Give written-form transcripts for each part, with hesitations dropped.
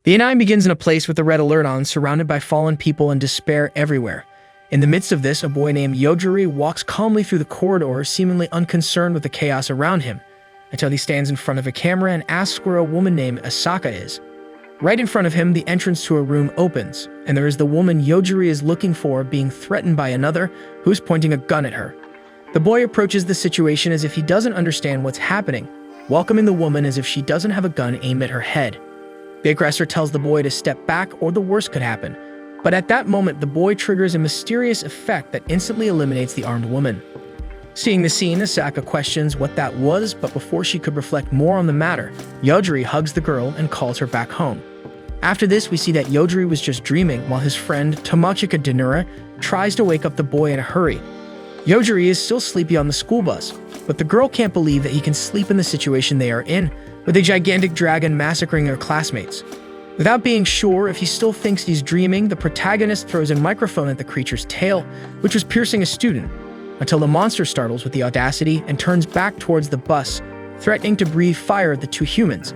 The A9 begins in a place with the red alert on, surrounded by fallen people and despair everywhere. In the midst of this, a boy named Yogiri walks calmly through the corridor, seemingly unconcerned with the chaos around him, until he stands in front of a camera and asks where a woman named Asaka is. Right in front of him, the entrance to a room opens, and there is the woman Yogiri is looking for being threatened by another who's pointing a gun at her. The boy approaches the situation as if he doesn't understand what's happening, welcoming the woman as if she doesn't have a gun aimed at her head. The aggressor tells the boy to step back or the worst could happen, but at that moment the boy triggers a mysterious effect that instantly eliminates the armed woman. Seeing the scene, Asaka questions what that was, but before she could reflect more on the matter, Yogiri hugs the girl and calls her back home. After this, we see that Yogiri was just dreaming while his friend Tomochika Denura tries to wake up the boy in a hurry. Yogiri is still sleepy on the school bus, but the girl can't believe that he can sleep in the situation they are in, with a gigantic dragon massacring their classmates. Without being sure if he still thinks he's dreaming, the protagonist throws a microphone at the creature's tail, which was piercing a student, until the monster startles with the audacity and turns back towards the bus, threatening to breathe fire at the two humans.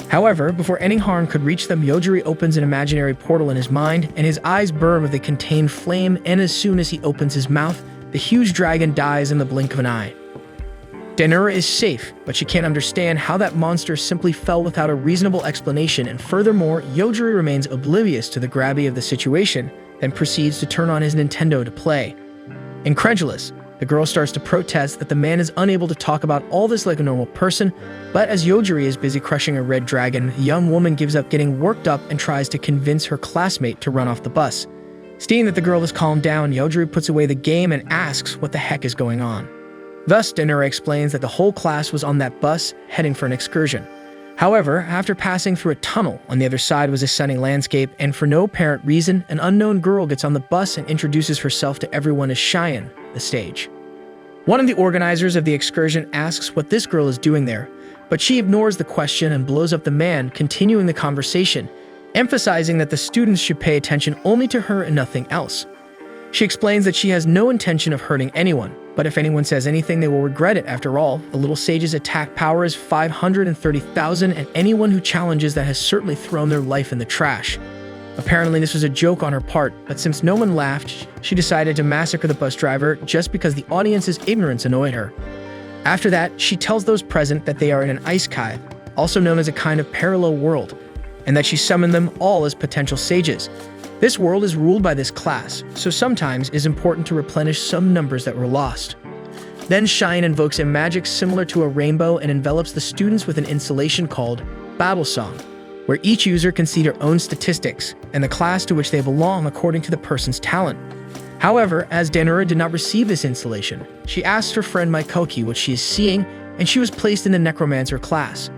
However, before any harm could reach them, Yogiri opens an imaginary portal in his mind, and his eyes burn with a contained flame, and as soon as he opens his mouth, the huge dragon dies in the blink of an eye. Denura is safe, but she can't understand how that monster simply fell without a reasonable explanation, and furthermore, Yogiri remains oblivious to the gravity of the situation, then proceeds to turn on his Nintendo to play. Incredulous, the girl starts to protest that the man is unable to talk about all this like a normal person, but as Yogiri is busy crushing a red dragon, the young woman gives up getting worked up and tries to convince her classmate to run off the bus. Seeing that the girl has calmed down, Yogiri puts away the game and asks what the heck is going on. Thus, Denura explains that the whole class was on that bus, heading for an excursion. However, after passing through a tunnel, on the other side was a stunning landscape, and for no apparent reason, an unknown girl gets on the bus and introduces herself to everyone as Cheyenne, the stage. One of the organizers of the excursion asks what this girl is doing there, but she ignores the question and blows up the man, continuing the conversation, emphasizing that the students should pay attention only to her and nothing else. She explains that she has no intention of hurting anyone, but if anyone says anything, they will regret it. After all, the little sage's attack power is 530,000, and anyone who challenges that has certainly thrown their life in the trash. Apparently, this was a joke on her part, but since no one laughed, she decided to massacre the bus driver just because the audience's ignorance annoyed her. After that, she tells those present that they are in an ice cave, also known as a kind of parallel world, and that she summoned them all as potential sages. This world is ruled by this class, so sometimes it is important to replenish some numbers that were lost. Then Shine invokes a magic similar to a rainbow and envelops the students with an installation called Battle Song, where each user can see their own statistics and the class to which they belong according to the person's talent. However, as Denura did not receive this installation, she asks her friend Maikoki what she is seeing, and she was placed in the Necromancer class.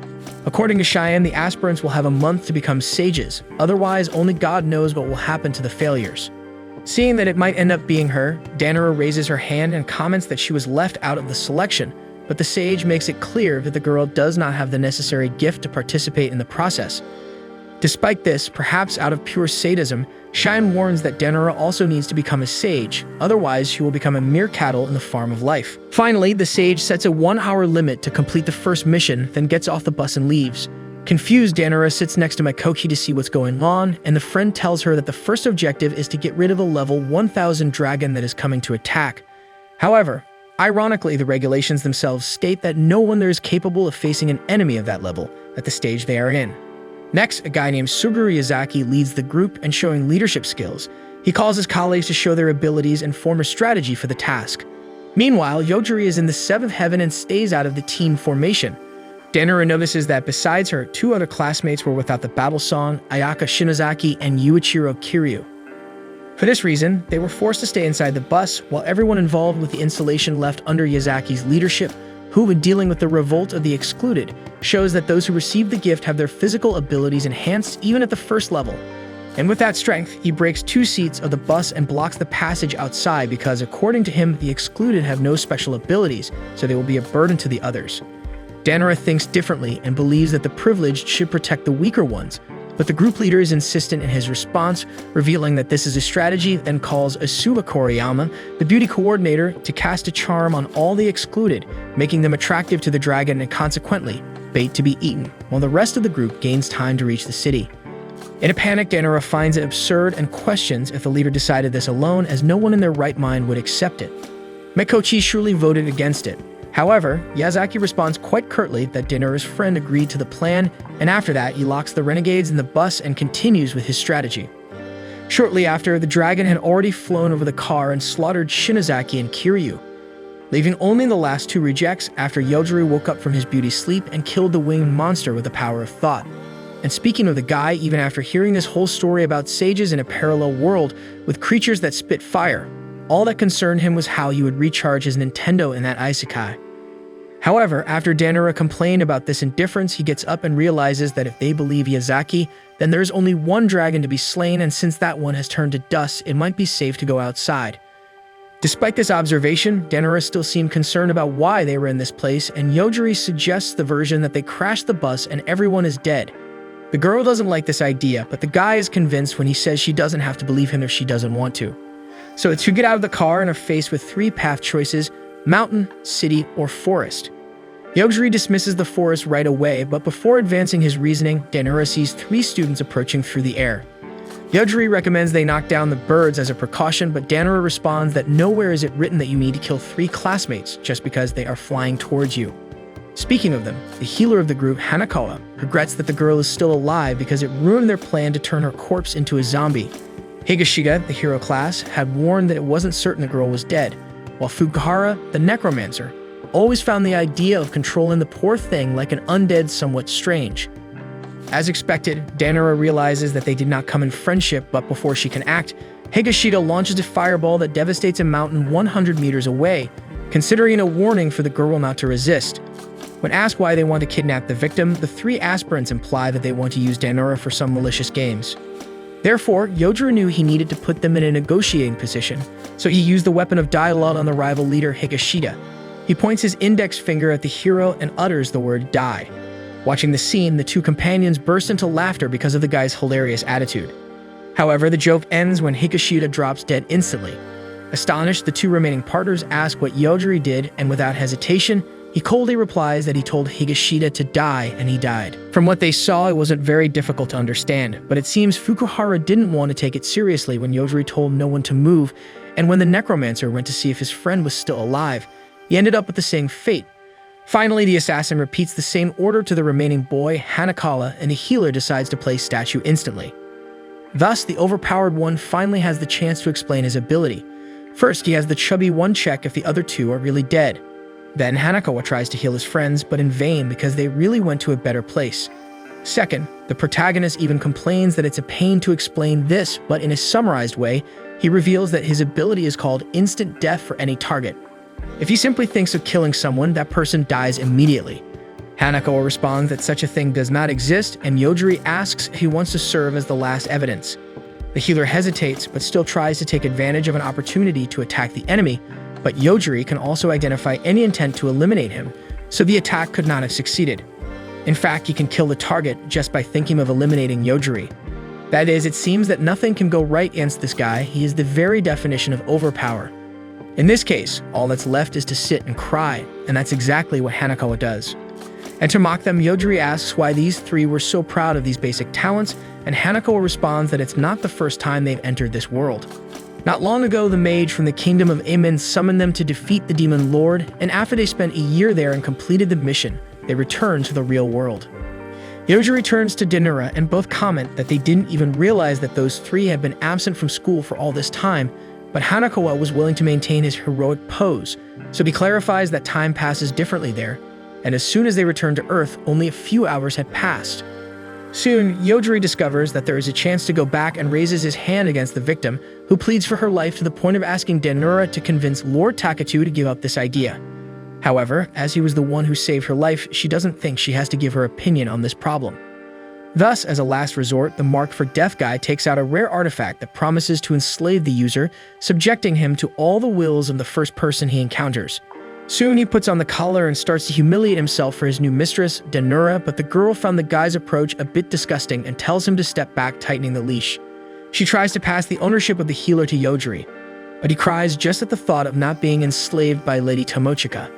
According to Cheyenne, the aspirants will have a month to become sages, otherwise only God knows what will happen to the failures. Seeing that it might end up being her, Denura raises her hand and comments that she was left out of the selection, but the sage makes it clear that the girl does not have the necessary gift to participate in the process. Despite this, perhaps out of pure sadism, Cheyenne warns that Denura also needs to become a sage, otherwise she will become a mere cattle in the farm of life. Finally, the sage sets a 1-hour limit to complete the first mission, then gets off the bus and leaves. Confused, Denura sits next to Maikoki to see what's going on, and the friend tells her that the first objective is to get rid of a level 1000 dragon that is coming to attack. However, ironically, the regulations themselves state that no one there is capable of facing an enemy of that level at the stage they are in. Next, a guy named Suguru Yazaki leads the group and showing leadership skills. He calls his colleagues to show their abilities and form a strategy for the task. Meanwhile, Yogiri is in the 7th heaven and stays out of the team formation. Denura notices that besides her, 2 other classmates were without the battle song, Ayaka Shinozaki and Yuichiro Kiryu. For this reason, they were forced to stay inside the bus, while everyone involved with the installation left under Yazaki's leadership, who, when dealing with the revolt of the excluded, shows that those who receive the gift have their physical abilities enhanced even at the first level. And with that strength, he breaks 2 seats of the bus and blocks the passage outside because, according to him, the excluded have no special abilities, so they will be a burden to the others. Denura thinks differently and believes that the privileged should protect the weaker ones, but the group leader is insistent in his response, revealing that this is a strategy, then calls Asuba Koriyama, the beauty coordinator, to cast a charm on all the excluded, making them attractive to the dragon and consequently, bait to be eaten, while the rest of the group gains time to reach the city. In a panic, Danora finds it absurd and questions if the leader decided this alone, as no one in their right mind would accept it. Mikochi surely voted against it. However, Yazaki responds quite curtly that Danora's friend agreed to the plan, and after that, he locks the renegades in the bus and continues with his strategy. Shortly after, the dragon had already flown over the car and slaughtered Shinozaki and Kiryu, leaving only the last two rejects after Yogiri woke up from his beauty sleep and killed the winged monster with the power of thought. And speaking of the guy, even after hearing this whole story about sages in a parallel world with creatures that spit fire, all that concerned him was how he would recharge his Nintendo in that isekai. However, after Danora complained about this indifference, he gets up and realizes that if they believe Yazaki, then there's only one dragon to be slain, and since that one has turned to dust, it might be safe to go outside. Despite this observation, Danora still seemed concerned about why they were in this place, and Yogiri suggests the version that they crashed the bus and everyone is dead. The girl doesn't like this idea, but the guy is convinced when he says she doesn't have to believe him if she doesn't want to. So it's to get out of the car and are faced with three path choices: mountain, city, or forest. Yogiri dismisses the forest right away, but before advancing his reasoning, Danora sees three students approaching through the air. Yogiri recommends they knock down the birds as a precaution, but Danora responds that nowhere is it written that you need to kill three classmates just because they are flying towards you. Speaking of them, the healer of the group, Hanakawa, regrets that the girl is still alive because it ruined their plan to turn her corpse into a zombie. Higashida, the hero class, had warned that it wasn't certain the girl was dead, while Fukuhara, the necromancer, always found the idea of controlling the poor thing like an undead somewhat strange. As expected, Danora realizes that they did not come in friendship, but before she can act, Higashida launches a fireball that devastates a mountain 100 meters away, considering a warning for the girl not to resist. When asked why they want to kidnap the victim, the three aspirants imply that they want to use Danora for some malicious games. Therefore, Yogiri knew he needed to put them in a negotiating position, so he used the weapon of dialogue on the rival leader Higashida. He points his index finger at the hero and utters the word die. Watching the scene, the two companions burst into laughter because of the guy's hilarious attitude. However, the joke ends when Higashida drops dead instantly. Astonished, the two remaining partners ask what Yogiri did, and without hesitation, he coldly replies that he told Higashida to die, and he died. From what they saw, it wasn't very difficult to understand, but it seems Fukuhara didn't want to take it seriously when Yogiri told no one to move, and when the necromancer went to see if his friend was still alive, he ended up with the same fate. Finally, the assassin repeats the same order to the remaining boy, Hanakawa, and the healer decides to place statue instantly. Thus, the overpowered one finally has the chance to explain his ability. First, he has the chubby one check if the other two are really dead. Then Hanakawa tries to heal his friends, but in vain because they really went to a better place. Second, the protagonist even complains that it's a pain to explain this, but in a summarized way, he reveals that his ability is called instant death for any target. If he simply thinks of killing someone, that person dies immediately. Hanakawa responds that such a thing does not exist, and Yogiri asks if he wants to serve as the last evidence. The healer hesitates, but still tries to take advantage of an opportunity to attack the enemy, but Yogiri can also identify any intent to eliminate him, so the attack could not have succeeded. In fact, he can kill the target just by thinking of eliminating Yogiri. That is, it seems that nothing can go right against this guy. He is the very definition of overpower. In this case, all that's left is to sit and cry, and that's exactly what Hanakawa does. And to mock them, Yogiri asks why these three were so proud of these basic talents, and Hanakawa responds that it's not the first time they've entered this world. Not long ago, the mage from the kingdom of Amen summoned them to defeat the demon lord, and after they spent a year there and completed the mission, they returned to the real world. Yogiri turns to Danora, and both comment that they didn't even realize that those three had been absent from school for all this time, but Hanakawa was willing to maintain his heroic pose, so he clarifies that time passes differently there, and as soon as they return to Earth, only a few hours had passed. Soon, Yogiri discovers that there is a chance to go back and raises his hand against the victim, who pleads for her life to the point of asking Danora to convince Lord Takatu to give up this idea. However, as he was the one who saved her life, she doesn't think she has to give her opinion on this problem. Thus, as a last resort, the Marked for Death guy takes out a rare artifact that promises to enslave the user, subjecting him to all the wills of the first person he encounters. Soon he puts on the collar and starts to humiliate himself for his new mistress, Danora, but the girl found the guy's approach a bit disgusting and tells him to step back, tightening the leash. She tries to pass the ownership of the healer to Yogiri, but he cries just at the thought of not being enslaved by Lady Tomochika.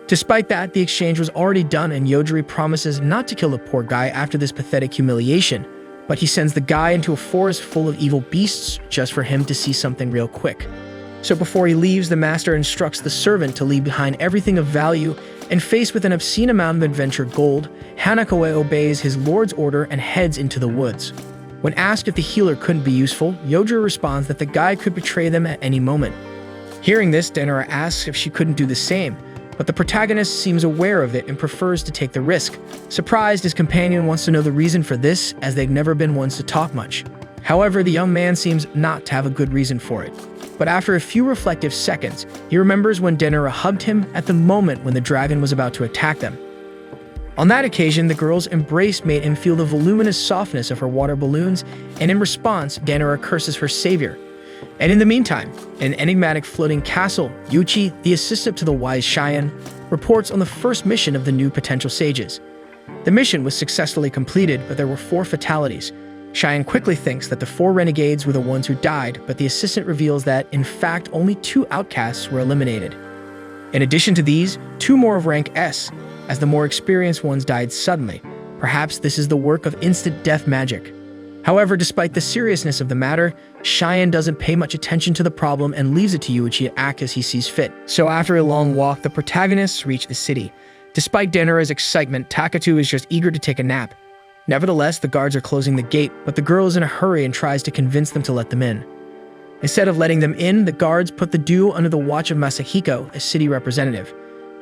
Despite that, the exchange was already done and Yogiri promises not to kill the poor guy after this pathetic humiliation, but he sends the guy into a forest full of evil beasts just for him to see something real quick. So before he leaves, the master instructs the servant to leave behind everything of value, and faced with an obscene amount of adventured gold, Hanako obeys his lord's order and heads into the woods. When asked if the healer couldn't be useful, Yogiri responds that the guy could betray them at any moment. Hearing this, Denora asks if she couldn't do the same, but the protagonist seems aware of it and prefers to take the risk. Surprised, his companion wants to know the reason for this, as they've never been ones to talk much. However, the young man seems not to have a good reason for it. But after a few reflective seconds, he remembers when Denora hugged him at the moment when the dragon was about to attack them. On that occasion, the girl's embrace made him feel the voluminous softness of her water balloons, and in response, Denora curses her savior. And in the meantime, in an enigmatic floating castle, Yuchi, the assistant to the wise Cheyenne, reports on the first mission of the new potential sages. The mission was successfully completed, but there were 4 fatalities. Cheyenne quickly thinks that the 4 renegades were the ones who died, but the assistant reveals that, in fact, only 2 outcasts were eliminated. In addition to these, 2 more of rank S, as the more experienced ones died suddenly. Perhaps this is the work of instant death magic. However, despite the seriousness of the matter, Cheyenne doesn't pay much attention to the problem and leaves it to Yuichi to act as he sees fit. So after a long walk, the protagonists reach the city. Despite Denora's excitement, Takatu is just eager to take a nap. Nevertheless, the guards are closing the gate, but the girl is in a hurry and tries to convince them to let them in. Instead of letting them in, the guards put the duo under the watch of Masahiko, a city representative.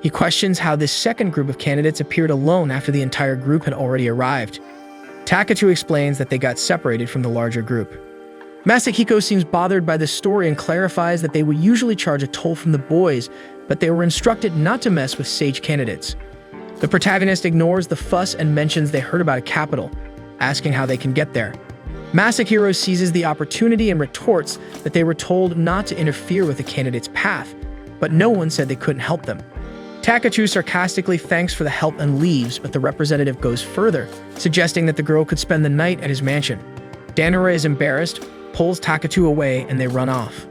He questions how this second group of candidates appeared alone after the entire group had already arrived. Takatu explains that they got separated from the larger group. Masahiko seems bothered by this story and clarifies that they would usually charge a toll from the boys, but they were instructed not to mess with sage candidates. The protagonist ignores the fuss and mentions they heard about a capital, asking how they can get there. Masahiro seizes the opportunity and retorts that they were told not to interfere with the candidate's path, but no one said they couldn't help them. Takatu sarcastically thanks for the help and leaves, but the representative goes further, suggesting that the girl could spend the night at his mansion. Denora is embarrassed, pulls Takatu away, and they run off.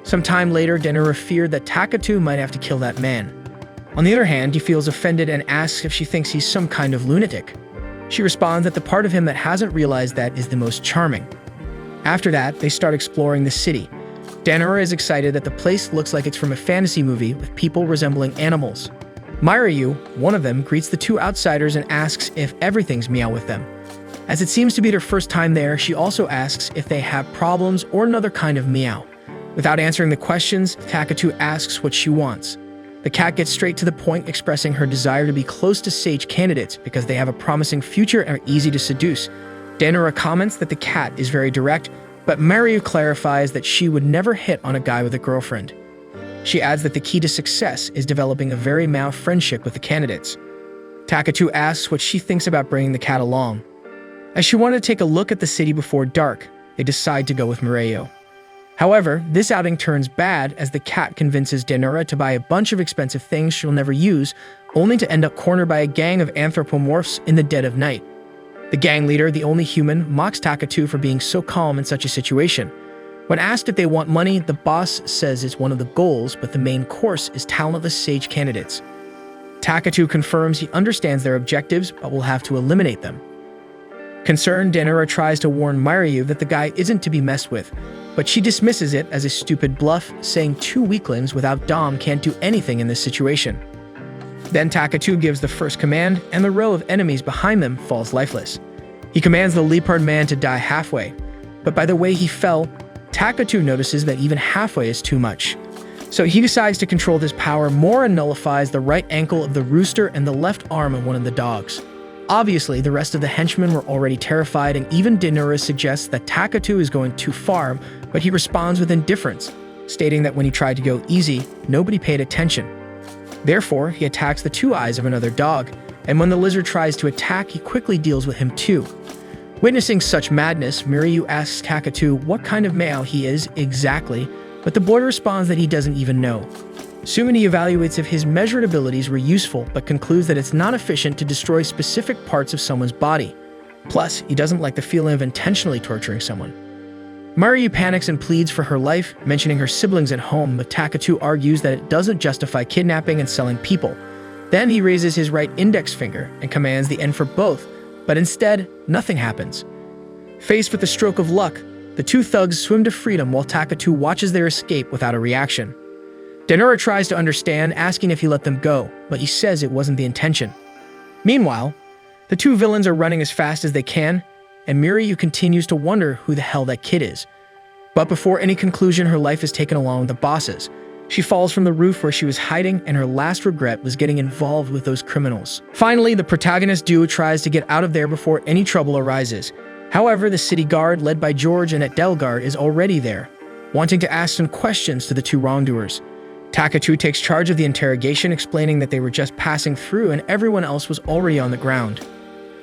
Some time later, Denora feared that Takatu might have to kill that man. On the other hand, he feels offended and asks if she thinks he's some kind of lunatic. She responds that the part of him that hasn't realized that is the most charming. After that, they start exploring the city. Denora is excited that the place looks like it's from a fantasy movie with people resembling animals. Mairyu, one of them, greets the 2 outsiders and asks if everything's meow with them. As it seems to be their first time there, she also asks if they have problems or another kind of meow. Without answering the questions, Takatu asks what she wants. The cat gets straight to the point, expressing her desire to be close to sage candidates because they have a promising future and are easy to seduce. Denora comments that the cat is very direct, but Mairyu clarifies that she would never hit on a guy with a girlfriend. She adds that the key to success is developing a very mild friendship with the candidates. Takatu asks what she thinks about bringing the cat along. As she wanted to take a look at the city before dark, they decide to go with Mireio. However, this outing turns bad as the cat convinces Denora to buy a bunch of expensive things she'll never use, only to end up cornered by a gang of anthropomorphs in the dead of night. The gang leader, the only human, mocks Takatu for being so calm in such a situation. When asked if they want money, the boss says it's one of the goals, but the main course is talentless sage candidates. Takatu confirms he understands their objectives, but will have to eliminate them. Concerned, Denora tries to warn Mairyu that the guy isn't to be messed with, but she dismisses it as a stupid bluff, saying 2 weaklings without Dom can't do anything in this situation. Then Takatu gives the first command, and the row of enemies behind them falls lifeless. He commands the leopard man to die halfway, but by the way he fell, Takatu notices that even halfway is too much. So he decides to control this power more and nullifies the right ankle of the rooster and the left arm of one of the dogs. Obviously, the rest of the henchmen were already terrified, and even Denora suggests that Takatu is going too far, but he responds with indifference, stating that when he tried to go easy, nobody paid attention. Therefore, he attacks the 2 eyes of another dog, and when the lizard tries to attack, he quickly deals with him too. Witnessing such madness, Mireyu asks Takatu what kind of male he is exactly, but the boy responds that he doesn't even know. Soon he evaluates if his measured abilities were useful, but concludes that it's not efficient to destroy specific parts of someone's body. Plus, he doesn't like the feeling of intentionally torturing someone. Mairyu panics and pleads for her life, mentioning her siblings at home, but Takatu argues that it doesn't justify kidnapping and selling people. Then he raises his right index finger and commands the end for both, but instead, nothing happens. Faced with the stroke of luck, the two thugs swim to freedom while Takatu watches their escape without a reaction. Denura tries to understand, asking if he let them go, but he says it wasn't the intention. Meanwhile, the two villains are running as fast as they can, and Miryu continues to wonder who the hell that kid is. But before any conclusion, her life is taken along with the bosses. She falls from the roof where she was hiding, and her last regret was getting involved with those criminals. Finally, the protagonist duo tries to get out of there before any trouble arises. However, the city guard, led by George and Delgard, is already there, wanting to ask some questions to the two wrongdoers. Takatu takes charge of the interrogation, explaining that they were just passing through and everyone else was already on the ground.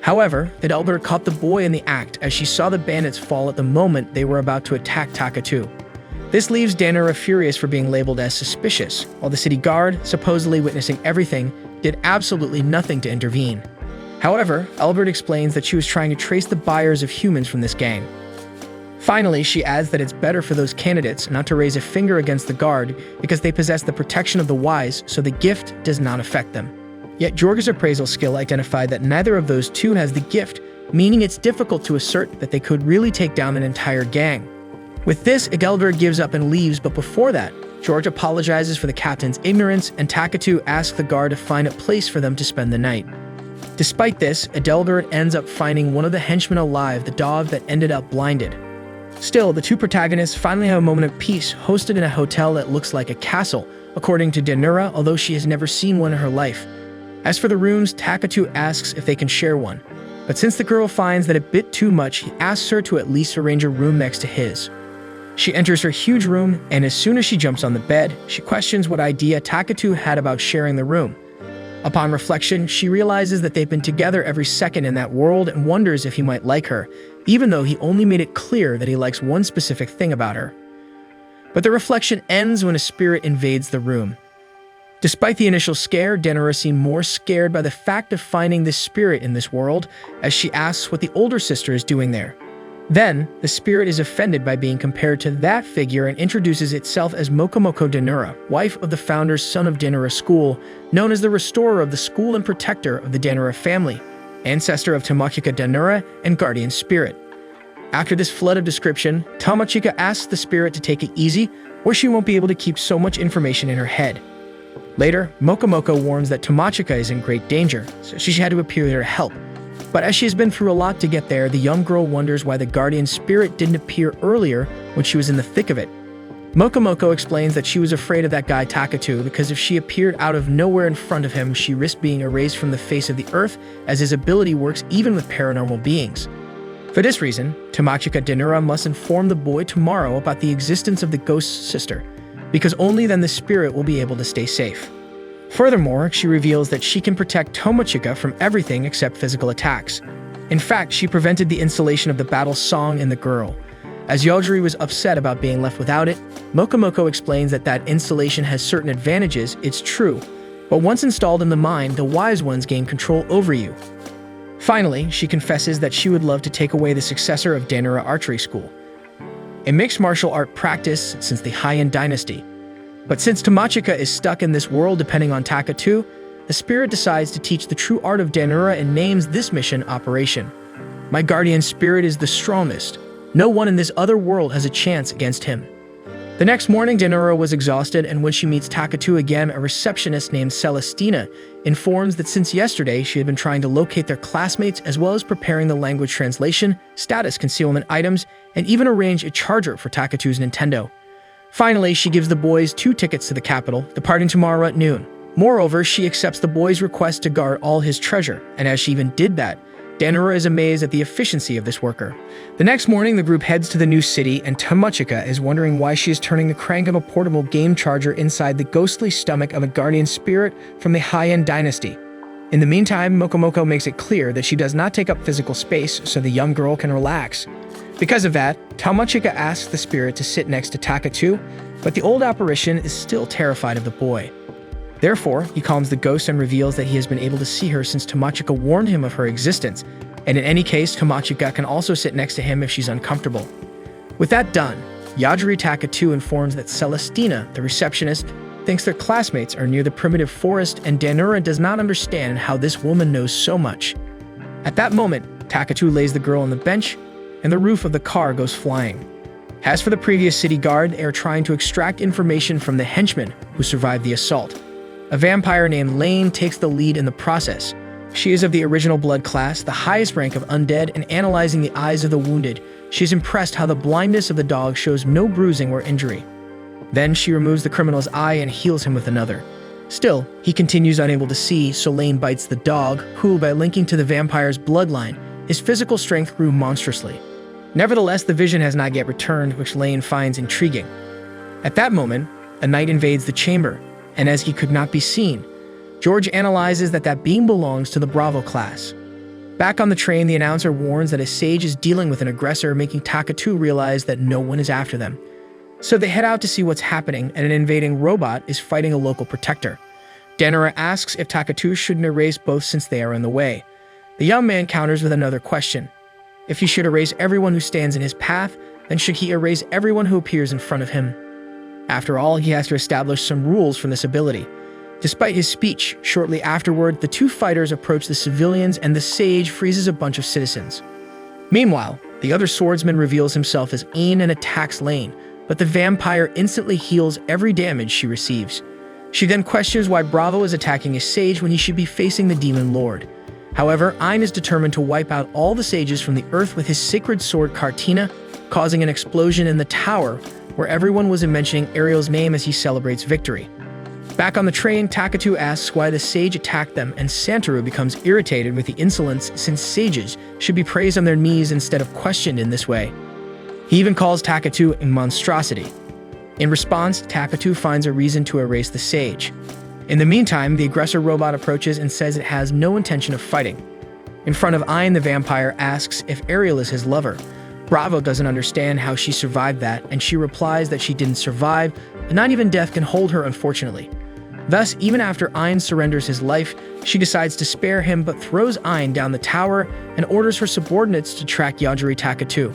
However, Delgard caught the boy in the act as she saw the bandits fall at the moment they were about to attack Takatu. This leaves Denura furious for being labeled as suspicious, while the city guard, supposedly witnessing everything, did absolutely nothing to intervene. However, Albert explains that she was trying to trace the buyers of humans from this gang. Finally, she adds that it's better for those candidates not to raise a finger against the guard because they possess the protection of the wise, so the gift does not affect them. Yet Jorge's appraisal skill identified that neither of those two has the gift, meaning it's difficult to assert that they could really take down an entire gang. With this, Adelgard gives up and leaves, but before that, George apologizes for the captain's ignorance, and Takatu asks the guard to find a place for them to spend the night. Despite this, Adelgard ends up finding one of the henchmen alive, the dog that ended up blinded. Still, the two protagonists finally have a moment of peace, hosted in a hotel that looks like a castle, according to Denura, although she has never seen one in her life. As for the rooms, Takatu asks if they can share one, but since the girl finds that a bit too much, he asks her to at least arrange a room next to his. She enters her huge room, and as soon as she jumps on the bed, she questions what idea Takatu had about sharing the room. Upon reflection, she realizes that they've been together every second in that world and wonders if he might like her, even though he only made it clear that he likes one specific thing about her. But the reflection ends when a spirit invades the room. Despite the initial scare, Denura seemed more scared by the fact of finding this spirit in this world, as she asks what the older sister is doing there. Then, the spirit is offended by being compared to that figure and introduces itself as Mokomoko Denura, wife of the founder's son of Denura School, known as the restorer of the school and protector of the Denura family, ancestor of Tamachika Denura and guardian spirit. After this flood of description, Tamachika asks the spirit to take it easy, or she won't be able to keep so much information in her head. Later, Mokomoko warns that Tamachika is in great danger, so she had to appear there to help. But as she has been through a lot to get there, the young girl wonders why the guardian spirit didn't appear earlier when she was in the thick of it. Mokomoko explains that she was afraid of that guy Takatu because if she appeared out of nowhere in front of him, she risked being erased from the face of the earth, as his ability works even with paranormal beings. For this reason, Tamachika Denura must inform the boy tomorrow about the existence of the ghost sister, because only then the spirit will be able to stay safe. Furthermore, she reveals that she can protect Tamachika from everything except physical attacks. In fact, she prevented the installation of the battle song in the girl. As Yogiri was upset about being left without it, Mokomoko explains that that installation has certain advantages, it's true, but once installed in the mind, the wise ones gain control over you. Finally, she confesses that she would love to take away the successor of Denura Archery School, a mixed martial art practice since the Heian dynasty. But since Tamachika is stuck in this world depending on Takatu, the spirit decides to teach the true art of Denura and names this mission Operation. My guardian spirit is the strongest. No one in this other world has a chance against him. The next morning, Denura was exhausted, and when she meets Takatu again, a receptionist named Celestina informs that since yesterday she had been trying to locate their classmates as well as preparing the language translation, status concealment items, and even arrange a charger for Takatu's Nintendo. Finally, she gives the boys 2 tickets to the capital, departing tomorrow at noon. Moreover, she accepts the boy's request to guard all his treasure, and as she even did that, Denura is amazed at the efficiency of this worker. The next morning, the group heads to the new city, and Tamachika is wondering why she is turning the crank of a portable game charger inside the ghostly stomach of a guardian spirit from the Heian dynasty. In the meantime, Mokomoko makes it clear that she does not take up physical space so the young girl can relax. Because of that, Tamachika asks the spirit to sit next to Takatu, but the old apparition is still terrified of the boy. Therefore, he calms the ghost and reveals that he has been able to see her since Tamachika warned him of her existence, and in any case, Tamachika can also sit next to him if she's uncomfortable. With that done, Yogiri Takatu informs that Celestina, the receptionist, thinks their classmates are near the primitive forest, and Denura does not understand how this woman knows so much. At that moment, Takatu lays the girl on the bench, and the roof of the car goes flying. As for the previous city guard, they are trying to extract information from the henchman who survived the assault. A vampire named Lane takes the lead in the process. She is of the original blood class, the highest rank of undead, and analyzing the eyes of the wounded, she is impressed how the blindness of the dog shows no bruising or injury. Then she removes the criminal's eye and heals him with another. Still, he continues unable to see, so Lane bites the dog, who, by linking to the vampire's bloodline, his physical strength grew monstrously. Nevertheless, the vision has not yet returned, which Lane finds intriguing. At that moment, a knight invades the chamber, and as he could not be seen, George analyzes that being belongs to the Bravo class. Back on the train, the announcer warns that a sage is dealing with an aggressor, making Takatu realize that no one is after them. So they head out to see what's happening, and an invading robot is fighting a local protector. Denora asks if Takatu shouldn't erase both since they are in the way. The young man counters with another question. If he should erase everyone who stands in his path, then should he erase everyone who appears in front of him? After all, he has to establish some rules from this ability. Despite his speech, shortly afterward, the two fighters approach the civilians and the sage freezes a bunch of citizens. Meanwhile, the other swordsman reveals himself as Ain and attacks Lane, but the vampire instantly heals every damage she receives. She then questions why Bravo is attacking a sage when he should be facing the demon lord. However, Ain is determined to wipe out all the sages from the earth with his sacred sword Kartina, causing an explosion in the tower, where everyone was mentioning Ariel's name as he celebrates victory. Back on the train, Takatu asks why the sage attacked them, and Santoru becomes irritated with the insolence since sages should be praised on their knees instead of questioned in this way. He even calls Takatu a monstrosity. In response, Takatu finds a reason to erase the sage. In the meantime, the aggressor robot approaches and says it has no intention of fighting. In front of Ain, the vampire asks if Ariel is his lover. Bravo doesn't understand how she survived that, and she replies that she didn't survive, but not even death can hold her, unfortunately. Thus, even after Ain surrenders his life, she decides to spare him but throws Ain down the tower and orders her subordinates to track Yogiri Takatu.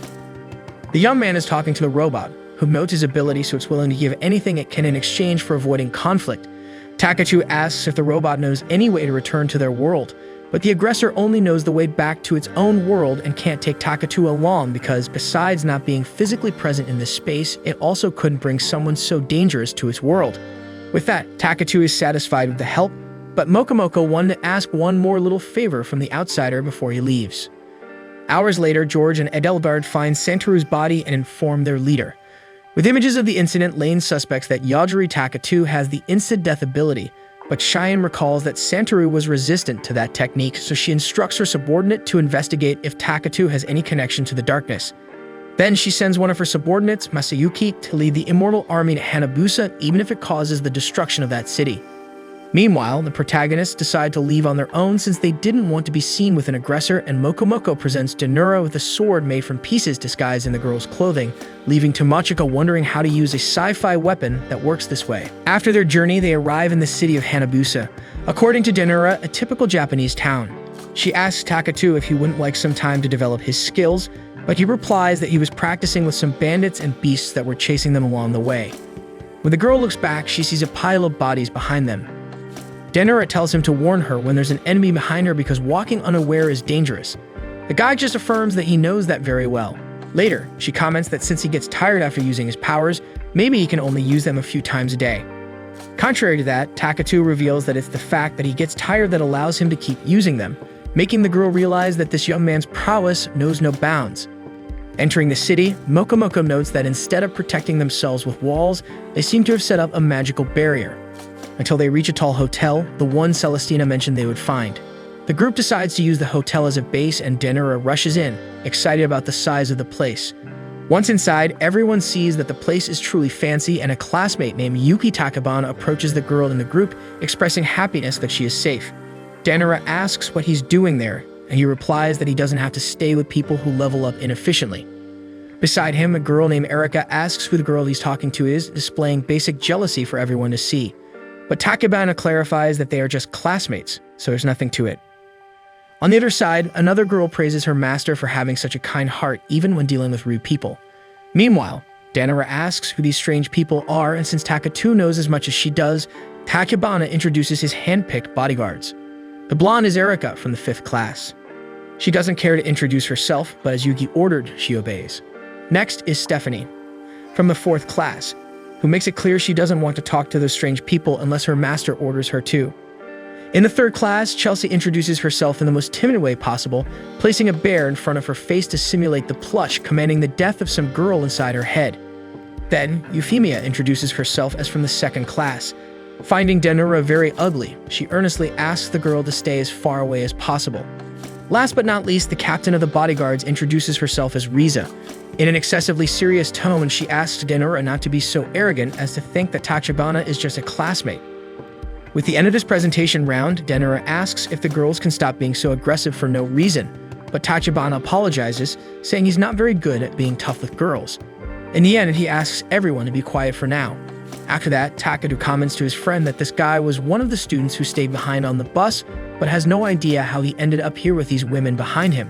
The young man is talking to the robot, who notes his ability so it's willing to give anything it can in exchange for avoiding conflict. Takatu asks if the robot knows any way to return to their world, but the aggressor only knows the way back to its own world and can't take Takatu along because, besides not being physically present in this space, it also couldn't bring someone so dangerous to its world. With that, Takatu is satisfied with the help, but Mokomoko wanted to ask one more little favor from the outsider before he leaves. Hours later, George and Edelgard find Santoru's body and inform their leader. With images of the incident, Lane suspects that Yogiri Takatu has the instant death ability, but Cheyenne recalls that Santoru was resistant to that technique, so she instructs her subordinate to investigate if Takatu has any connection to the darkness. Then she sends one of her subordinates, Masayuki, to lead the immortal army to Hanabusa, even if it causes the destruction of that city. Meanwhile, the protagonists decide to leave on their own since they didn't want to be seen with an aggressor, and Mokomoko presents Denura with a sword made from pieces disguised in the girl's clothing, leaving Tomochika wondering how to use a sci-fi weapon that works this way. After their journey, they arrive in the city of Hanabusa, according to Denura, a typical Japanese town. She asks Takatu if he wouldn't like some time to develop his skills, but he replies that he was practicing with some bandits and beasts that were chasing them along the way. When the girl looks back, she sees a pile of bodies behind them. Denura tells him to warn her when there's an enemy behind her because walking unaware is dangerous. The guy just affirms that he knows that very well. Later, she comments that since he gets tired after using his powers, maybe he can only use them a few times a day. Contrary to that, Takatu reveals that it's the fact that he gets tired that allows him to keep using them, making the girl realize that this young man's prowess knows no bounds. Entering the city, Mokomoko notes that instead of protecting themselves with walls, they seem to have set up a magical barrier. Until they reach a tall hotel, the one Celestina mentioned they would find. The group decides to use the hotel as a base, and Denura rushes in, excited about the size of the place. Once inside, everyone sees that the place is truly fancy, and a classmate named Yuki Takabana approaches the girl in the group, expressing happiness that she is safe. Denura asks what he's doing there, and he replies that he doesn't have to stay with people who level up inefficiently. Beside him, a girl named Erika asks who the girl he's talking to is, displaying basic jealousy for everyone to see. But Takabana clarifies that they are just classmates, so there's nothing to it. On the other side, another girl praises her master for having such a kind heart even when dealing with rude people. Meanwhile, Denura asks who these strange people are, and since Takatu knows as much as she does, Takabana introduces his hand-picked bodyguards. The blonde is Erika from the 5th class. She doesn't care to introduce herself, but as Yugi ordered, she obeys. Next is Stephanie, from the 4th class, who makes it clear she doesn't want to talk to those strange people unless her master orders her to. In the 3rd class, Chelsea introduces herself in the most timid way possible, placing a bear in front of her face to simulate the plush, commanding the death of some girl inside her head. Then, Euphemia introduces herself as from the 2nd class. Finding Denura very ugly, she earnestly asks the girl to stay as far away as possible. Last but not least, the captain of the bodyguards introduces herself as Riza. In an excessively serious tone, she asks Denura not to be so arrogant as to think that Tachibana is just a classmate. With the end of this presentation round, Denura asks if the girls can stop being so aggressive for no reason, but Tachibana apologizes, saying he's not very good at being tough with girls. In the end, he asks everyone to be quiet for now. After that, Takadu comments to his friend that this guy was one of the students who stayed behind on the bus, but has no idea how he ended up here with these women behind him.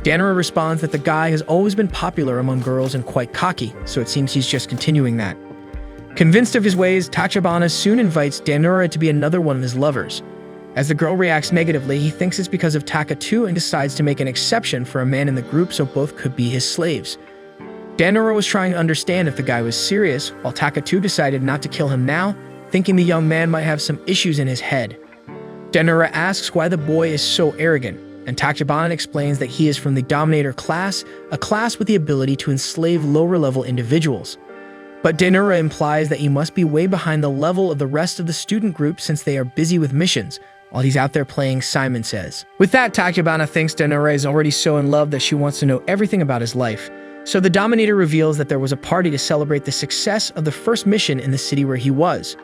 Denura responds that the guy has always been popular among girls and quite cocky, so it seems he's just continuing that. Convinced of his ways, Tachibana soon invites Denura to be another one of his lovers. As the girl reacts negatively, he thinks it's because of Taka too and decides to make an exception for a man in the group so both could be his slaves. Denura was trying to understand if the guy was serious, while Taka too decided not to kill him now, thinking the young man might have some issues in his head. Denura asks why the boy is so arrogant, and Tachibana explains that he is from the Dominator class, a class with the ability to enslave lower-level individuals. But Denura implies that he must be way behind the level of the rest of the student group since they are busy with missions, while he's out there playing Simon Says. With that, Tachibana thinks Denura is already so in love that she wants to know everything about his life. So the Dominator reveals that there was a party to celebrate the success of the first mission in the city where he was.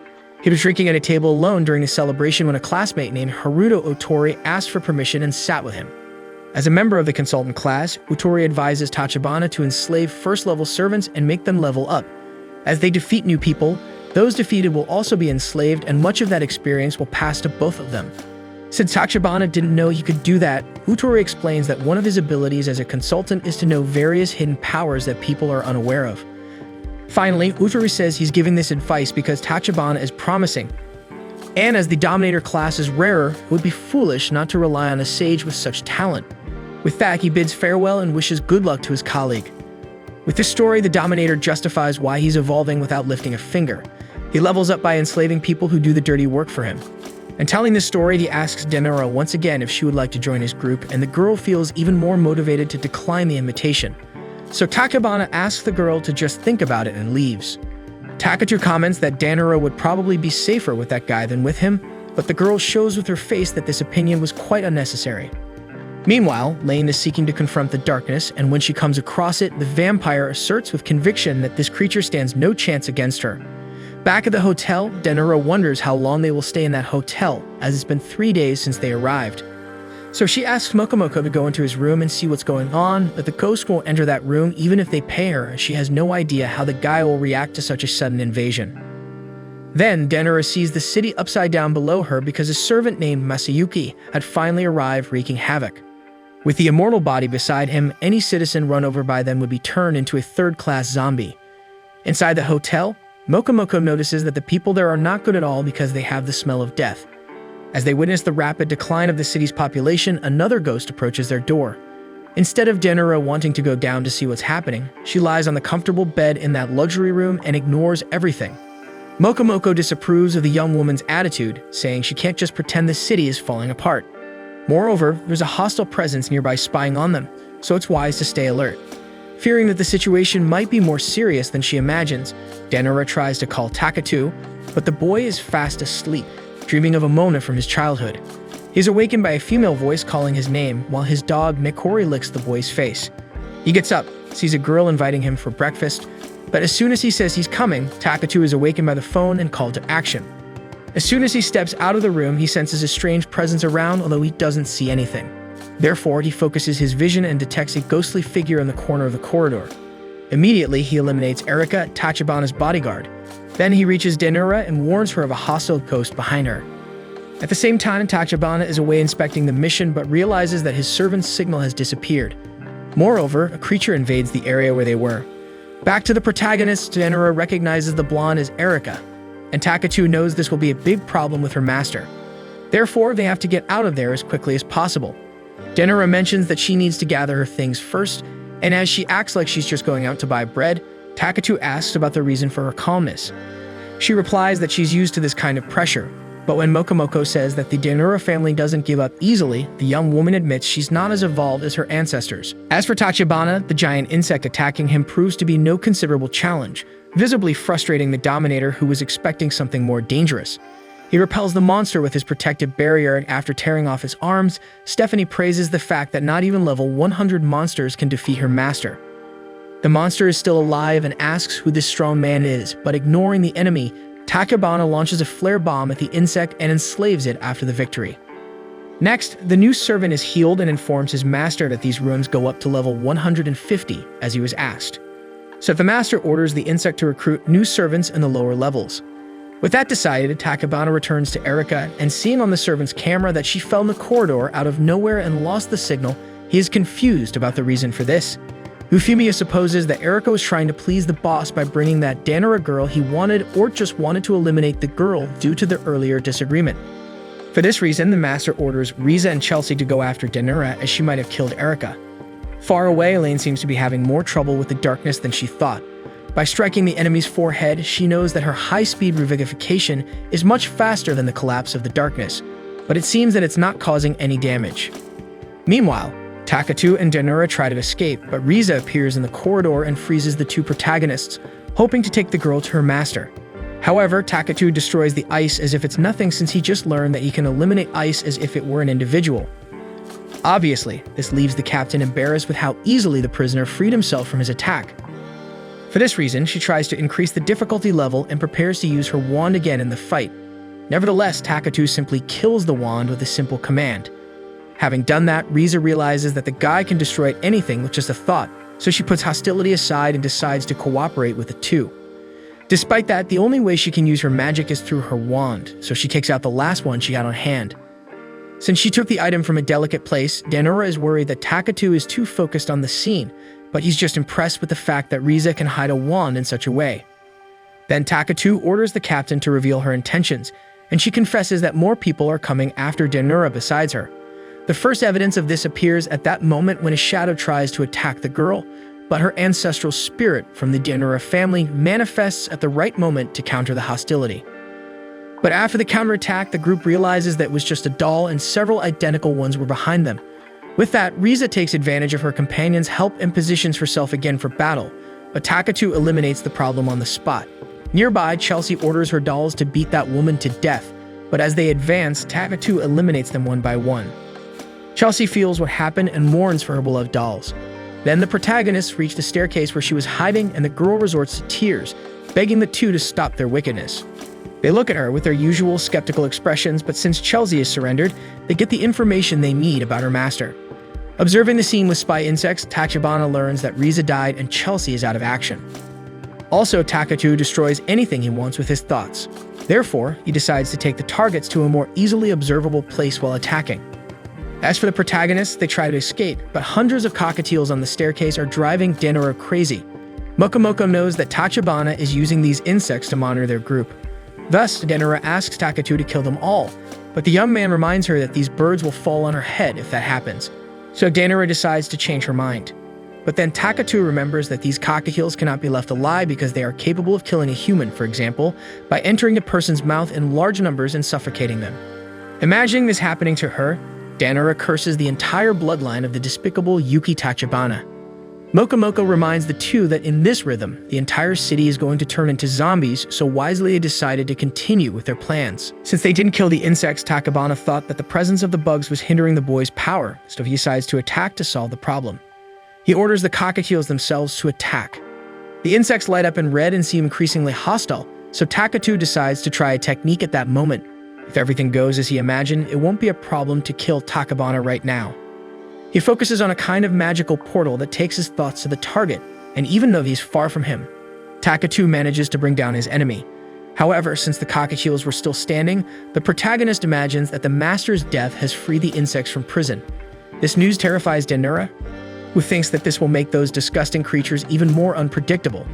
He was drinking at a table alone during the celebration when a classmate named Haruto Otori asked for permission and sat with him. As a member of the consultant class, Otori advises Tachibana to enslave first-level servants and make them level up. As they defeat new people, those defeated will also be enslaved, and much of that experience will pass to both of them. Since Tachibana didn't know he could do that, Otori explains that one of his abilities as a consultant is to know various hidden powers that people are unaware of. Finally, Otori says he's giving this advice because Tachibana is promising, and as the Dominator class is rarer, it would be foolish not to rely on a sage with such talent. With that, he bids farewell and wishes good luck to his colleague. With this story, the Dominator justifies why he's evolving without lifting a finger. He levels up by enslaving people who do the dirty work for him. And telling this story, he asks Denura once again if she would like to join his group, and the girl feels even more motivated to decline the invitation. So Tachibana asks the girl to just think about it and leaves. Takatu comments that Denura would probably be safer with that guy than with him, but the girl shows with her face that this opinion was quite unnecessary. Meanwhile, Lane is seeking to confront the darkness, and when she comes across it, the vampire asserts with conviction that this creature stands no chance against her. Back at the hotel, Denura wonders how long they will stay in that hotel, as it's been 3 days since they arrived. So she asks Mokomoko to go into his room and see what's going on, but the ghost won't enter that room even if they pay her, as she has no idea how the guy will react to such a sudden invasion. Then, Denura sees the city upside down below her because a servant named Masayuki had finally arrived wreaking havoc. With the immortal body beside him, any citizen run over by them would be turned into a third-class zombie. Inside the hotel, Mokomoko notices that the people there are not good at all because they have the smell of death. As they witness the rapid decline of the city's population, another ghost approaches their door. Instead of Denura wanting to go down to see what's happening, she lies on the comfortable bed in that luxury room and ignores everything. Mokomoko disapproves of the young woman's attitude, saying she can't just pretend the city is falling apart. Moreover, there's a hostile presence nearby spying on them, so it's wise to stay alert. Fearing that the situation might be more serious than she imagines, Denura tries to call Takatu, but the boy is fast asleep, dreaming of a moment from his childhood. He is awakened by a female voice calling his name, while his dog Mikori licks the boy's face. He gets up, sees a girl inviting him for breakfast, but as soon as he says he's coming, Takatu is awakened by the phone and called to action. As soon as he steps out of the room, he senses a strange presence around, although he doesn't see anything. Therefore, he focuses his vision and detects a ghostly figure in the corner of the corridor. Immediately, he eliminates Erika, Tachibana's bodyguard. Then he reaches Denura and warns her of a hostile ghost behind her. At the same time, Tachibana is away inspecting the mission but realizes that his servant's signal has disappeared. Moreover, a creature invades the area where they were. Back to the protagonist, Denura recognizes the blonde as Erika, and Takatu knows this will be a big problem with her master. Therefore, they have to get out of there as quickly as possible. Denora mentions that she needs to gather her things first, and as she acts like she's just going out to buy bread, Takatu asks about the reason for her calmness. She replies that she's used to this kind of pressure, but when Mokomoko says that the Denora family doesn't give up easily, the young woman admits she's not as evolved as her ancestors. As for Tachibana, the giant insect attacking him proves to be no considerable challenge, visibly frustrating the Dominator who was expecting something more dangerous. He repels the monster with his protective barrier, and after tearing off his arms, Stephanie praises the fact that not even level 100 monsters can defeat her master. The monster is still alive and asks who this strong man is, but ignoring the enemy, Tachibana launches a flare bomb at the insect and enslaves it after the victory. Next, the new servant is healed and informs his master that these rooms go up to level 150, as he was asked. So the master orders the insect to recruit new servants in the lower levels. With that decided, Tachibana returns to Erika, and seeing on the servant's camera that she fell in the corridor out of nowhere and lost the signal, he is confused about the reason for this. Euphemia supposes that Erika was trying to please the boss by bringing that Danora girl he wanted, or just wanted to eliminate the girl due to their earlier disagreement. For this reason, the master orders Riza and Chelsea to go after Danora, as she might have killed Erika. Far away, Elaine seems to be having more trouble with the darkness than she thought. By striking the enemy's forehead, she knows that her high-speed revivification is much faster than the collapse of the darkness, but it seems that it's not causing any damage. Meanwhile, Takatu and Danora try to escape, but Riza appears in the corridor and freezes the two protagonists, hoping to take the girl to her master. However, Takatu destroys the ice as if it's nothing, since he just learned that he can eliminate ice as if it were an individual. Obviously, this leaves the captain embarrassed with how easily the prisoner freed himself from his attack. For this reason, she tries to increase the difficulty level and prepares to use her wand again in the fight. Nevertheless, Takatu simply kills the wand with a simple command. Having done that, Riza realizes that the guy can destroy anything with just a thought, so she puts hostility aside and decides to cooperate with the two. Despite that, the only way she can use her magic is through her wand, so she takes out the last one she had on hand. Since she took the item from a delicate place, Danora is worried that Takatu is too focused on the scene, but he's just impressed with the fact that Riza can hide a wand in such a way. Then Takatu orders the captain to reveal her intentions, and she confesses that more people are coming after Danora besides her. The first evidence of this appears at that moment when a shadow tries to attack the girl, but her ancestral spirit from the Danora family manifests at the right moment to counter the hostility. But after the counterattack, the group realizes that it was just a doll and several identical ones were behind them. With that, Riza takes advantage of her companion's help and positions herself again for battle, but Takatu eliminates the problem on the spot. Nearby, Chelsea orders her dolls to beat that woman to death, but as they advance, Takatu eliminates them one by one. Chelsea feels what happened and mourns for her beloved dolls. Then the protagonists reach the staircase where she was hiding, and the girl resorts to tears, begging the two to stop their wickedness. They look at her with their usual skeptical expressions, but since Chelsea has surrendered, they get the information they need about her master. Observing the scene with spy insects, Tachibana learns that Riza died and Chelsea is out of action. Also, Takatu destroys anything he wants with his thoughts. Therefore, he decides to take the targets to a more easily observable place while attacking. As for the protagonists, they try to escape, but hundreds of cockatiels on the staircase are driving Danora crazy. Mokomoko knows that Tachibana is using these insects to monitor their group. Thus, Danora asks Takatu to kill them all, but the young man reminds her that these birds will fall on her head if that happens. So Danora decides to change her mind. But then Takatu remembers that these cockatiels cannot be left alive because they are capable of killing a human, for example, by entering a person's mouth in large numbers and suffocating them. Imagining this happening to her, Danora curses the entire bloodline of the despicable Yuki Tachibana. Mokomoko reminds the two that in this rhythm, the entire city is going to turn into zombies, so wisely they decided to continue with their plans. Since they didn't kill the insects, Tachibana thought that the presence of the bugs was hindering the boy's power, so he decides to attack to solve the problem. He orders the cockatiels themselves to attack. The insects light up in red and seem increasingly hostile, so Takatu decides to try a technique at that moment. If everything goes as he imagined, it won't be a problem to kill Tachibana right now. He focuses on a kind of magical portal that takes his thoughts to the target, and even though he's far from him, Takatu manages to bring down his enemy. However, since the cockatiels were still standing, the protagonist imagines that the master's death has freed the insects from prison. This news terrifies Danora, who thinks that this will make those disgusting creatures even more unpredictable.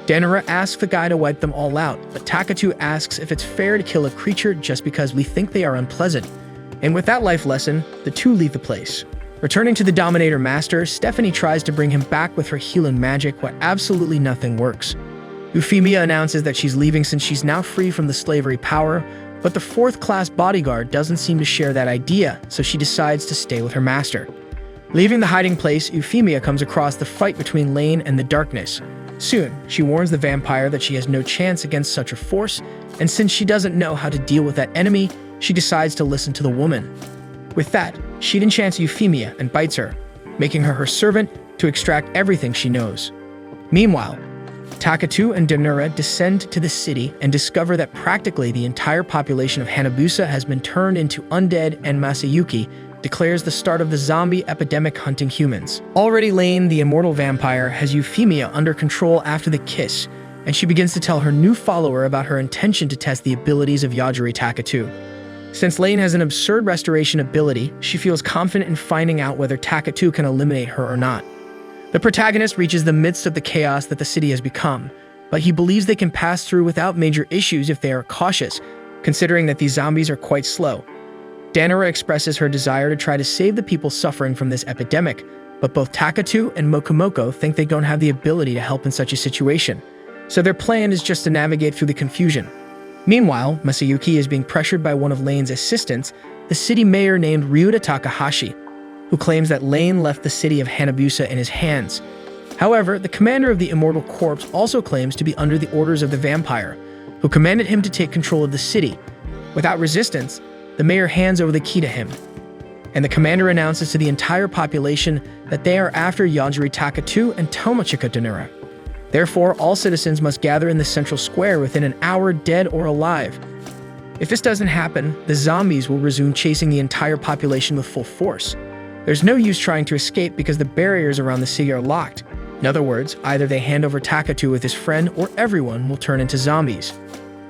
Danora asks the guy to wipe them all out, but Takatu asks if it's fair to kill a creature just because we think they are unpleasant. And with that life lesson, the two leave the place. Returning to the Dominator Master, Stephanie tries to bring him back with her healing magic, but absolutely nothing works. Euphemia announces that she's leaving since she's now free from the slavery power, but the fourth-class bodyguard doesn't seem to share that idea, so she decides to stay with her master. Leaving the hiding place, Euphemia comes across the fight between Lane and the Darkness. Soon, she warns the vampire that she has no chance against such a force, and since she doesn't know how to deal with that enemy, she decides to listen to the woman. With that, she enchants Euphemia and bites her, making her servant to extract everything she knows. Meanwhile, Takatu and Danura descend to the city and discover that practically the entire population of Hanabusa has been turned into undead, and Masayuki declares the start of the zombie epidemic hunting humans. Already Lane, the immortal vampire, has Euphemia under control after the kiss, and she begins to tell her new follower about her intention to test the abilities of Yogiri Takatu. Since Lane has an absurd restoration ability, she feels confident in finding out whether Takatu can eliminate her or not. The protagonist reaches the midst of the chaos that the city has become, but he believes they can pass through without major issues if they are cautious, considering that these zombies are quite slow. Danura expresses her desire to try to save the people suffering from this epidemic, but both Takatu and Mokomoko think they don't have the ability to help in such a situation, so their plan is just to navigate through the confusion. Meanwhile, Masayuki is being pressured by one of Lane's assistants, the city mayor named Ryuta Takahashi, who claims that Lane left the city of Hanabusa in his hands. However, the commander of the Immortal Corps also claims to be under the orders of the vampire, who commanded him to take control of the city. Without resistance, the mayor hands over the key to him, and the commander announces to the entire population that they are after Yogiri Takatu and Tomochika Danura. Therefore, all citizens must gather in the central square within an hour, dead or alive. If this doesn't happen, the zombies will resume chasing the entire population with full force. There's no use trying to escape because the barriers around the city are locked. In other words, either they hand over Takatu with his friend or everyone will turn into zombies.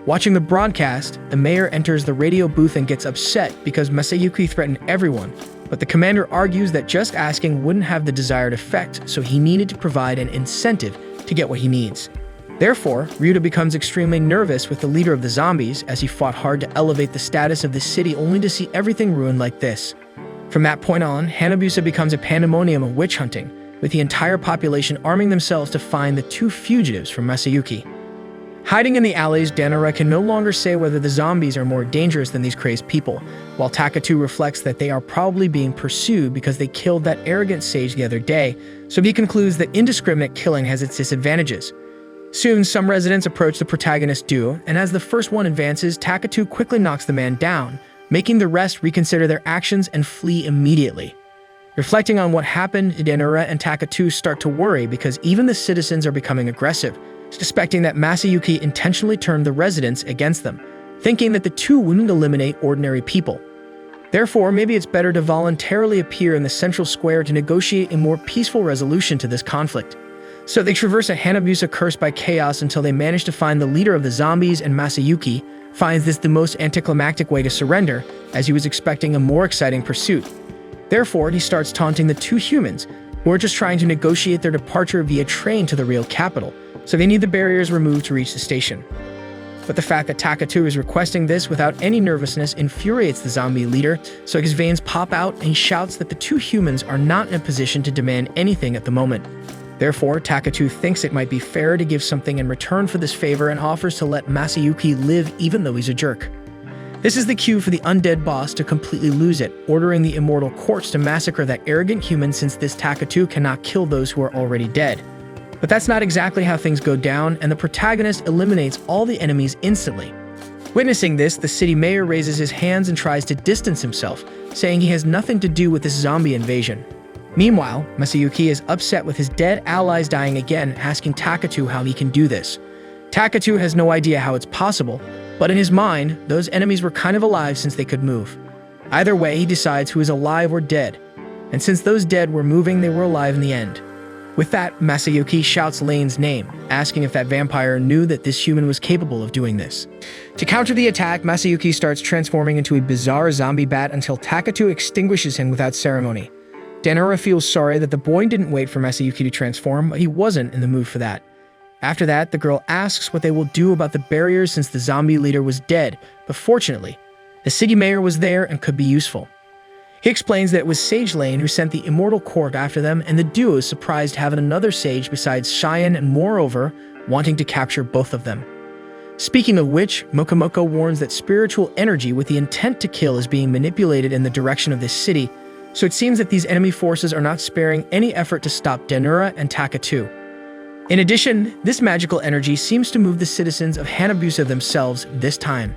Watching the broadcast, the mayor enters the radio booth and gets upset because Masayuki threatened everyone, but the commander argues that just asking wouldn't have the desired effect, so he needed to provide an incentive to get what he needs. Therefore, Ryuta becomes extremely nervous with the leader of the zombies as he fought hard to elevate the status of the city only to see everything ruined like this. From that point on, Hanabusa becomes a pandemonium of witch hunting, with the entire population arming themselves to find the two fugitives from Masayuki. Hiding in the alleys, Danura can no longer say whether the zombies are more dangerous than these crazed people, while Takatu reflects that they are probably being pursued because they killed that arrogant sage the other day, so he concludes that indiscriminate killing has its disadvantages. Soon, some residents approach the protagonist duo, and as the first one advances, Takatu quickly knocks the man down, making the rest reconsider their actions and flee immediately. Reflecting on what happened, Danura and Takatu start to worry because even the citizens are becoming aggressive, suspecting that Masayuki intentionally turned the residents against them, thinking that the two wouldn't eliminate ordinary people. Therefore, maybe it's better to voluntarily appear in the central square to negotiate a more peaceful resolution to this conflict. So they traverse a Hanabusa cursed by chaos until they manage to find the leader of the zombies, and Masayuki finds this the most anticlimactic way to surrender, as he was expecting a more exciting pursuit. Therefore, he starts taunting the two humans, who are just trying to negotiate their departure via train to the real capital, so they need the barriers removed to reach the station. But the fact that Takatu is requesting this without any nervousness infuriates the zombie leader, so his veins pop out and he shouts that the two humans are not in a position to demand anything at the moment. Therefore, Takatu thinks it might be fairer to give something in return for this favor and offers to let Masayuki live even though he's a jerk. This is the cue for the undead boss to completely lose it, ordering the Immortal Courts to massacre that arrogant human since this Takatu cannot kill those who are already dead. But that's not exactly how things go down, and the protagonist eliminates all the enemies instantly. Witnessing this, the city mayor raises his hands and tries to distance himself, saying he has nothing to do with this zombie invasion. Meanwhile, Masayuki is upset with his dead allies dying again, asking Takatu how he can do this. Takatu has no idea how it's possible, but in his mind, those enemies were kind of alive since they could move. Either way, he decides who is alive or dead, and since those dead were moving, they were alive in the end. With that, Masayuki shouts Lane's name, asking if that vampire knew that this human was capable of doing this. To counter the attack, Masayuki starts transforming into a bizarre zombie bat until Takatu extinguishes him without ceremony. Danura feels sorry that the boy didn't wait for Masayuki to transform, but he wasn't in the mood for that. After that, the girl asks what they will do about the barriers since the zombie leader was dead, but fortunately, the city mayor was there and could be useful. He explains that it was Sage Lane who sent the immortal cord after them, and the duo is surprised having another sage besides Cheyenne and moreover, wanting to capture both of them. Speaking of which, Mokomoko warns that spiritual energy with the intent to kill is being manipulated in the direction of this city, so it seems that these enemy forces are not sparing any effort to stop Denura and Takatu. In addition, this magical energy seems to move the citizens of Hanabusa themselves this time.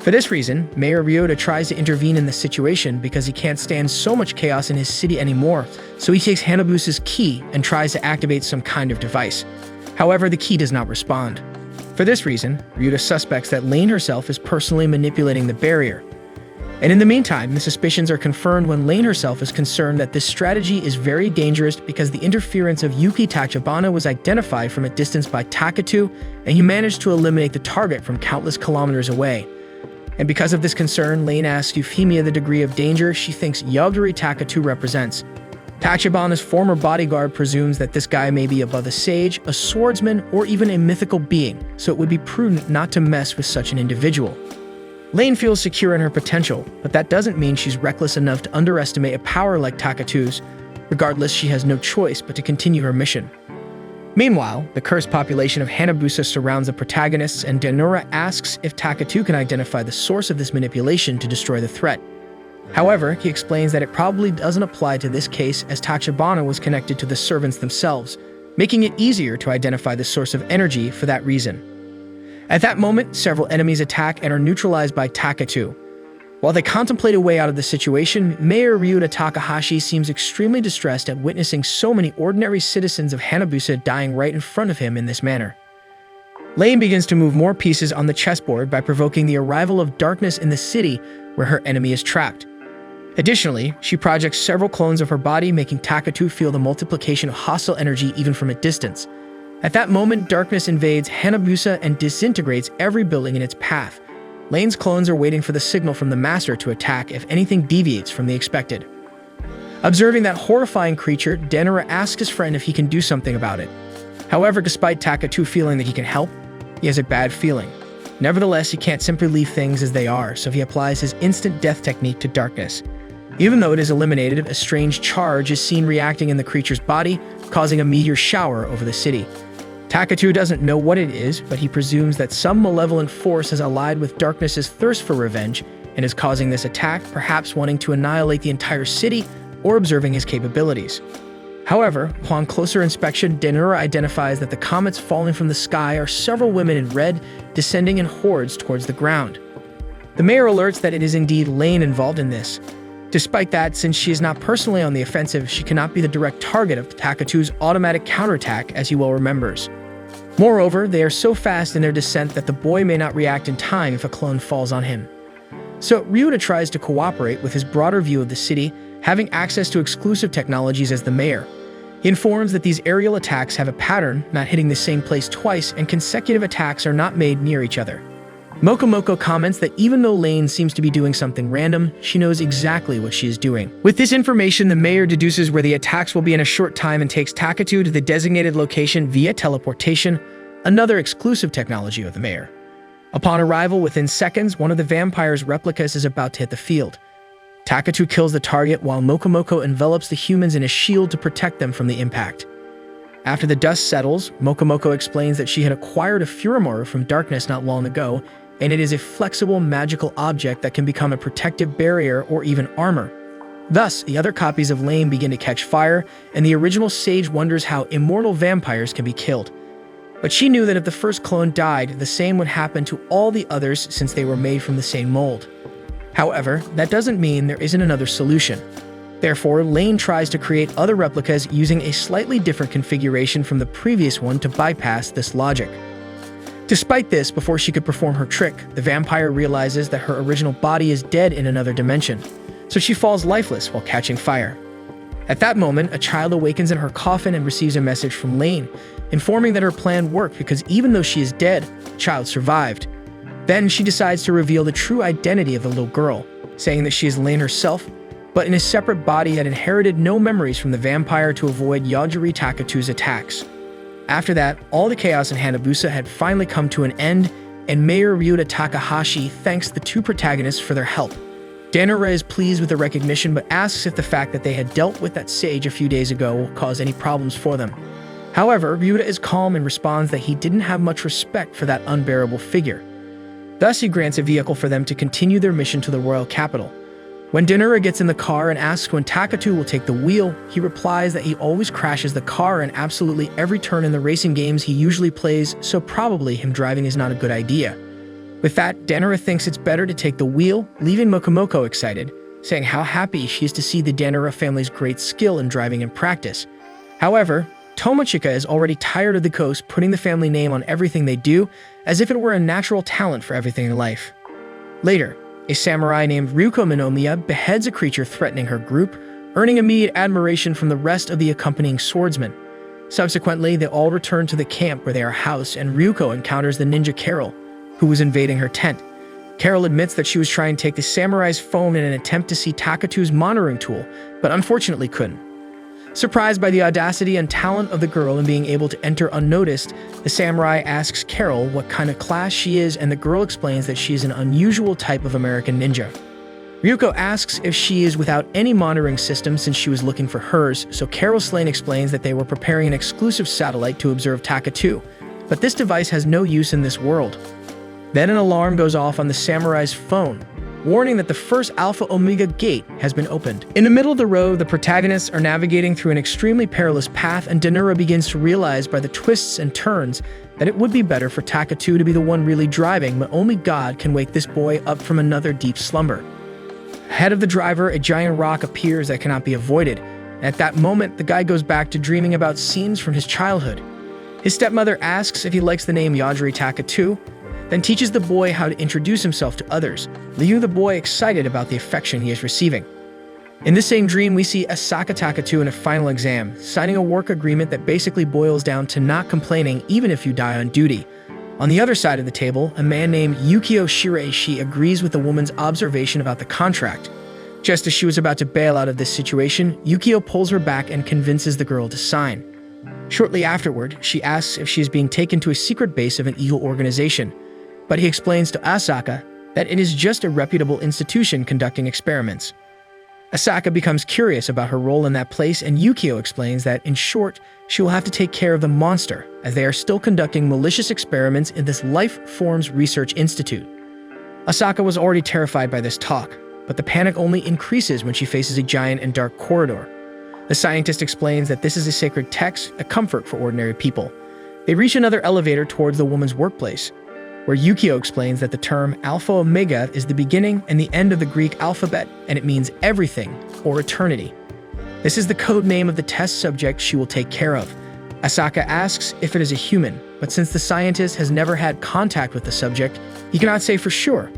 For this reason, Mayor Ryota tries to intervene in the situation because he can't stand so much chaos in his city anymore, so he takes Hanabusa's key and tries to activate some kind of device. However, the key does not respond. For this reason, Ryota suspects that Lane herself is personally manipulating the barrier. And in the meantime, the suspicions are confirmed when Lane herself is concerned that this strategy is very dangerous because the interference of Yuki Tachibana was identified from a distance by Takatu, and he managed to eliminate the target from countless kilometers away. And because of this concern, Lane asks Euphemia the degree of danger she thinks Yogiri Takatu represents. Tachibana's former bodyguard presumes that this guy may be above a sage, a swordsman, or even a mythical being, so it would be prudent not to mess with such an individual. Lane feels secure in her potential, but that doesn't mean she's reckless enough to underestimate a power like Takatu's. Regardless, she has no choice but to continue her mission. Meanwhile, the cursed population of Hanabusa surrounds the protagonists, and Denura asks if Takatu can identify the source of this manipulation to destroy the threat. However, he explains that it probably doesn't apply to this case as Tachibana was connected to the servants themselves, making it easier to identify the source of energy for that reason. At that moment, several enemies attack and are neutralized by Takatu. While they contemplate a way out of the situation, Mayor Ryuta Takahashi seems extremely distressed at witnessing so many ordinary citizens of Hanabusa dying right in front of him in this manner. Lane begins to move more pieces on the chessboard by provoking the arrival of darkness in the city where her enemy is trapped. Additionally, she projects several clones of her body, making Takatu feel the multiplication of hostile energy even from a distance. At that moment, darkness invades Hanabusa and disintegrates every building in its path. Lane's clones are waiting for the signal from the master to attack if anything deviates from the expected. Observing that horrifying creature, Denura asks his friend if he can do something about it. However, despite Takatu feeling that he can help, he has a bad feeling. Nevertheless, he can't simply leave things as they are, so he applies his instant death technique to darkness. Even though it is eliminated, a strange charge is seen reacting in the creature's body, causing a meteor shower over the city. Takatu doesn't know what it is, but he presumes that some malevolent force has allied with Darkness's thirst for revenge and is causing this attack, perhaps wanting to annihilate the entire city or observing his capabilities. However, upon closer inspection, Denura identifies that the comets falling from the sky are several women in red, descending in hordes towards the ground. The mayor alerts that it is indeed Lane involved in this. Despite that, since she is not personally on the offensive, she cannot be the direct target of Takatu's automatic counterattack, as he well remembers. Moreover, they are so fast in their descent that the boy may not react in time if a clone falls on him. So Ryuta tries to cooperate with his broader view of the city, having access to exclusive technologies as the mayor. He informs that these aerial attacks have a pattern, not hitting the same place twice, and consecutive attacks are not made near each other. Mokomoko comments that even though Lane seems to be doing something random, she knows exactly what she is doing. With this information, the mayor deduces where the attacks will be in a short time and takes Takatu to the designated location via teleportation, another exclusive technology of the mayor. Upon arrival, within seconds, one of the vampire's replicas is about to hit the field. Takatu kills the target while Mokomoko envelops the humans in a shield to protect them from the impact. After the dust settles, Mokomoko explains that she had acquired a Furimoru from Darkness not long ago, and it is a flexible magical object that can become a protective barrier or even armor. Thus, the other copies of Lane begin to catch fire, and the original sage wonders how immortal vampires can be killed. But she knew that if the first clone died, the same would happen to all the others since they were made from the same mold. However, that doesn't mean there isn't another solution. Therefore, Lane tries to create other replicas using a slightly different configuration from the previous one to bypass this logic. Despite this, before she could perform her trick, the vampire realizes that her original body is dead in another dimension, so she falls lifeless while catching fire. At that moment, a child awakens in her coffin and receives a message from Lane, informing that her plan worked because even though she is dead, the child survived. Then she decides to reveal the true identity of the little girl, saying that she is Lane herself, but in a separate body that inherited no memories from the vampire to avoid Yogiri Takatu's attacks. After that, all the chaos in Hanabusa had finally come to an end, and Mayor Ryuta Takahashi thanks the two protagonists for their help. Danura is pleased with the recognition but asks if the fact that they had dealt with that sage a few days ago will cause any problems for them. However, Ryuta is calm and responds that he didn't have much respect for that unbearable figure. Thus, he grants a vehicle for them to continue their mission to the royal capital. When Danura gets in the car and asks when Takatu will take the wheel, he replies that he always crashes the car in absolutely every turn in the racing games he usually plays, so probably him driving is not a good idea. With that, Danura thinks it's better to take the wheel, leaving Mokomoko excited, saying how happy she is to see the Danura family's great skill in driving and practice. However, Tomochika is already tired of the ghost putting the family name on everything they do, as if it were a natural talent for everything in life. Later, a samurai named Ryuko Minomiya beheads a creature threatening her group, earning immediate admiration from the rest of the accompanying swordsmen. Subsequently, they all return to the camp where they are housed, and Ryuko encounters the ninja Carol, who was invading her tent. Carol admits that she was trying to take the samurai's phone in an attempt to see Takatu's monitoring tool, but unfortunately couldn't. Surprised by the audacity and talent of the girl in being able to enter unnoticed, the samurai asks Carol what kind of class she is, and the girl explains that she is an unusual type of American ninja. Ryuko asks if she is without any monitoring system since she was looking for hers, so Carol Slane explains that they were preparing an exclusive satellite to observe Takatu, but this device has no use in this world. Then an alarm goes off on the samurai's phone, warning that the first Alpha Omega gate has been opened. In the middle of the road, the protagonists are navigating through an extremely perilous path, and Danura begins to realize by the twists and turns that it would be better for Takatu to be the one really driving, but only God can wake this boy up from another deep slumber. Ahead of the driver, a giant rock appears that cannot be avoided, and at that moment, the guy goes back to dreaming about scenes from his childhood. His stepmother asks if he likes the name Yogiri Takatu, then teaches the boy how to introduce himself to others, leaving the boy excited about the affection he is receiving. In the same dream, we see Asaka Takatu in a final exam, signing a work agreement that basically boils down to not complaining even if you die on duty. On the other side of the table, a man named Yukio Shiraishi agrees with the woman's observation about the contract. Just as she was about to bail out of this situation, Yukio pulls her back and convinces the girl to sign. Shortly afterward, she asks if she is being taken to a secret base of an evil organization, but he explains to Asaka that it is just a reputable institution conducting experiments. Asaka becomes curious about her role in that place, and Yukio explains that, in short, she will have to take care of the monster, as they are still conducting malicious experiments in this Life Forms Research Institute. Asaka was already terrified by this talk, but the panic only increases when she faces a giant and dark corridor. The scientist explains that this is a sacred text, a comfort for ordinary people. They reach another elevator towards the woman's workplace, where Yukio explains that the term Alpha Omega is the beginning and the end of the Greek alphabet, and it means everything or eternity. This is the code name of the test subject she will take care of. Asaka asks if it is a human, but since the scientist has never had contact with the subject, he cannot say for sure.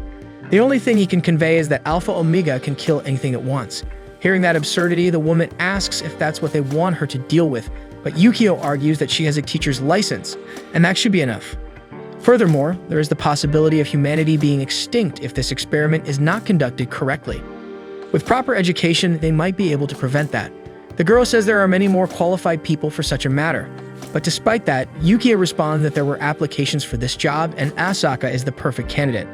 The only thing he can convey is that Alpha Omega can kill anything it wants. Hearing that absurdity, the woman asks if that's what they want her to deal with, but Yukio argues that she has a teacher's license, and that should be enough. Furthermore, there is the possibility of humanity being extinct if this experiment is not conducted correctly. With proper education, they might be able to prevent that. The girl says there are many more qualified people for such a matter, but despite that, Yukio responds that there were applications for this job and Asaka is the perfect candidate.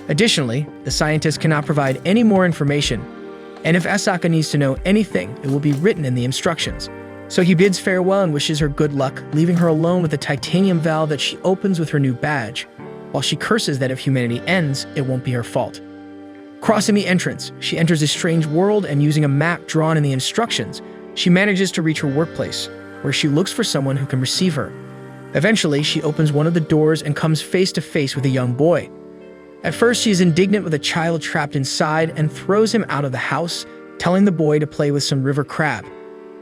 Additionally, the scientist cannot provide any more information, and if Asaka needs to know anything, it will be written in the instructions. So he bids farewell and wishes her good luck, leaving her alone with a titanium valve that she opens with her new badge, while she curses that if humanity ends, it won't be her fault. Crossing the entrance, she enters a strange world, and using a map drawn in the instructions, she manages to reach her workplace, where she looks for someone who can receive her. Eventually, she opens one of the doors and comes face to face with a young boy. At first, she is indignant with a child trapped inside and throws him out of the house, telling the boy to play with some river crab.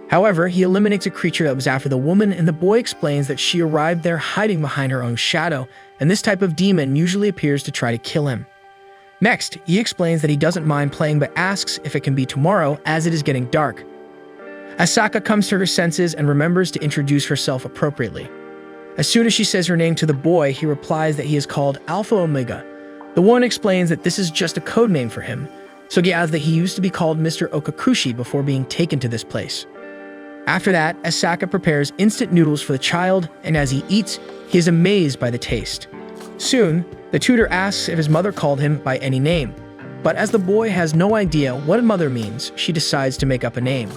However, he eliminates a creature that was after the woman, and the boy explains that she arrived there hiding behind her own shadow, and this type of demon usually appears to try to kill him. Next, he explains that he doesn't mind playing but asks if it can be tomorrow as it is getting dark. Asaka comes to her senses and remembers to introduce herself appropriately. As soon as she says her name to the boy, he replies that he is called Alpha Omega. The one explains that this is just a code name for him, so he adds that he used to be called Mr. Okakushi before being taken to this place. After that, Asaka prepares instant noodles for the child, and as he eats, he is amazed by the taste. Soon, the tutor asks if his mother called him by any name, but as the boy has no idea what mother means, she decides to make up a name.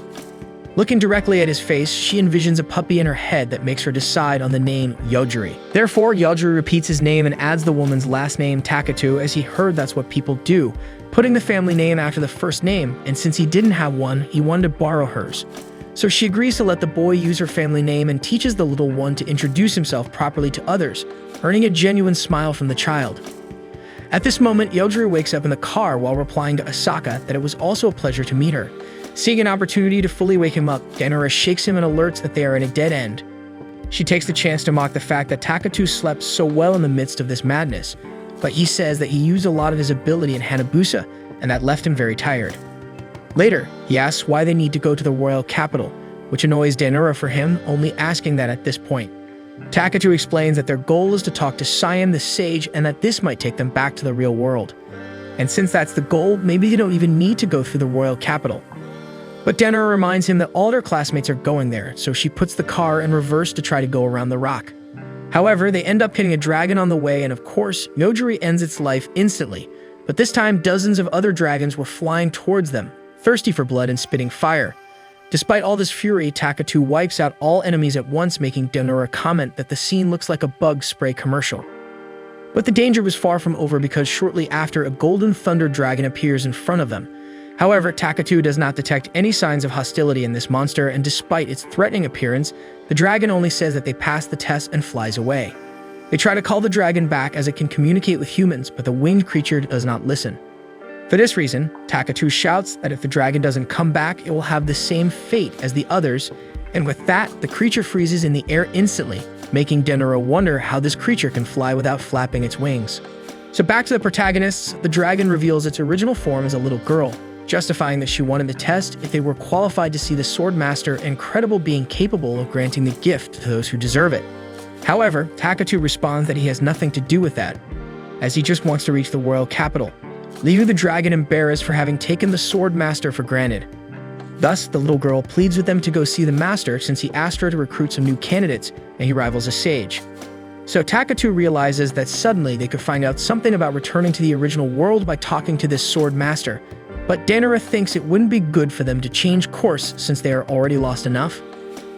Looking directly at his face, she envisions a puppy in her head that makes her decide on the name Yogiri. Therefore, Yogiri repeats his name and adds the woman's last name Takatu, as he heard that's what people do, putting the family name after the first name, and since he didn't have one, he wanted to borrow hers. So she agrees to let the boy use her family name and teaches the little one to introduce himself properly to others, earning a genuine smile from the child. At this moment, Yogiri wakes up in the car while replying to Asaka that it was also a pleasure to meet her. Seeing an opportunity to fully wake him up, Denora shakes him and alerts that they are in a dead end. She takes the chance to mock the fact that Takatu slept so well in the midst of this madness, but he says that he used a lot of his ability in Hanabusa, and that left him very tired. Later, he asks why they need to go to the royal capital, which annoys Denora for him, only asking that at this point. Takatu explains that their goal is to talk to Siam the sage and that this might take them back to the real world. And since that's the goal, maybe they don't even need to go through the royal capital. But Denora reminds him that all their classmates are going there, so she puts the car in reverse to try to go around the rock. However, they end up hitting a dragon on the way, and of course, Yogiri ends its life instantly. But this time, dozens of other dragons were flying towards them, thirsty for blood and spitting fire. Despite all this fury, Takatu wipes out all enemies at once, making Denora comment that the scene looks like a bug spray commercial. But the danger was far from over because shortly after, a golden thunder dragon appears in front of them. However, Takatu does not detect any signs of hostility in this monster, and despite its threatening appearance, the dragon only says that they passed the test and flies away. They try to call the dragon back as it can communicate with humans, but the winged creature does not listen. For this reason, Takatu shouts that if the dragon doesn't come back, it will have the same fate as the others, and with that, the creature freezes in the air instantly, making Denora wonder how this creature can fly without flapping its wings. So back to the protagonists, the dragon reveals its original form as a little girl, justifying that she wanted the test if they were qualified to see the sword master, an incredible being capable of granting the gift to those who deserve it. However, Takatu responds that he has nothing to do with that, as he just wants to reach the royal capital, leaving the dragon embarrassed for having taken the sword master for granted. Thus, the little girl pleads with them to go see the master since he asked her to recruit some new candidates and he rivals a sage. So Takatu realizes that suddenly they could find out something about returning to the original world by talking to this sword master, but Denora thinks it wouldn't be good for them to change course since they are already lost enough.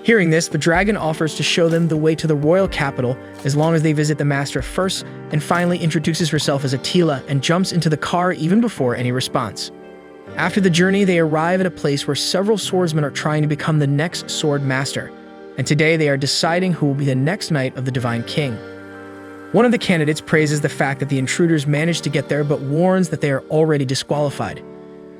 Hearing this, the dragon offers to show them the way to the royal capital as long as they visit the master first, and finally introduces herself as Attila and jumps into the car even before any response. After the journey, they arrive at a place where several swordsmen are trying to become the next sword master, and today they are deciding who will be the next knight of the Divine King. One of the candidates praises the fact that the intruders managed to get there but warns that they are already disqualified.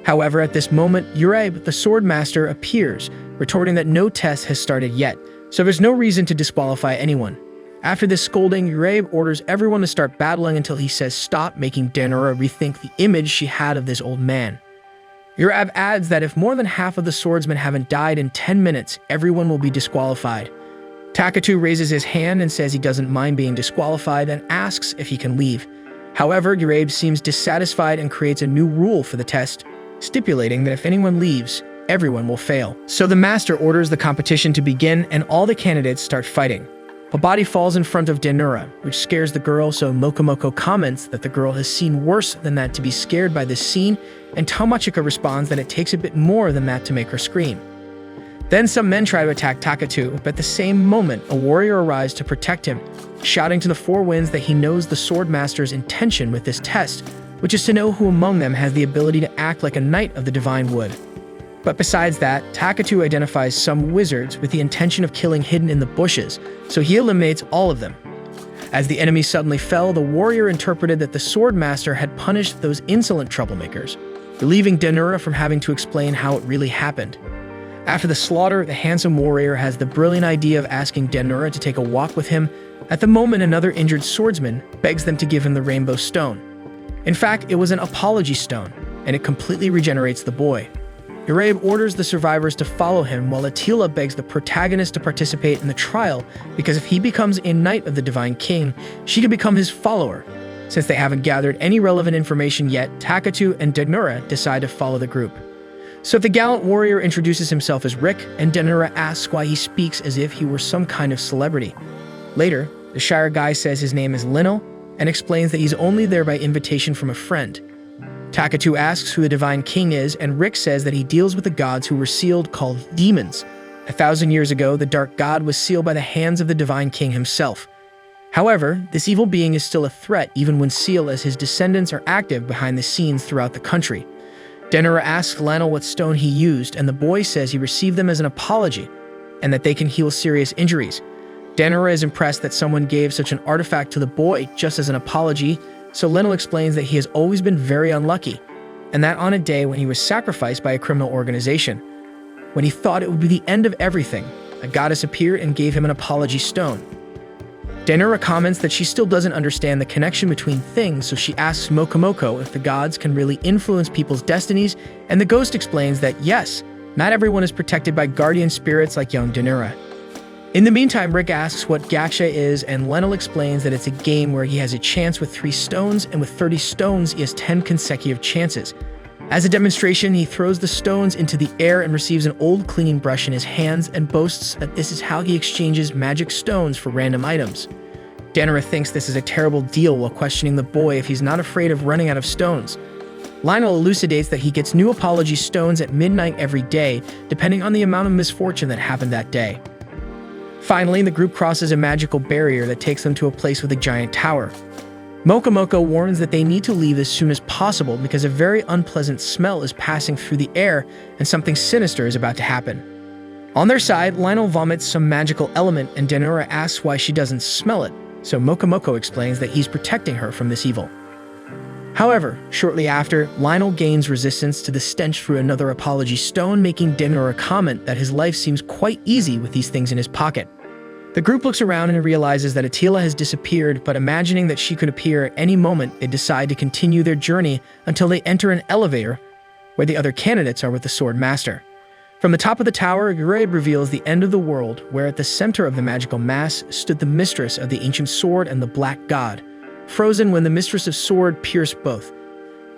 However, at this moment, Urabe, the sword master, appears, retorting that no test has started yet, so there's no reason to disqualify anyone. After this scolding, Urabe orders everyone to start battling until he says stop, making Denora rethink the image she had of this old man. Urabe adds that if more than half of the swordsmen haven't died in 10 minutes, everyone will be disqualified. Takatu raises his hand and says he doesn't mind being disqualified and asks if he can leave. However, Urabe seems dissatisfied and creates a new rule for the test, stipulating that if anyone leaves, everyone will fail. So the master orders the competition to begin and all the candidates start fighting. A body falls in front of Denora, which scares the girl, so Mokomoko comments that the girl has seen worse than that to be scared by this scene, and Tamachika responds that it takes a bit more than that to make her scream. Then some men try to attack Takatu, but at the same moment, a warrior arrives to protect him, shouting to the four winds that he knows the sword master's intention with this test, which is to know who among them has the ability to act like a knight of the divine wood. But besides that, Takatu identifies some wizards with the intention of killing hidden in the bushes, so he eliminates all of them. As the enemy suddenly fell, the warrior interpreted that the sword master had punished those insolent troublemakers, relieving Denora from having to explain how it really happened. After the slaughter, the handsome warrior has the brilliant idea of asking Denora to take a walk with him. At the moment, another injured swordsman begs them to give him the rainbow stone. In fact, it was an apology stone, and it completely regenerates the boy. Urabe orders the survivors to follow him, while Attila begs the protagonist to participate in the trial, because if he becomes a knight of the Divine King, she could become his follower. Since they haven't gathered any relevant information yet, Takatu and Denora decide to follow the group. So the gallant warrior introduces himself as Rick, and Denora asks why he speaks as if he were some kind of celebrity. Later, the Shire guy says his name is Lino, and explains that he's only there by invitation from a friend. Takatu asks who the Divine King is, and Rick says that he deals with the gods who were sealed, called demons. 1,000 years ago, the Dark God was sealed by the hands of the Divine King himself. However, this evil being is still a threat even when sealed, as his descendants are active behind the scenes throughout the country. Denora asks Lionel what stone he used, and the boy says he received them as an apology, and that they can heal serious injuries. Denora is impressed that someone gave such an artifact to the boy just as an apology, so Lionel explains that he has always been very unlucky, and that on a day when he was sacrificed by a criminal organization, when he thought it would be the end of everything, a goddess appeared and gave him an apology stone. Denora comments that she still doesn't understand the connection between things, so she asks Mokomoko if the gods can really influence people's destinies, and the ghost explains that yes, not everyone is protected by guardian spirits like young Denora. In the meantime, Rick asks what Gacha is, and Lionel explains that it's a game where he has a chance with 3 stones, and with 30 stones, he has 10 consecutive chances. As a demonstration, he throws the stones into the air and receives an old cleaning brush in his hands and boasts that this is how he exchanges magic stones for random items. Denora thinks this is a terrible deal while questioning the boy if he's not afraid of running out of stones. Lionel elucidates that he gets new apology stones at midnight every day, depending on the amount of misfortune that happened that day. Finally, the group crosses a magical barrier that takes them to a place with a giant tower. Mokomoko warns that they need to leave as soon as possible because a very unpleasant smell is passing through the air and something sinister is about to happen. On their side, Lionel vomits some magical element and Denora asks why she doesn't smell it, so Mokomoko explains that he's protecting her from this evil. However, shortly after, Lionel gains resistance to the stench through another apology stone, making Denora comment that his life seems quite easy with these things in his pocket. The group looks around and realizes that Attila has disappeared, but imagining that she could appear at any moment, they decide to continue their journey until they enter an elevator where the other candidates are with the Sword Master. From the top of the tower, Yogiri reveals the end of the world, where at the center of the magical mass stood the mistress of the ancient sword and the Black God, frozen when the mistress of sword pierced both.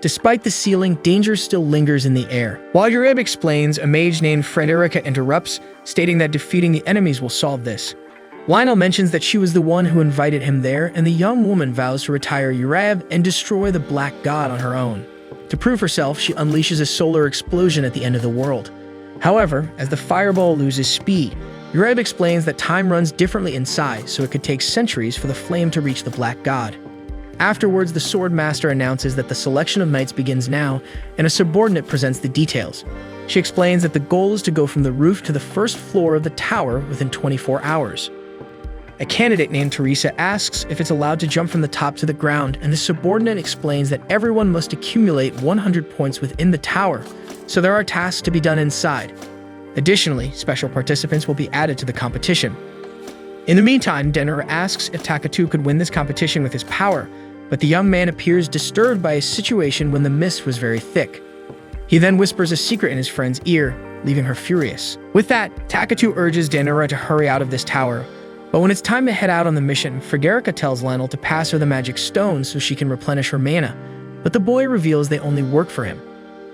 Despite the sealing, danger still lingers in the air. While Yogiri explains, a mage named Frederica interrupts, stating that defeating the enemies will solve this. Lionel mentions that she was the one who invited him there, and the young woman vows to retire Yogiri and destroy the Black God on her own. To prove herself, she unleashes a solar explosion at the end of the world. However, as the fireball loses speed, Yogiri explains that time runs differently inside, so it could take centuries for the flame to reach the Black God. Afterwards, the Sword Master announces that the selection of knights begins now, and a subordinate presents the details. She explains that the goal is to go from the roof to the first floor of the tower within 24 hours. A candidate named Teresa asks if it's allowed to jump from the top to the ground, and the subordinate explains that everyone must accumulate 100 points within the tower, so there are tasks to be done inside. Additionally, special participants will be added to the competition. In the meantime, Denora asks if Takatu could win this competition with his power, but the young man appears disturbed by a situation when the mist was very thick. He then whispers a secret in his friend's ear, leaving her furious. With that, Takatu urges Denora to hurry out of this tower, but when it's time to head out on the mission, Frederica tells Lionel to pass her the magic stone so she can replenish her mana, but the boy reveals they only work for him.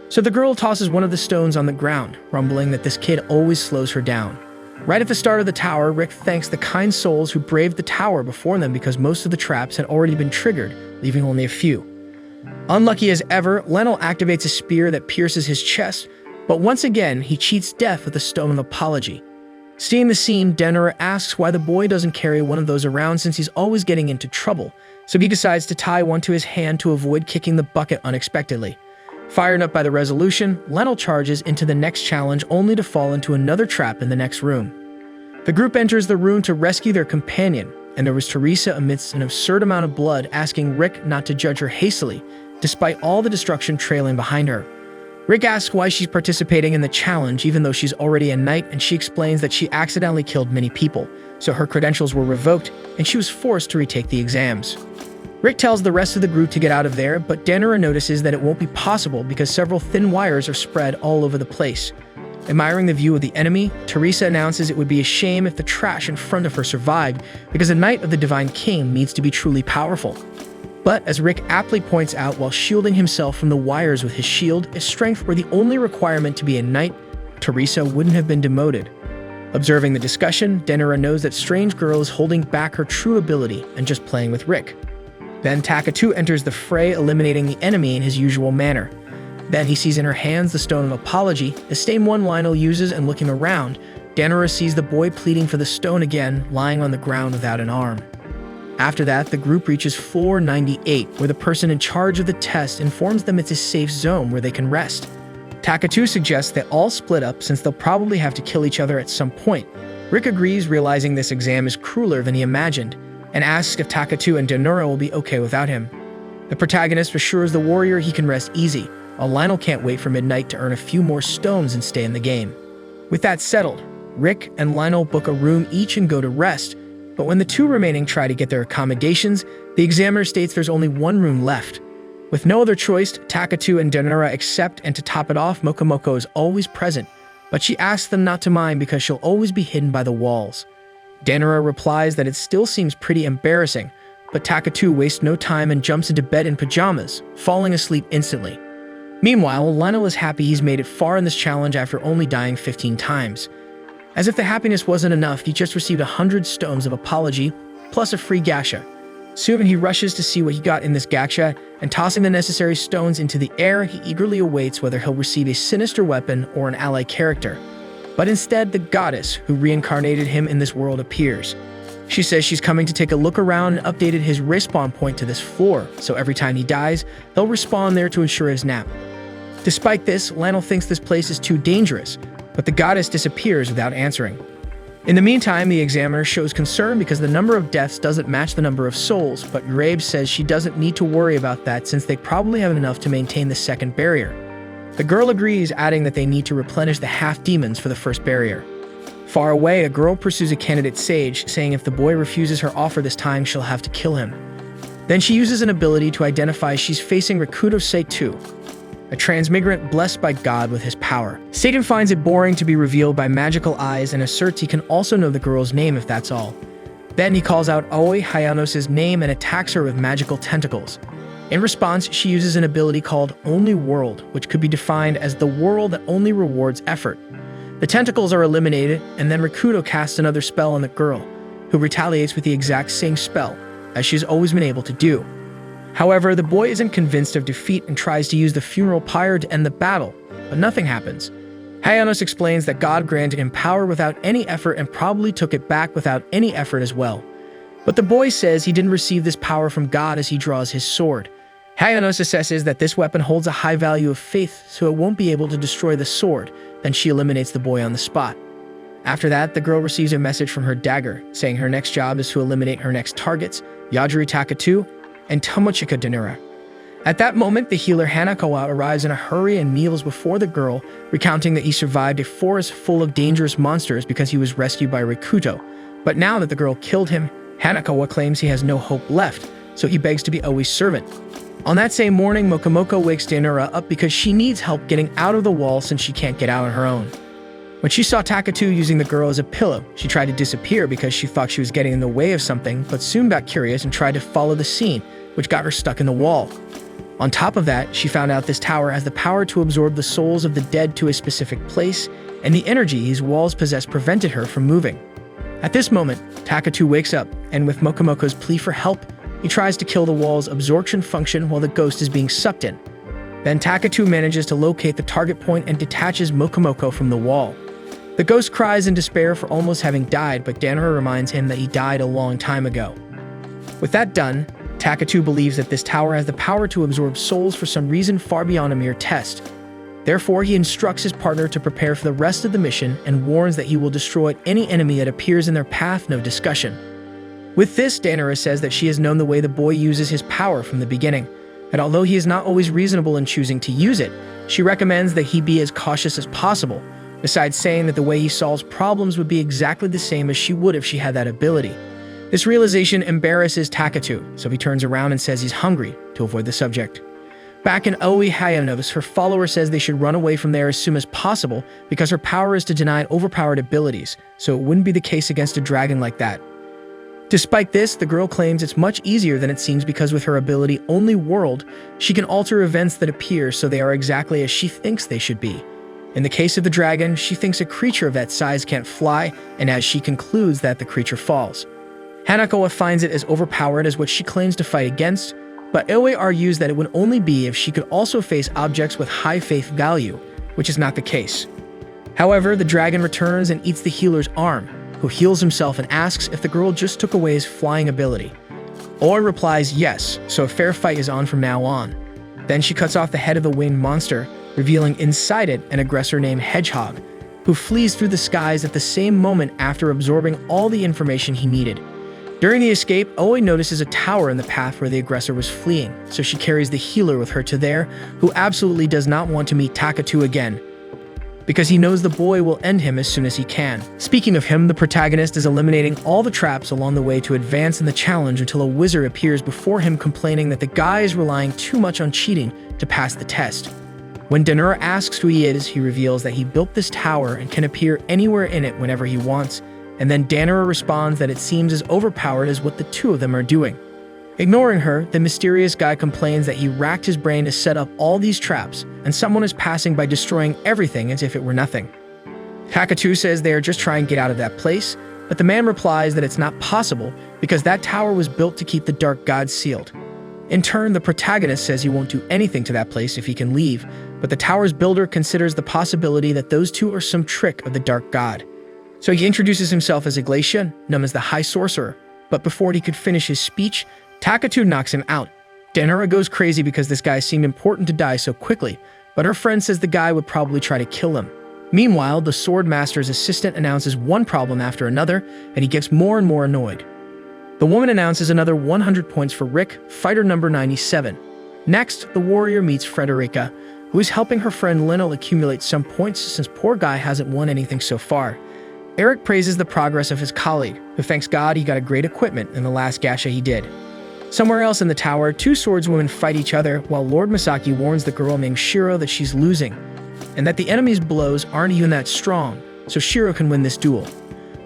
So the girl tosses one of the stones on the ground, rumbling that this kid always slows her down. Right at the start of the tower, Rick thanks the kind souls who braved the tower before them because most of the traps had already been triggered, leaving only a few. Unlucky as ever, Lionel activates a spear that pierces his chest, but once again, he cheats death with a stone of apology. Seeing the scene, Denora asks why the boy doesn't carry one of those around since he's always getting into trouble, so he decides to tie one to his hand to avoid kicking the bucket unexpectedly. Fired up by the resolution, Lionel charges into the next challenge only to fall into another trap in the next room. The group enters the room to rescue their companion, and there was Teresa amidst an absurd amount of blood asking Rick not to judge her hastily, despite all the destruction trailing behind her. Rick asks why she's participating in the challenge even though she's already a knight, and she explains that she accidentally killed many people, so her credentials were revoked and she was forced to retake the exams. Rick tells the rest of the group to get out of there, but Denora notices that it won't be possible because several thin wires are spread all over the place. Admiring the view of the enemy, Teresa announces it would be a shame if the trash in front of her survived because a knight of the Divine King needs to be truly powerful. But as Rick aptly points out while shielding himself from the wires with his shield, if strength were the only requirement to be a knight, Teresa wouldn't have been demoted. Observing the discussion, Denora knows that Strange Girl is holding back her true ability and just playing with Rick. Then Takatu enters the fray, eliminating the enemy in his usual manner. Then he sees in her hands the Stone of Apology, the same one Lionel uses, and looking around, Danora sees the boy pleading for the stone again, lying on the ground without an arm. After that, the group reaches floor 98, where the person in charge of the test informs them it's a safe zone where they can rest. Takatu suggests they all split up since they'll probably have to kill each other at some point. Rick agrees, realizing this exam is crueler than he imagined, and asks if Takatu and Danora will be okay without him. The protagonist assures the warrior he can rest easy, while Lionel can't wait for midnight to earn a few more stones and stay in the game. With that settled, Rick and Lionel book a room each and go to rest, but when the two remaining try to get their accommodations, the examiner states there's only one room left. With no other choice, Takatu and Danora accept, and to top it off, Mokomoko is always present, but she asks them not to mind because she'll always be hidden by the walls. Danora replies that it still seems pretty embarrassing, but Takatu wastes no time and jumps into bed in pajamas, falling asleep instantly. Meanwhile, Lionel is happy he's made it far in this challenge after only dying 15 times. As if the happiness wasn't enough, he just received 100 stones of apology, plus a free gacha. Soon he rushes to see what he got in this gacha, and tossing the necessary stones into the air, he eagerly awaits whether he'll receive a sinister weapon or an ally character. But instead, the goddess who reincarnated him in this world appears. She says she's coming to take a look around and updated his respawn point to this floor, so every time he dies, he'll respawn there to ensure his nap. Despite this, Lionel thinks this place is too dangerous, but the goddess disappears without answering. In the meantime, the examiner shows concern because the number of deaths doesn't match the number of souls, but Grabe says she doesn't need to worry about that since they probably have enough to maintain the second barrier. The girl agrees, adding that they need to replenish the half-demons for the first barrier. Far away, a girl pursues a candidate sage, saying if the boy refuses her offer this time, she'll have to kill him. Then she uses an ability to identify she's facing Rakuto Seitu, a transmigrant blessed by God with his power. Satan finds it boring to be revealed by magical eyes and asserts he can also know the girl's name if that's all. Then he calls out Aoi Hayanos' name and attacks her with magical tentacles. In response, she uses an ability called Only World, which could be defined as the world that only rewards effort. The tentacles are eliminated, and then Rakuto casts another spell on the girl, who retaliates with the exact same spell, as she's always been able to do. However, the boy isn't convinced of defeat and tries to use the funeral pyre to end the battle, but nothing happens. Hayanos explains that God granted him power without any effort and probably took it back without any effort as well. But the boy says he didn't receive this power from God as he draws his sword. Hayanos assesses that this weapon holds a high value of faith, so it won't be able to destroy the sword. Then she eliminates the boy on the spot. After that, the girl receives a message from her dagger, saying her next job is to eliminate her next targets, Yogiri Takatu and Tomochika Danora. At that moment, the healer Hanakawa arrives in a hurry and kneels before the girl, recounting that he survived a forest full of dangerous monsters because he was rescued by Rakuto. But now that the girl killed him, Hanakawa claims he has no hope left, so he begs to be Oi's servant. On that same morning, Mokomoko wakes Danora up because she needs help getting out of the wall since she can't get out on her own. When she saw Takatu using the girl as a pillow, she tried to disappear because she thought she was getting in the way of something, but soon got curious and tried to follow the scene, which got her stuck in the wall. On top of that, she found out this tower has the power to absorb the souls of the dead to a specific place, and the energy these walls possess prevented her from moving. At this moment, Takatu wakes up, and with Mokomoko's plea for help, he tries to kill the wall's absorption function while the ghost is being sucked in. Then Takatu manages to locate the target point and detaches Mokomoko from the wall. The ghost cries in despair for almost having died, but Danora reminds him that he died a long time ago. With that done, Takatu believes that this tower has the power to absorb souls for some reason far beyond a mere test. Therefore, he instructs his partner to prepare for the rest of the mission and warns that he will destroy any enemy that appears in their path, no discussion. With this, Danora says that she has known the way the boy uses his power from the beginning, and although he is not always reasonable in choosing to use it, she recommends that he be as cautious as possible, besides saying that the way he solves problems would be exactly the same as she would if she had that ability. This realization embarrasses Takatu, so he turns around and says he's hungry to avoid the subject. Back in Aoi Hayanos, her follower says they should run away from there as soon as possible because her power is to deny overpowered abilities, so it wouldn't be the case against a dragon like that. Despite this, the girl claims it's much easier than it seems because with her ability Only World, she can alter events that appear so they are exactly as she thinks they should be. In the case of the dragon, she thinks a creature of that size can't fly, and as she concludes that the creature falls. Hanako finds it as overpowered as what she claims to fight against, but Aoi argues that it would only be if she could also face objects with high faith value, which is not the case. However, the dragon returns and eats the healer's arm, who heals himself and asks if the girl just took away his flying ability. Aoi replies yes, so a fair fight is on from now on. Then she cuts off the head of the winged monster, revealing inside it an aggressor named Hedgehog, who flees through the skies at the same moment after absorbing all the information he needed. During the escape, Aoi notices a tower in the path where the aggressor was fleeing, so she carries the healer with her to there, who absolutely does not want to meet Takatu again, because he knows the boy will end him as soon as he can. Speaking of him, the protagonist is eliminating all the traps along the way to advance in the challenge until a wizard appears before him complaining that the guy is relying too much on cheating to pass the test. When Danura asks who he is, he reveals that he built this tower and can appear anywhere in it whenever he wants, and then Danura responds that it seems as overpowered as what the two of them are doing. Ignoring her, the mysterious guy complains that he racked his brain to set up all these traps, and someone is passing by destroying everything as if it were nothing. Takatu says they are just trying to get out of that place, but the man replies that it's not possible because that tower was built to keep the dark gods sealed. In turn, the protagonist says he won't do anything to that place if he can leave, but the tower's builder considers the possibility that those two are some trick of the dark god. So he introduces himself as Iglesia, known as the High Sorcerer, but before he could finish his speech, Takatu knocks him out. Danura goes crazy because this guy seemed important to die so quickly, but her friend says the guy would probably try to kill him. Meanwhile, the Sword Master's assistant announces one problem after another, and he gets more and more annoyed. The woman announces another 100 points for Rick, fighter number 97. Next, the warrior meets Frederica, who is helping her friend Lionel accumulate some points since poor guy hasn't won anything so far. Eric praises the progress of his colleague, who thanks God he got a great equipment in the last gacha he did. Somewhere else in the tower, two swordswomen fight each other while Lord Misaki warns the girl named Shiro that she's losing, and that the enemy's blows aren't even that strong, so Shiro can win this duel.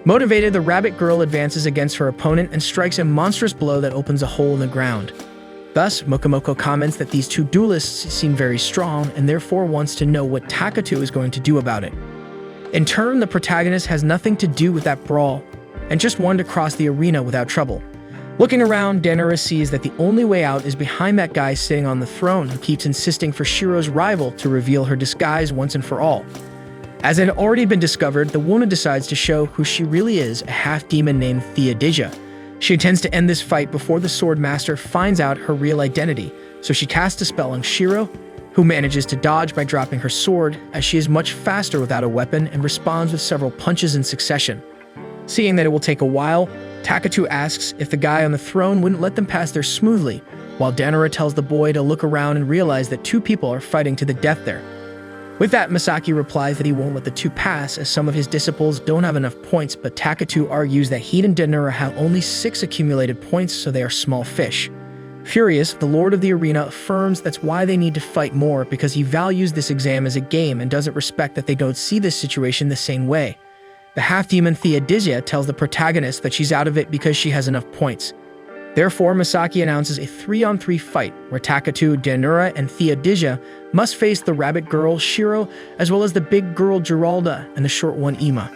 Motivated, the rabbit girl advances against her opponent and strikes a monstrous blow that opens a hole in the ground. Thus, Mokomoko comments that these two duelists seem very strong and therefore wants to know what Takatu is going to do about it. In turn, the protagonist has nothing to do with that brawl and just wanted to cross the arena without trouble. Looking around, Danura sees that the only way out is behind that guy sitting on the throne who keeps insisting for Shiro's rival to reveal her disguise once and for all. As it had already been discovered, the woman decides to show who she really is, a half-demon named Theodisia. She intends to end this fight before the Sword Master finds out her real identity, so she casts a spell on Shiro, who manages to dodge by dropping her sword, as she is much faster without a weapon and responds with several punches in succession. Seeing that it will take a while, Takatu asks if the guy on the throne wouldn't let them pass there smoothly, while Danura tells the boy to look around and realize that two people are fighting to the death there. With that, Misaki replies that he won't let the two pass as some of his disciples don't have enough points, but Takatu argues that he and Danura have only 6 accumulated points, so they are small fish. Furious, the Lord of the Arena affirms that's why they need to fight more because he values this exam as a game and doesn't respect that they don't see this situation the same way. The half-demon Theodisia tells the protagonist that she's out of it because she has enough points. Therefore, Misaki announces a 3-on-3 fight where Takatu, Danura, and Theodisia must face the rabbit girl Shiro as well as the big girl Geralda and the short one Ima.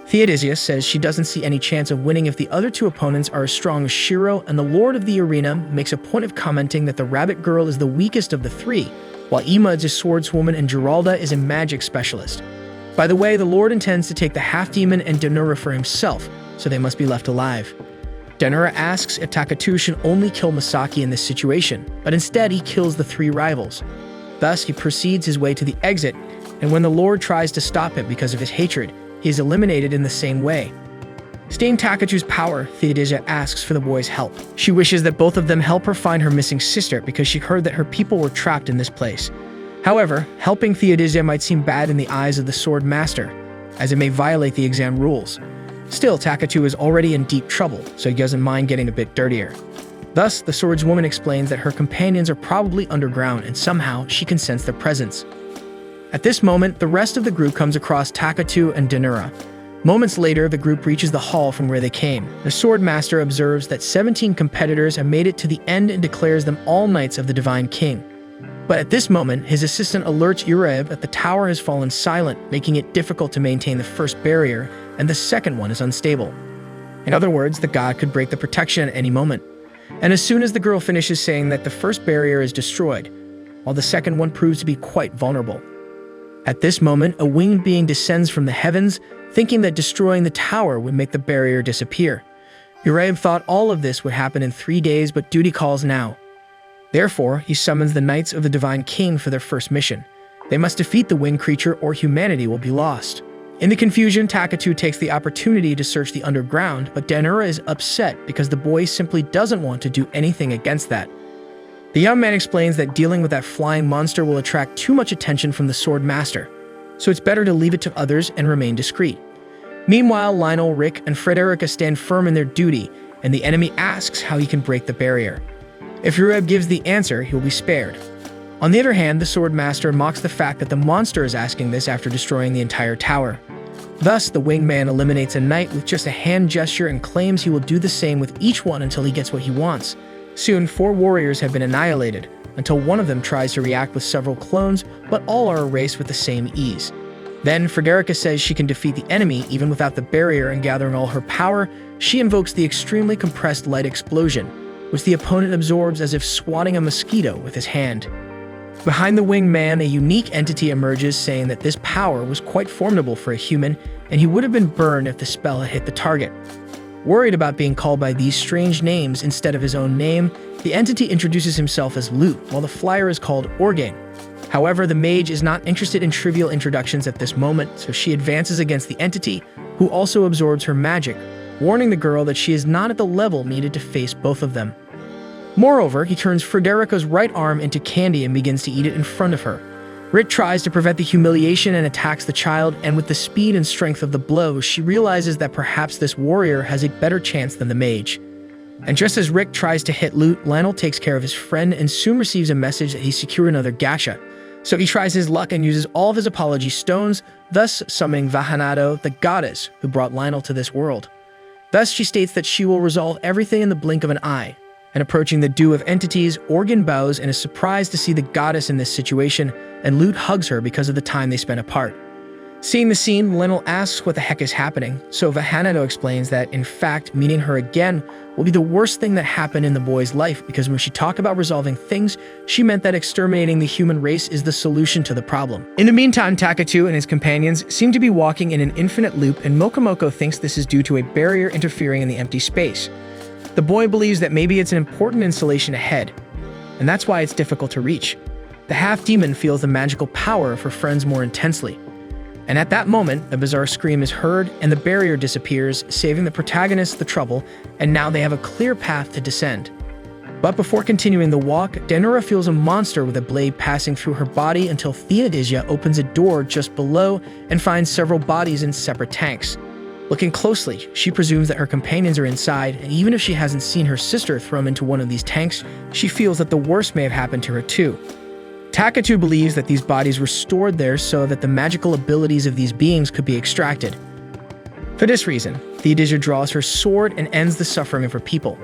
Theodisia says she doesn't see any chance of winning if the other two opponents are as strong as Shiro, and the Lord of the Arena makes a point of commenting that the rabbit girl is the weakest of the three, while Ima is a swordswoman and Geralda is a magic specialist. By the way, the Lord intends to take the half-demon and Danura for himself, so they must be left alive. Danura asks if Takatu should only kill Misaki in this situation, but instead he kills the 3 rivals. Thus, he proceeds his way to the exit, and when the Lord tries to stop him because of his hatred, he is eliminated in the same way. Staying Takatu's power, Theodisia asks for the boy's help. She wishes that both of them help her find her missing sister because she heard that her people were trapped in this place. However, helping Theodisia might seem bad in the eyes of the Sword Master, as it may violate the exam rules. Still, Takatu is already in deep trouble, so he doesn't mind getting a bit dirtier. Thus, the swordswoman explains that her companions are probably underground and somehow she can sense their presence. At this moment, the rest of the group comes across Takatu and Danura. Moments later, the group reaches the hall from where they came. The Sword Master observes that 17 competitors have made it to the end and declares them all Knights of the Divine King. But at this moment, his assistant alerts Uraev that the tower has fallen silent, making it difficult to maintain the first barrier, and the second one is unstable. In other words, the god could break the protection at any moment. And as soon as the girl finishes saying that, the first barrier is destroyed, while the second one proves to be quite vulnerable. At this moment, a winged being descends from the heavens, thinking that destroying the tower would make the barrier disappear. Uraib thought all of this would happen in 3 days, but duty calls now. Therefore, he summons the Knights of the Divine King for their first mission. They must defeat the winged creature or humanity will be lost. In the confusion, Takatu takes the opportunity to search the underground, but Danura is upset because the boy simply doesn't want to do anything against that. The young man explains that dealing with that flying monster will attract too much attention from the Sword Master, so it's better to leave it to others and remain discreet. Meanwhile, Lionel, Rick, and Frederica stand firm in their duty, and the enemy asks how he can break the barrier. If Uraib gives the answer, he will be spared. On the other hand, the Sword Master mocks the fact that the monster is asking this after destroying the entire tower. Thus, the winged man eliminates a knight with just a hand gesture and claims he will do the same with each one until he gets what he wants. Soon, 4 warriors have been annihilated, until one of them tries to react with several clones, but all are erased with the same ease. Then, Frederica says she can defeat the enemy even without the barrier, and gathering all her power, she invokes the extremely compressed light explosion, which the opponent absorbs as if swatting a mosquito with his hand. Behind the winged man, a unique entity emerges saying that this power was quite formidable for a human, and he would have been burned if the spell had hit the target. Worried about being called by these strange names instead of his own name, the entity introduces himself as Lute, while the flyer is called Orgain. However, the mage is not interested in trivial introductions at this moment, so she advances against the entity, who also absorbs her magic, warning the girl that she is not at the level needed to face both of them. Moreover, he turns Frederica's right arm into candy and begins to eat it in front of her. Rick tries to prevent the humiliation and attacks the child, and with the speed and strength of the blow, she realizes that perhaps this warrior has a better chance than the mage. And just as Rick tries to hit Lute, Lionel takes care of his friend and soon receives a message that he secured another gacha. So he tries his luck and uses all of his apology stones, thus summoning Vahanado, the goddess who brought Lionel to this world. Thus she states that she will resolve everything in the blink of an eye. And approaching the dew of entities, Organ bows and is surprised to see the goddess in this situation, and Lute hugs her because of the time they spent apart. Seeing the scene, Lionel asks what the heck is happening, so Vahanado explains that, in fact, meeting her again will be the worst thing that happened in the boy's life, because when she talked about resolving things, she meant that exterminating the human race is the solution to the problem. In the meantime, Takatu and his companions seem to be walking in an infinite loop, and Mokomoko thinks this is due to a barrier interfering in the empty space. The boy believes that maybe it's an important installation ahead, and that's why it's difficult to reach. The half-demon feels the magical power of her friends more intensely. And at that moment, a bizarre scream is heard, and the barrier disappears, saving the protagonists the trouble, and now they have a clear path to descend. But before continuing the walk, Danura feels a monster with a blade passing through her body until Theodisia opens a door just below and finds several bodies in separate tanks. Looking closely, she presumes that her companions are inside, and even if she hasn't seen her sister thrown into one of these tanks, she feels that the worst may have happened to her too. Takatu believes that these bodies were stored there so that the magical abilities of these beings could be extracted. For this reason, Theodisia draws her sword and ends the suffering of her people.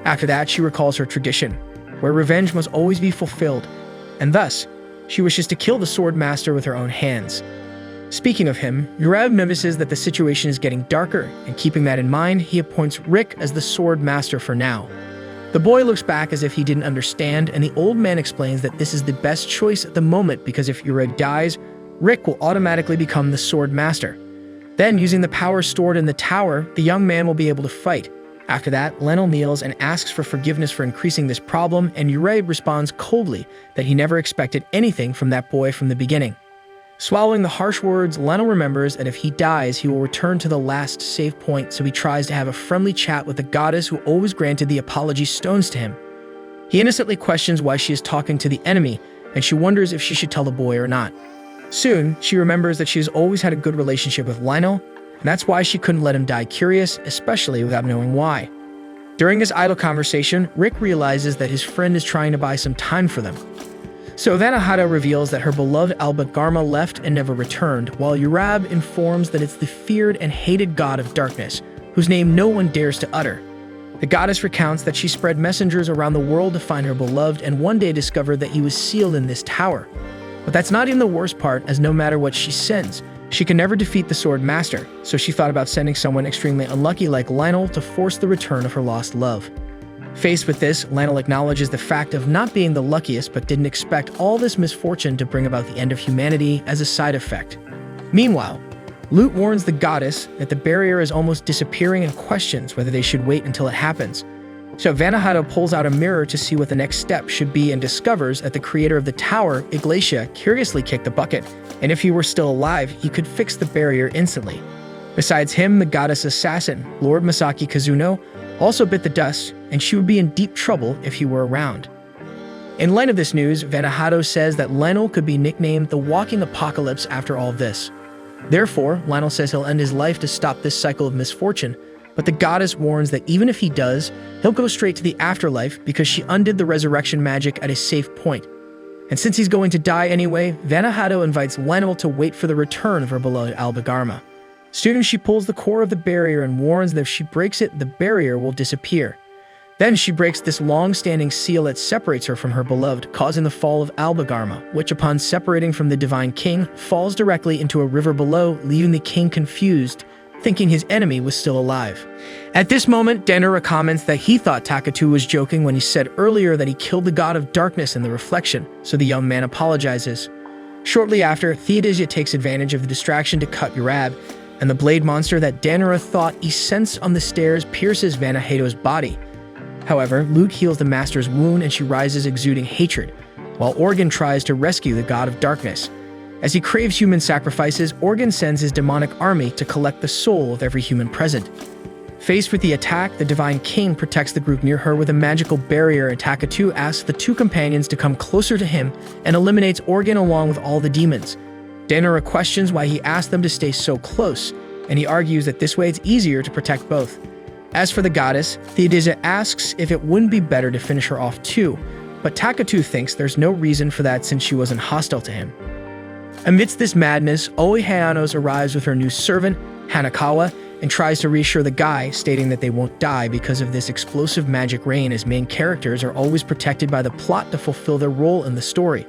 After that, she recalls her tradition, where revenge must always be fulfilled, and thus, she wishes to kill the Sword Master with her own hands. Speaking of him, Uraib notices that the situation is getting darker, and keeping that in mind, he appoints Rick as the Sword Master for now. The boy looks back as if he didn't understand, and the old man explains that this is the best choice at the moment because if Uraib dies, Rick will automatically become the Sword Master. Then, using the power stored in the tower, the young man will be able to fight. After that, Lionel kneels and asks for forgiveness for increasing this problem, and Uraib responds coldly that he never expected anything from that boy from the beginning. Swallowing the harsh words, Lionel remembers that if he dies, he will return to the last save point, so he tries to have a friendly chat with the goddess who always granted the apology stones to him. He innocently questions why she is talking to the enemy, and she wonders if she should tell the boy or not. Soon, she remembers that she has always had a good relationship with Lionel, and that's why she couldn't let him die curious, especially without knowing why. During this idle conversation, Rick realizes that his friend is trying to buy some time for them. So Vanahata reveals that her beloved Alba Garma left and never returned, while Uraib informs that it's the feared and hated god of darkness, whose name no one dares to utter. The goddess recounts that she spread messengers around the world to find her beloved and one day discovered that he was sealed in this tower. But that's not even the worst part, as no matter what she sends, She could never defeat the Sword Master, so she thought about sending someone extremely unlucky like Lionel to force the return of her lost love. Faced with this, Lionel acknowledges the fact of not being the luckiest but didn't expect all this misfortune to bring about the end of humanity as a side effect. Meanwhile, Lute warns the goddess that the barrier is almost disappearing and questions whether they should wait until it happens. So Vanahado pulls out a mirror to see what the next step should be and discovers that the creator of the tower, Iglesia, curiously kicked the bucket, and if he were still alive, he could fix the barrier instantly. Besides him, the goddess assassin, Lord Masaki Kazuno, also bit the dust, and she would be in deep trouble if he were around. In light of this news, Vanahado says that Lionel could be nicknamed the Walking Apocalypse after all this. Therefore, Lionel says he'll end his life to stop this cycle of misfortune, but the goddess warns that even if he does, he'll go straight to the afterlife because she undid the resurrection magic at a safe point. And since he's going to die anyway, Vanahado invites Lionel to wait for the return of her beloved Albagarma. Soon she pulls the core of the barrier and warns that if she breaks it, the barrier will disappear. Then she breaks this long-standing seal that separates her from her beloved, causing the fall of Albagarma, which upon separating from the Divine King, falls directly into a river below, leaving the king confused, thinking his enemy was still alive. At this moment, Denora comments that he thought Takatu was joking when he said earlier that he killed the god of darkness in the reflection, so the young man apologizes. Shortly after, Theodisia takes advantage of the distraction to cut Urab, and the blade monster that Denora thought he sensed on the stairs pierces Vanahado's body. However, Lute heals the master's wound and she rises exuding hatred, while Organ tries to rescue the god of darkness. As he craves human sacrifices, Organ sends his demonic army to collect the soul of every human present. Faced with the attack, the Divine King protects the group near her with a magical barrier, and Takatu asks the two companions to come closer to him and eliminates Organ along with all the demons. Denora questions why he asked them to stay so close, and he argues that this way it's easier to protect both. As for the goddess, Theodisia asks if it wouldn't be better to finish her off too, but Takatu thinks there's no reason for that since she wasn't hostile to him. Amidst this madness, Oi Hayanos arrives with her new servant, Hanakawa, and tries to reassure the guy, stating that they won't die because of this explosive magic rain, as main characters are always protected by the plot to fulfill their role in the story.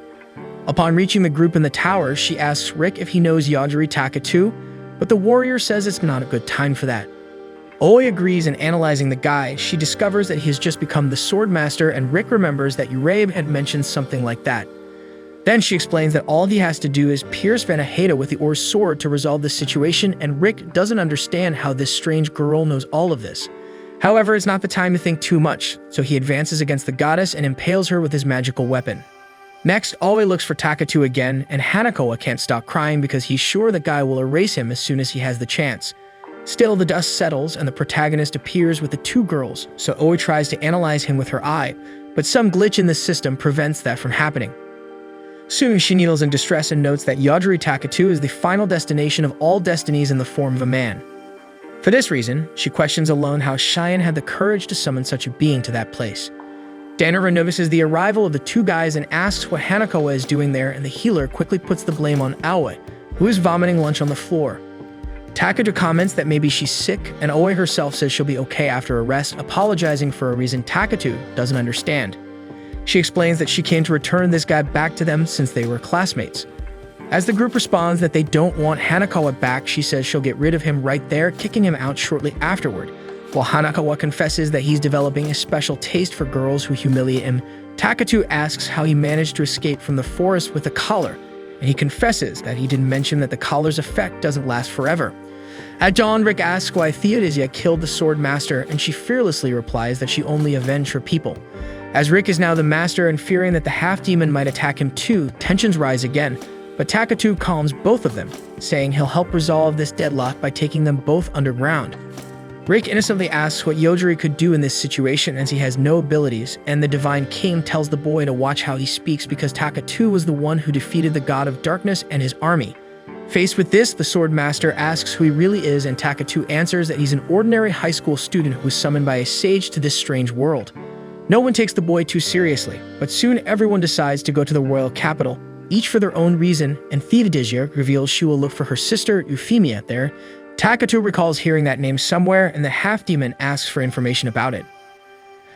Upon reaching the group in the tower, she asks Rick if he knows Yogiri Takatu, but the warrior says it's not a good time for that. Oi agrees, and analyzing the guy, she discovers that he has just become the sword master, and Rick remembers that Urabe had mentioned something like that. Then she explains that all he has to do is pierce Vanahado with the Or's sword to resolve the situation, and Rick doesn't understand how this strange girl knows all of this. However, it's not the time to think too much, so he advances against the goddess and impales her with his magical weapon. Next, Oi looks for Takatu again, and Hanakawa can't stop crying because he's sure the guy will erase him as soon as he has the chance. Still, the dust settles and the protagonist appears with the two girls, so Oi tries to analyze him with her eye, but some glitch in the system prevents that from happening. Soon, she needles in distress and notes that Yogiri Takatu is the final destination of all destinies in the form of a man. For this reason, she questions alone how Cheyenne had the courage to summon such a being to that place. Denora notices the arrival of the two guys and asks what Hanakawa is doing there, and the healer quickly puts the blame on Aoi, who is vomiting lunch on the floor. Takatu comments that maybe she's sick, and Oi herself says she'll be okay after a rest, apologizing for a reason Takatu doesn't understand. She explains that she came to return this guy back to them since they were classmates. As the group responds that they don't want Hanakawa back, she says she'll get rid of him right there, kicking him out shortly afterward. While Hanakawa confesses that he's developing a special taste for girls who humiliate him, Takatu asks how he managed to escape from the forest with a collar, and he confesses that he didn't mention that the collar's effect doesn't last forever. At dawn, Rick asks why Theodisia killed the sword master, and she fearlessly replies that she only avenged her people. As Rick is now the master and fearing that the half-demon might attack him too, tensions rise again, but Takatu calms both of them, saying he'll help resolve this deadlock by taking them both underground. Rick innocently asks what Yogiri could do in this situation as he has no abilities, and the Divine King tells the boy to watch how he speaks because Takatu was the one who defeated the god of darkness and his army. Faced with this, the sword master asks who he really is, and Takatu answers that he's an ordinary high school student who was summoned by a sage to this strange world. No one takes the boy too seriously, but soon everyone decides to go to the royal capital, each for their own reason, and Theodisia reveals she will look for her sister Euphemia there. Takatu recalls hearing that name somewhere, and the half-demon asks for information about it.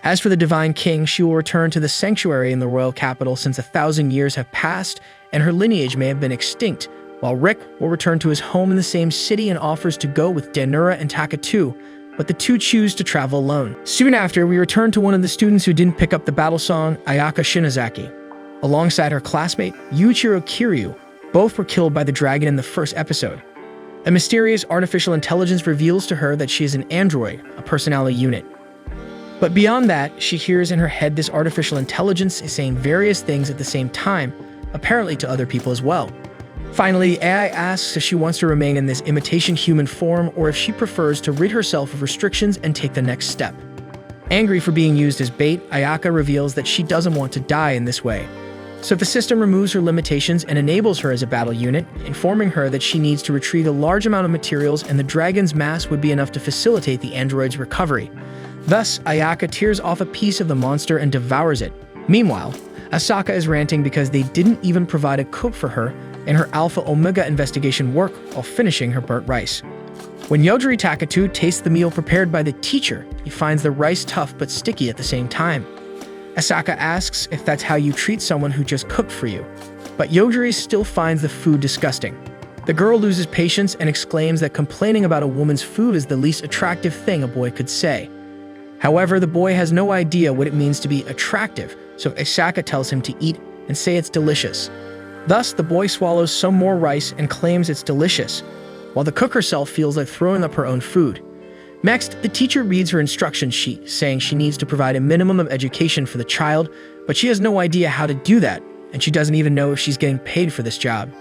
As for the Divine King, she will return to the sanctuary in the royal capital since 1,000 years have passed, and her lineage may have been extinct, while Rick will return to his home in the same city and offers to go with Denura and Takatu, but the two choose to travel alone. Soon after, we return to one of the students who didn't pick up the battle song, Ayaka Shinozaki. Alongside her classmate, Yuichiro Kiryu, both were killed by the dragon in the first episode. A mysterious artificial intelligence reveals to her that she is an android, a personality unit. But beyond that, she hears in her head this artificial intelligence is saying various things at the same time, apparently to other people as well. Finally, the AI asks if she wants to remain in this imitation human form or if she prefers to rid herself of restrictions and take the next step. Angry for being used as bait, Ayaka reveals that she doesn't want to die in this way. So the system removes her limitations and enables her as a battle unit, informing her that she needs to retrieve a large amount of materials and the dragon's mass would be enough to facilitate the android's recovery. Thus, Ayaka tears off a piece of the monster and devours it. Meanwhile, Asaka is ranting because they didn't even provide a cook for her in her Alpha Omega investigation work while finishing her burnt rice. When Yogiri Takatu tastes the meal prepared by the teacher, he finds the rice tough but sticky at the same time. Asaka asks if that's how you treat someone who just cooked for you, but Yogiri still finds the food disgusting. The girl loses patience and exclaims that complaining about a woman's food is the least attractive thing a boy could say. However, the boy has no idea what it means to be attractive, so Asaka tells him to eat and say it's delicious. Thus, the boy swallows some more rice and claims it's delicious, while the cook herself feels like throwing up her own food. Next, the teacher reads her instruction sheet, saying she needs to provide a minimum of education for the child, but she has no idea how to do that, and she doesn't even know if she's getting paid for this job.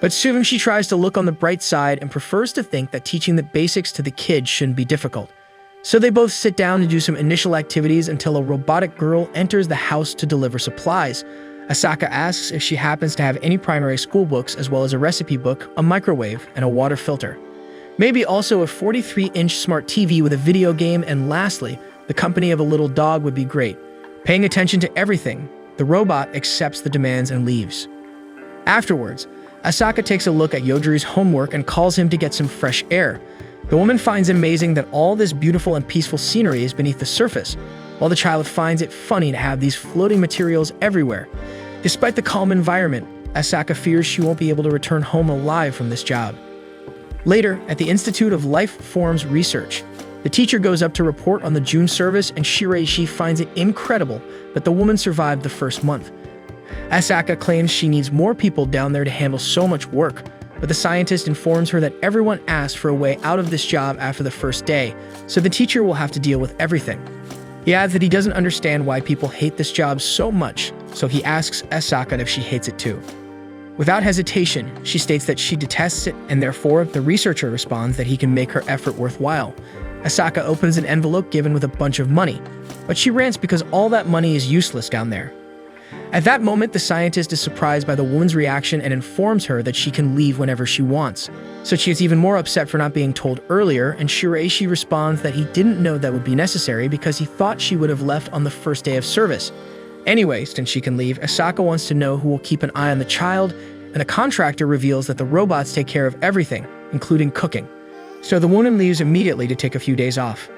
But soon she tries to look on the bright side and prefers to think that teaching the basics to the kids shouldn't be difficult. So they both sit down to do some initial activities until a robotic girl enters the house to deliver supplies. Asaka asks if she happens to have any primary school books as well as a recipe book, a microwave, and a water filter. Maybe also a 43-inch smart TV with a video game, and lastly, the company of a little dog would be great. Paying attention to everything, the robot accepts the demands and leaves. Afterwards, Asaka takes a look at Yojiri's homework and calls him to get some fresh air. The woman finds it amazing that all this beautiful and peaceful scenery is beneath the surface, while the child finds it funny to have these floating materials everywhere. Despite the calm environment, Asaka fears she won't be able to return home alive from this job. Later, at the Institute of Life Forms Research, the teacher goes up to report on the June service and Shiraishi finds it incredible that the woman survived the first month. Asaka claims she needs more people down there to handle so much work, but the scientist informs her that everyone asked for a way out of this job after the first day, so the teacher will have to deal with everything. He adds that he doesn't understand why people hate this job so much, so he asks Asaka if she hates it too. Without hesitation, she states that she detests it, and therefore, the researcher responds that he can make her effort worthwhile. Asaka opens an envelope given with a bunch of money, but she rants because all that money is useless down there. At that moment, the scientist is surprised by the woman's reaction and informs her that she can leave whenever she wants. So she is even more upset for not being told earlier, and Shiraishi responds that he didn't know that would be necessary because he thought she would have left on the first day of service. Anyway, since she can leave, Asaka wants to know who will keep an eye on the child, and the contractor reveals that the robots take care of everything, including cooking. So the woman leaves immediately to take a few days off.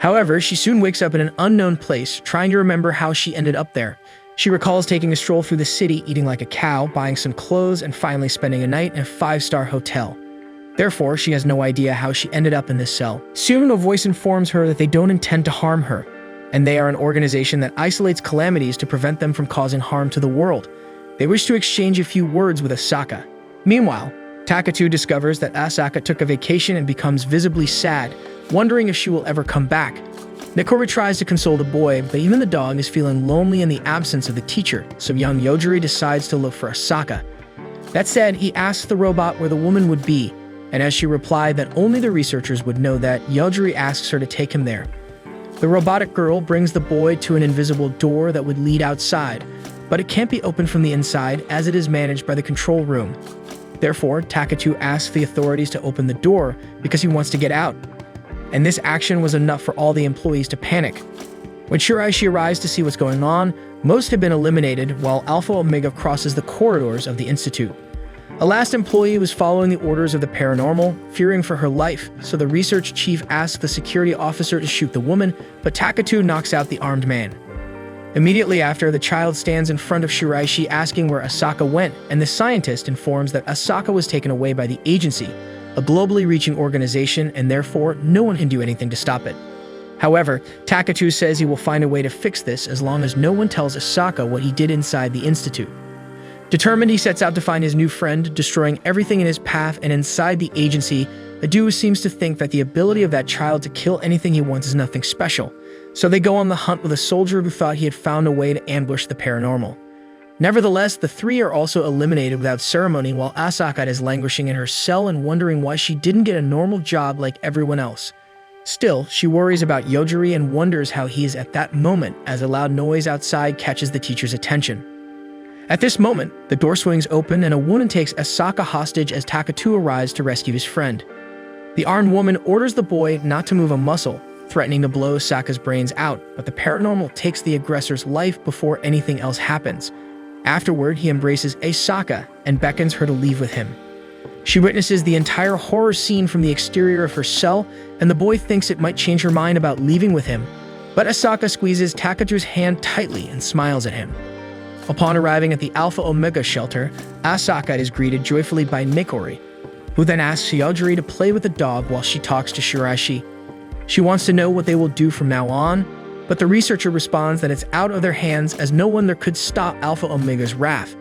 However, she soon wakes up in an unknown place, trying to remember how she ended up there. She recalls taking a stroll through the city, eating like a cow, buying some clothes, and finally spending a night in a 5-star hotel. Therefore, she has no idea how she ended up in this cell. Soon, a voice informs her that they don't intend to harm her, and they are an organization that isolates calamities to prevent them from causing harm to the world. They wish to exchange a few words with Asaka. Meanwhile, Takatu discovers that Asaka took a vacation and becomes visibly sad, wondering if she will ever come back. Nikori tries to console the boy, but even the dog is feeling lonely in the absence of the teacher, so young Yojiri decides to look for Asaka. That said, he asks the robot where the woman would be, and as she replied that only the researchers would know that, Yojiri asks her to take him there. The robotic girl brings the boy to an invisible door that would lead outside, but it can't be opened from the inside as it is managed by the control room. Therefore, Takatu asks the authorities to open the door because he wants to get out. And this action was enough for all the employees to panic. When Shiraishi arrives to see what's going on, most have been eliminated while Alpha Omega crosses the corridors of the Institute. A last employee was following the orders of the paranormal, fearing for her life, so the research chief asks the security officer to shoot the woman, but Takatu knocks out the armed man. Immediately after, the child stands in front of Shiraishi asking where Asaka went, and the scientist informs that Asaka was taken away by the agency, a globally reaching organization, and therefore no one can do anything to stop it. However, Takatu says he will find a way to fix this as long as no one tells Asaka what he did inside the institute. Determined, he sets out to find his new friend, destroying everything in his path, and inside the agency, Adu seems to think that the ability of that child to kill anything he wants is nothing special. So they go on the hunt with a soldier who thought he had found a way to ambush the paranormal. Nevertheless, the three are also eliminated without ceremony while Asaka is languishing in her cell and wondering why she didn't get a normal job like everyone else. Still, she worries about Yogiri and wonders how he is at that moment as a loud noise outside catches the teacher's attention. At this moment, the door swings open and a woman takes Asaka hostage as Takatu arrives to rescue his friend. The armed woman orders the boy not to move a muscle, threatening to blow Asaka's brains out, but the paranormal takes the aggressor's life before anything else happens. Afterward, he embraces Asaka and beckons her to leave with him. She witnesses the entire horror scene from the exterior of her cell, and the boy thinks it might change her mind about leaving with him, but Asaka squeezes Takatu's hand tightly and smiles at him. Upon arriving at the Alpha Omega shelter, Asaka is greeted joyfully by Mikori, who then asks Yogiri to play with the dog while she talks to Shiraishi. She wants to know what they will do from now on, but the researcher responds that it's out of their hands as no one there could stop Alpha Omega's wrath.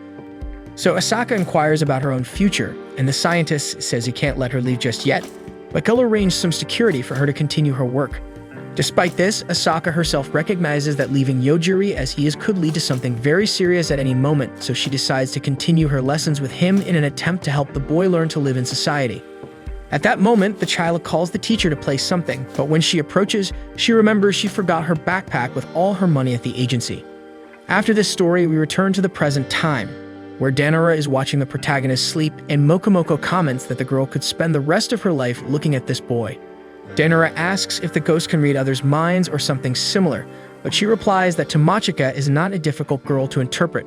So Asaka inquires about her own future, and the scientist says he can't let her leave just yet, but he'll arrange some security for her to continue her work. Despite this, Asaka herself recognizes that leaving Yogiri as he is could lead to something very serious at any moment, so she decides to continue her lessons with him in an attempt to help the boy learn to live in society. At that moment, the child calls the teacher to play something, but when she approaches, she remembers she forgot her backpack with all her money at the agency. After this story, we return to the present time, where Danora is watching the protagonist sleep, and Mokomoko comments that the girl could spend the rest of her life looking at this boy. Danora asks if the ghost can read others' minds or something similar, but she replies that Tamachika is not a difficult girl to interpret.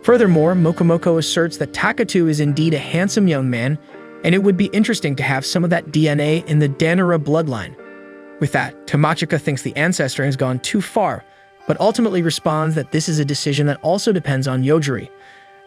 Furthermore, Mokomoko asserts that Takatu is indeed a handsome young man, and it would be interesting to have some of that DNA in the Danora bloodline. With that, Tamachika thinks the ancestor has gone too far, but ultimately responds that this is a decision that also depends on Yogiri.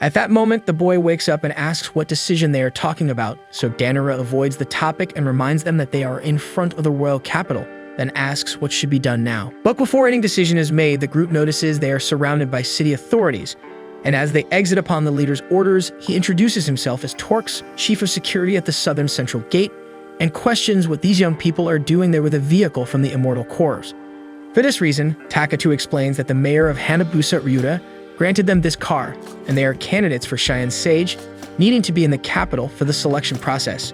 At that moment, the boy wakes up and asks what decision they are talking about, so Danora avoids the topic and reminds them that they are in front of the royal capital, then asks what should be done now. But before any decision is made, the group notices they are surrounded by city authorities, and as they exit upon the leader's orders, he introduces himself as Torx, chief of security at the southern central gate, and questions what these young people are doing there with a vehicle from the Immortal Corps. For this reason, Takatu explains that the mayor of Hanabusa Ryuta granted them this car, and they are candidates for Cheyenne Sage, needing to be in the capital for the selection process.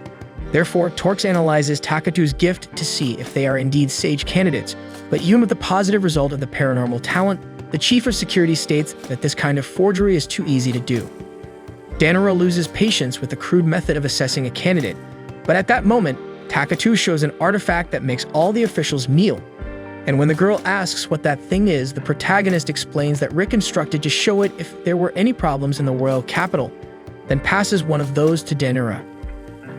Therefore, Torx analyzes Takatu's gift to see if they are indeed Sage candidates, but even with the positive result of the paranormal talent, the chief of security states that this kind of forgery is too easy to do. Danora loses patience with the crude method of assessing a candidate, but at that moment, Takatu shows an artifact that makes all the officials kneel. And when the girl asks what that thing is, the protagonist explains that Rick instructed to show it if there were any problems in the royal capital, then passes one of those to Danora.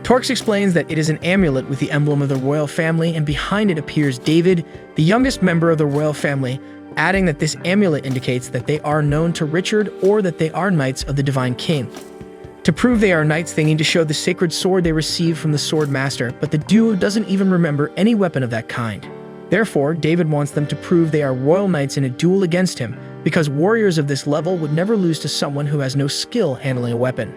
Torx explains that it is an amulet with the emblem of the royal family, and behind it appears David, the youngest member of the royal family, adding that this amulet indicates that they are known to Richard or that they are knights of the Divine King. To prove they are knights, they need to show the sacred sword they received from the sword master, but the duo doesn't even remember any weapon of that kind. Therefore, David wants them to prove they are royal knights in a duel against him, because warriors of this level would never lose to someone who has no skill handling a weapon.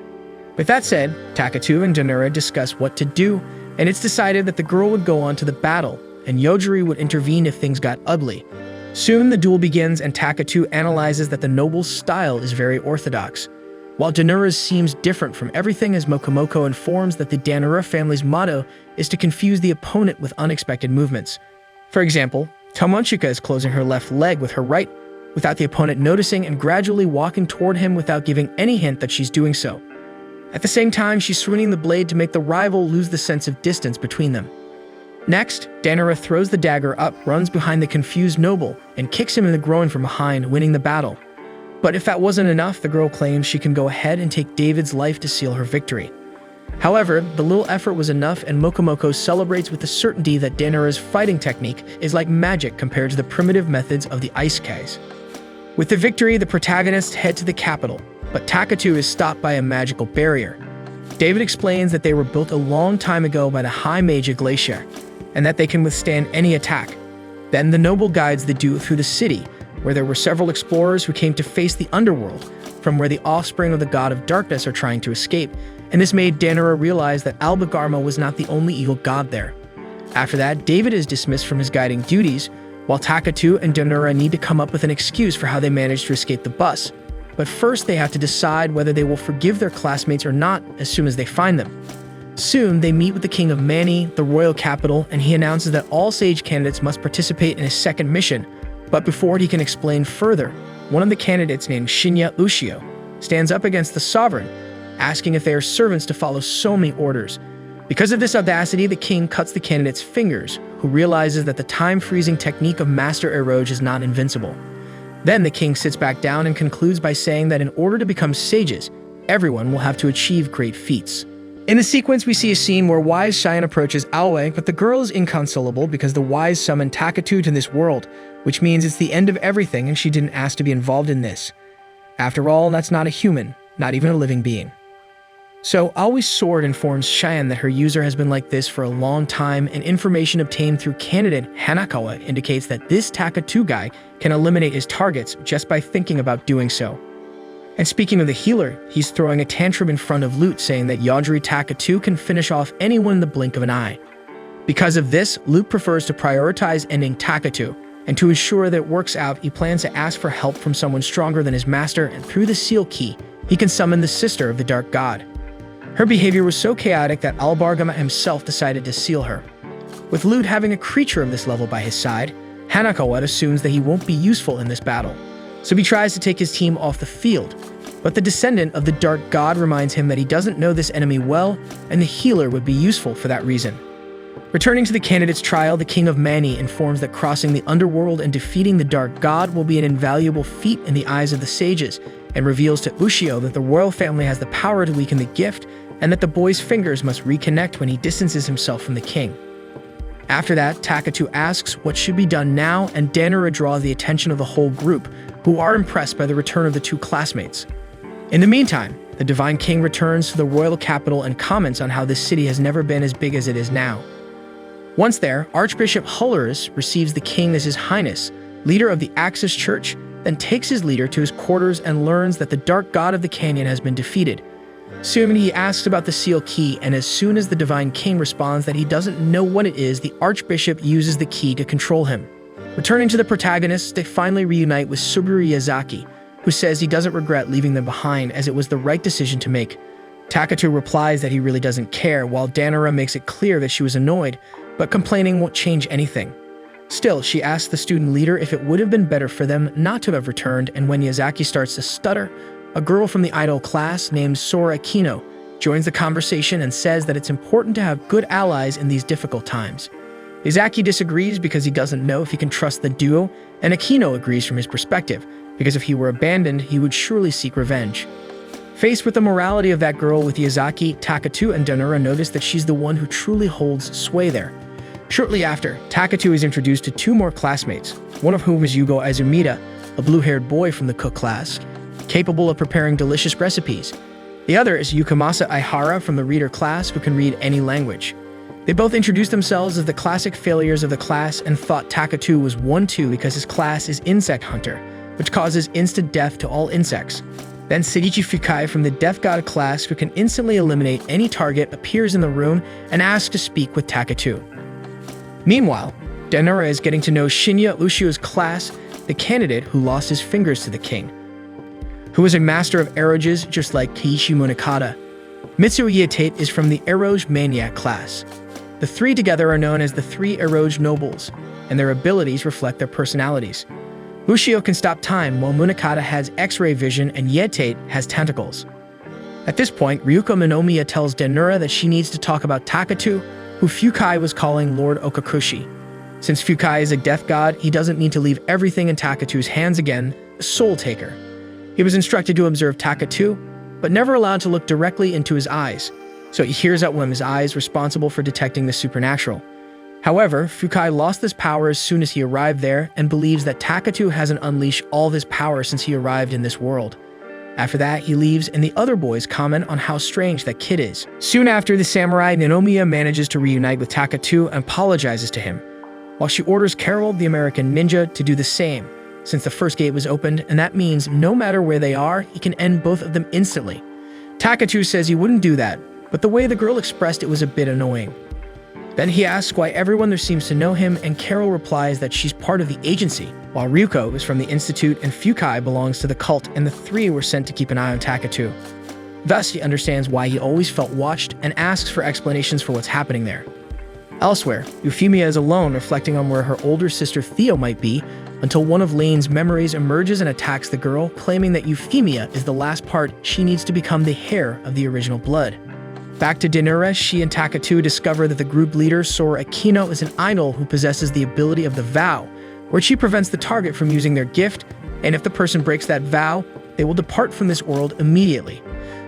With that said, Takatu and Danora discuss what to do, and it's decided that the girl would go on to the battle, and Yogiri would intervene if things got ugly. Soon, the duel begins, and Takatu analyzes that the noble's style is very orthodox, while Danora's seems different from everything, as Mokomoko informs that the Danora family's motto is to confuse the opponent with unexpected movements. For example, Tomochika is closing her left leg with her right, without the opponent noticing, and gradually walking toward him without giving any hint that she's doing so. At the same time, she's swinging the blade to make the rival lose the sense of distance between them. Next, Danora throws the dagger up, runs behind the confused noble, and kicks him in the groin from behind, winning the battle. But if that wasn't enough, the girl claims she can go ahead and take David's life to seal her victory. However, the little effort was enough, and Mokomoko celebrates with the certainty that Danora's fighting technique is like magic compared to the primitive methods of the Ice Kais. With the victory, the protagonists head to the capital, but Takatu is stopped by a magical barrier. David explains that they were built a long time ago by the High Mage Glacier, and that they can withstand any attack. Then the noble guides the duo through the city, where there were several explorers who came to face the underworld, from where the offspring of the god of darkness are trying to escape, and this made Danura realize that Albagarma was not the only evil god there. After that, David is dismissed from his guiding duties, while Takatu and Danura need to come up with an excuse for how they managed to escape the bus. But first, they have to decide whether they will forgive their classmates or not as soon as they find them. Soon, they meet with the king of Mani, the royal capital, and he announces that all sage candidates must participate in a second mission. But before he can explain further, one of the candidates named Shinya Ushio stands up against the sovereign, asking if they are servants to follow so many orders. Because of this audacity, the king cuts the candidate's fingers, who realizes that the time-freezing technique of Master Eroge is not invincible. Then the king sits back down and concludes by saying that in order to become sages, everyone will have to achieve great feats. In the sequence, we see a scene where wise Cheyenne approaches Aoi, but the girl is inconsolable because the wise summoned Takatu to this world, which means it's the end of everything and she didn't ask to be involved in this. After all, that's not a human, not even a living being. So Aoi's sword informs Cheyenne that her user has been like this for a long time, and information obtained through candidate Hanakawa indicates that this Takatu guy can eliminate his targets just by thinking about doing so. And speaking of the healer, he's throwing a tantrum in front of Lute, saying that Yogiri Takatu can finish off anyone in the blink of an eye. Because of this, Lute prefers to prioritize ending Takatu, and to ensure that it works out, he plans to ask for help from someone stronger than his master, and through the seal key, he can summon the sister of the dark god. Her behavior was so chaotic that Albagarma himself decided to seal her. With Lute having a creature of this level by his side, Hanakawa assumes that he won't be useful in this battle, so he tries to take his team off the field. But the descendant of the dark god reminds him that he doesn't know this enemy well, and the healer would be useful for that reason. Returning to the candidate's trial, the king of Mani informs that crossing the underworld and defeating the dark god will be an invaluable feat in the eyes of the sages, and reveals to Ushio that the royal family has the power to weaken the gift, and that the boy's fingers must reconnect when he distances himself from the king. After that, Takatu asks what should be done now, and Danura draws the attention of the whole group, who are impressed by the return of the two classmates. In the meantime, the Divine King returns to the royal capital and comments on how this city has never been as big as it is now. Once there, Archbishop Hullers receives the king as his highness, leader of the Axis Church, then takes his leader to his quarters and learns that the dark god of the canyon has been defeated. Soon he asks about the seal key, and as soon as the Divine King responds that he doesn't know what it is, the Archbishop uses the key to control him. Returning to the protagonists, they finally reunite with Suburi Yazaki, who says he doesn't regret leaving them behind as it was the right decision to make. Takatu replies that he really doesn't care, while Danura makes it clear that she was annoyed, but complaining won't change anything. Still, she asks the student leader if it would have been better for them not to have returned, and when Yazaki starts to stutter, a girl from the idol class named Sora Akino joins the conversation and says that it's important to have good allies in these difficult times. Yazaki disagrees because he doesn't know if he can trust the duo, and Akino agrees from his perspective, because if he were abandoned, he would surely seek revenge. Faced with the morality of that girl with Yazaki, Takatu and Danura notice that she's the one who truly holds sway there. Shortly after, Takatu is introduced to two more classmates, one of whom is Yugo Azumida, a blue-haired boy from the cook class, capable of preparing delicious recipes. The other is Yukamasa Aihara from the reader class, who can read any language. They both introduced themselves as the classic failures of the class and thought Takatu was 1-2 because his class is Insect Hunter, which causes instant death to all insects. Then Seiichi Fukai from the Death God class, who can instantly eliminate any target, appears in the room and asks to speak with Takatu. Meanwhile, Danura is getting to know Shinya Ushio's class, the candidate who lost his fingers to the king, who was a master of eroges just like Keiichi Munakata. Mitsuo Yatate is from the Eroge Maniac class. The three together are known as the Three Eroge Nobles, and their abilities reflect their personalities. Ushio can stop time, while Munakata has X-ray vision and Yatate has tentacles. At this point, Ryuko Minomiya tells Danura that she needs to talk about Takatu, who Fukai was calling Lord Okakushi. Since Fukai is a death god, he doesn't need to leave everything in Takatu's hands again, a soul taker. He was instructed to observe Takatu, but never allowed to look directly into his eyes, so he hears out one of his eyes responsible for detecting the supernatural. However, Fukai lost this power as soon as he arrived there and believes that Takatu hasn't unleashed all this power since he arrived in this world. After that, he leaves and the other boys comment on how strange that kid is. Soon after, the samurai Ninomiya manages to reunite with Takatu and apologizes to him, while she orders Carol, the American ninja, to do the same, since the first gate was opened, and that means no matter where they are, he can end both of them instantly. Takatu says he wouldn't do that, but the way the girl expressed it was a bit annoying. Then he asks why everyone there seems to know him, and Carol replies that she's part of the agency, while Ryuko is from the Institute and Fukai belongs to the cult, and the three were sent to keep an eye on Takatu. Thus, he understands why he always felt watched and asks for explanations for what's happening there. Elsewhere, Euphemia is alone, reflecting on where her older sister Theo might be, until one of Lane's memories emerges and attacks the girl, claiming that Euphemia is the last part she needs to become the heir of the original blood. Back to Denura, she and Takatu discover that the group leader, Sora Akino, is an idol who possesses the ability of the vow, where she prevents the target from using their gift, and if the person breaks that vow, they will depart from this world immediately.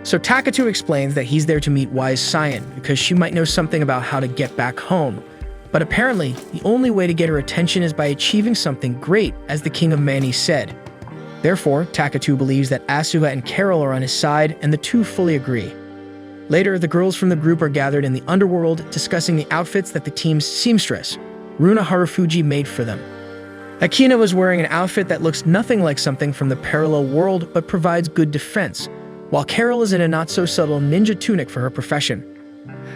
So Takatu explains that he's there to meet Wise Cyan, because she might know something about how to get back home. But apparently, the only way to get her attention is by achieving something great, as the King of Mani said. Therefore, Takatu believes that Asuka and Carol are on his side, and the two fully agree. Later, the girls from the group are gathered in the underworld, discussing the outfits that the team's seamstress, Runa Harufuji, made for them. Akina was wearing an outfit that looks nothing like something from the parallel world, but provides good defense, while Carol is in a not-so-subtle ninja tunic for her profession.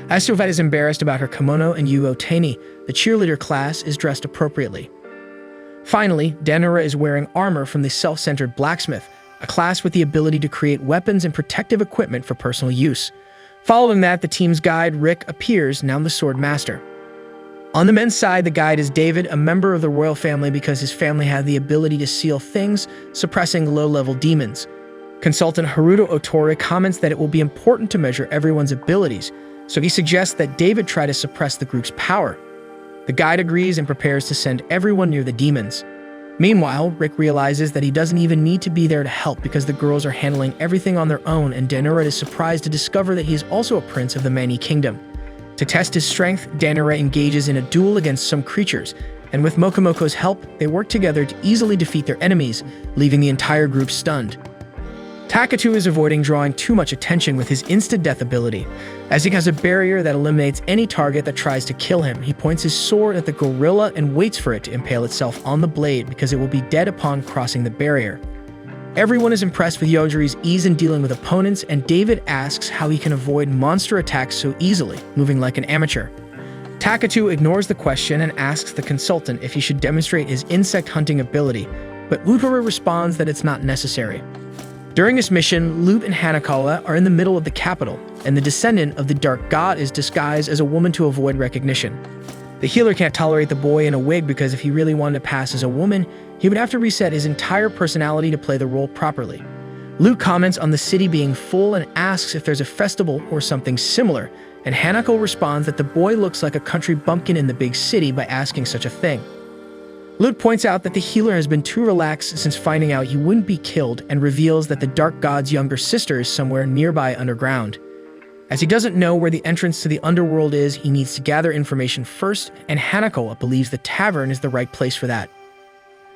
Asuka is embarrassed about her kimono, and Yu Otani, the cheerleader class, is dressed appropriately. Finally, Denura is wearing armor from the self-centered blacksmith, a class with the ability to create weapons and protective equipment for personal use. Following that, the team's guide, Rick, appears, now the sword master. On the men's side, the guide is David, a member of the royal family because his family had the ability to seal things, suppressing low-level demons. Consultant Haruto Otori comments that it will be important to measure everyone's abilities, so he suggests that David try to suppress the group's power. The guide agrees and prepares to send everyone near the demons. Meanwhile, Rick realizes that he doesn't even need to be there to help because the girls are handling everything on their own, and Denura is surprised to discover that he is also a prince of the Mani Kingdom. To test his strength, Denura engages in a duel against some creatures, and with Mokomoko's help, they work together to easily defeat their enemies, leaving the entire group stunned. Takatu is avoiding drawing too much attention with his insta-death ability. As he has a barrier that eliminates any target that tries to kill him, he points his sword at the gorilla and waits for it to impale itself on the blade because it will be dead upon crossing the barrier. Everyone is impressed with Yogiri's ease in dealing with opponents, and David asks how he can avoid monster attacks so easily, moving like an amateur. Takatu ignores the question and asks the consultant if he should demonstrate his insect hunting ability, but Utoru responds that it's not necessary. During this mission, Lute and Hanakawa are in the middle of the capital, and the descendant of the Dark God is disguised as a woman to avoid recognition. The healer can't tolerate the boy in a wig because if he really wanted to pass as a woman, he would have to reset his entire personality to play the role properly. Lute comments on the city being full and asks if there's a festival or something similar, and Hanako responds that the boy looks like a country bumpkin in the big city by asking such a thing. Lute points out that the healer has been too relaxed since finding out he wouldn't be killed, and reveals that the Dark God's younger sister is somewhere nearby underground. As he doesn't know where the entrance to the underworld is, he needs to gather information first, and Hanako believes the tavern is the right place for that.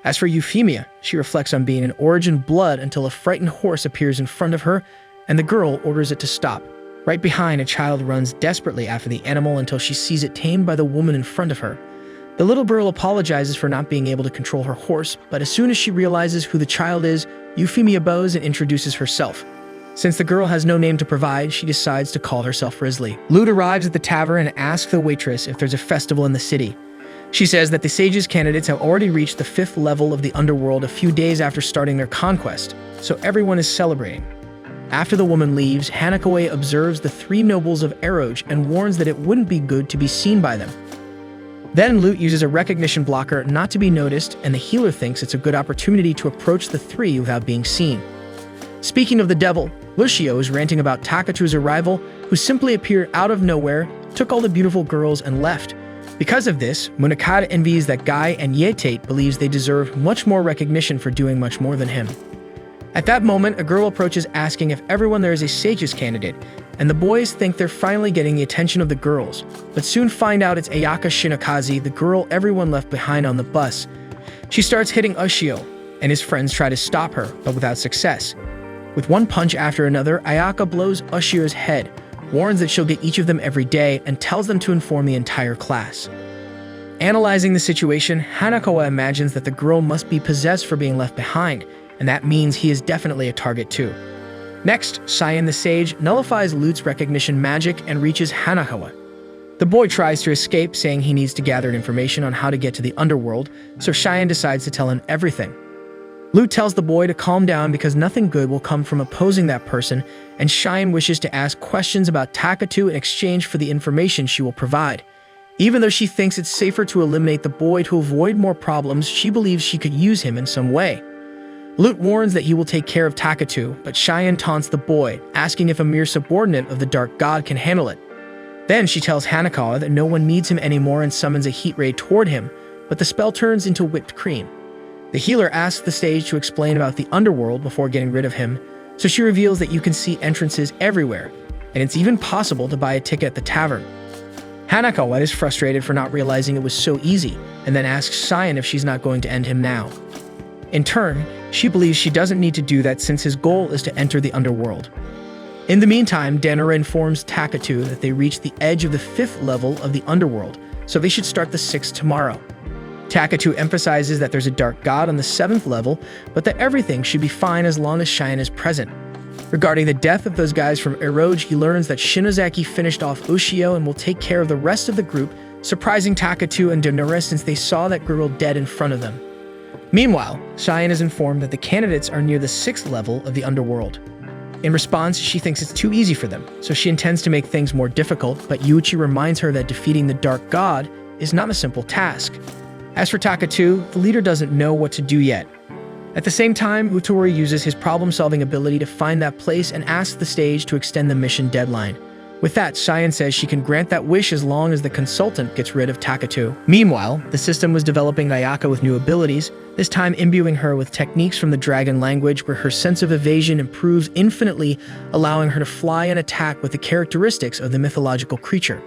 As for Euphemia, she reflects on being an origin blood until a frightened horse appears in front of her, and the girl orders it to stop. Right behind, a child runs desperately after the animal until she sees it tamed by the woman in front of her. The little girl apologizes for not being able to control her horse, but as soon as she realizes who the child is, Euphemia bows and introduces herself. Since the girl has no name to provide, she decides to call herself Risley. Lute arrives at the tavern and asks the waitress if there's a festival in the city. She says that the Sage's candidates have already reached the 5th level of the underworld a few days after starting their conquest, so everyone is celebrating. After the woman leaves, Hanako observes the 3 nobles of Eroge and warns that it wouldn't be good to be seen by them. Then Lute uses a recognition blocker not to be noticed, and the healer thinks it's a good opportunity to approach the 3 without being seen. Speaking of the devil, Lucio is ranting about Takatu's arrival, who simply appeared out of nowhere, took all the beautiful girls, and left. Because of this, Munakata envies that Guy, and Yetate believes they deserve much more recognition for doing much more than him. At that moment, a girl approaches asking if everyone there is a Sage's candidate, and the boys think they're finally getting the attention of the girls, but soon find out it's Ayaka Shinakaze, the girl everyone left behind on the bus. She starts hitting Ushio, and his friends try to stop her, but without success. With one punch after another, Ayaka blows Ushio's head, warns that she'll get each of them every day, and tells them to inform the entire class. Analyzing the situation, Hanakawa imagines that the girl must be possessed for being left behind, and that means he is definitely a target too. Next, Cyan the Sage nullifies Lute's recognition magic and reaches Hanakawa. The boy tries to escape, saying he needs to gather information on how to get to the underworld, so Cyan decides to tell him everything. Lute tells the boy to calm down because nothing good will come from opposing that person, and Cyan wishes to ask questions about Takatu in exchange for the information she will provide. Even though she thinks it's safer to eliminate the boy to avoid more problems, she believes she could use him in some way. Lute warns that he will take care of Takatu, but Cyan taunts the boy, asking if a mere subordinate of the Dark God can handle it. Then she tells Hanakawa that no one needs him anymore and summons a heat ray toward him, but the spell turns into whipped cream. The healer asks the sage to explain about the underworld before getting rid of him, so she reveals that you can see entrances everywhere, and it's even possible to buy a ticket at the tavern. Hanakawa is frustrated for not realizing it was so easy, and then asks Cyan if she's not going to end him now. In turn, she believes she doesn't need to do that since his goal is to enter the underworld. In the meantime, Danura informs Takatu that they reached the edge of the 5th level of the underworld, so they should start the 6th tomorrow. Takatu emphasizes that there's a dark god on the 7th level, but that everything should be fine as long as Cyan is present. Regarding the death of those guys from Eroge, he learns that Shinozaki finished off Ushio and will take care of the rest of the group, surprising Takatu and Danura since they saw that girl dead in front of them. Meanwhile, Cyan is informed that the candidates are near the 6th level of the underworld. In response, she thinks it's too easy for them, so she intends to make things more difficult, but Yuichi reminds her that defeating the Dark God is not a simple task. As for Takatu, the leader doesn't know what to do yet. At the same time, Utori uses his problem-solving ability to find that place and asks the stage to extend the mission deadline. With that, Cyan says she can grant that wish as long as the consultant gets rid of Takatu. Meanwhile, the system was developing Ayaka with new abilities, this time imbuing her with techniques from the dragon language where her sense of evasion improves infinitely, allowing her to fly and attack with the characteristics of the mythological creature.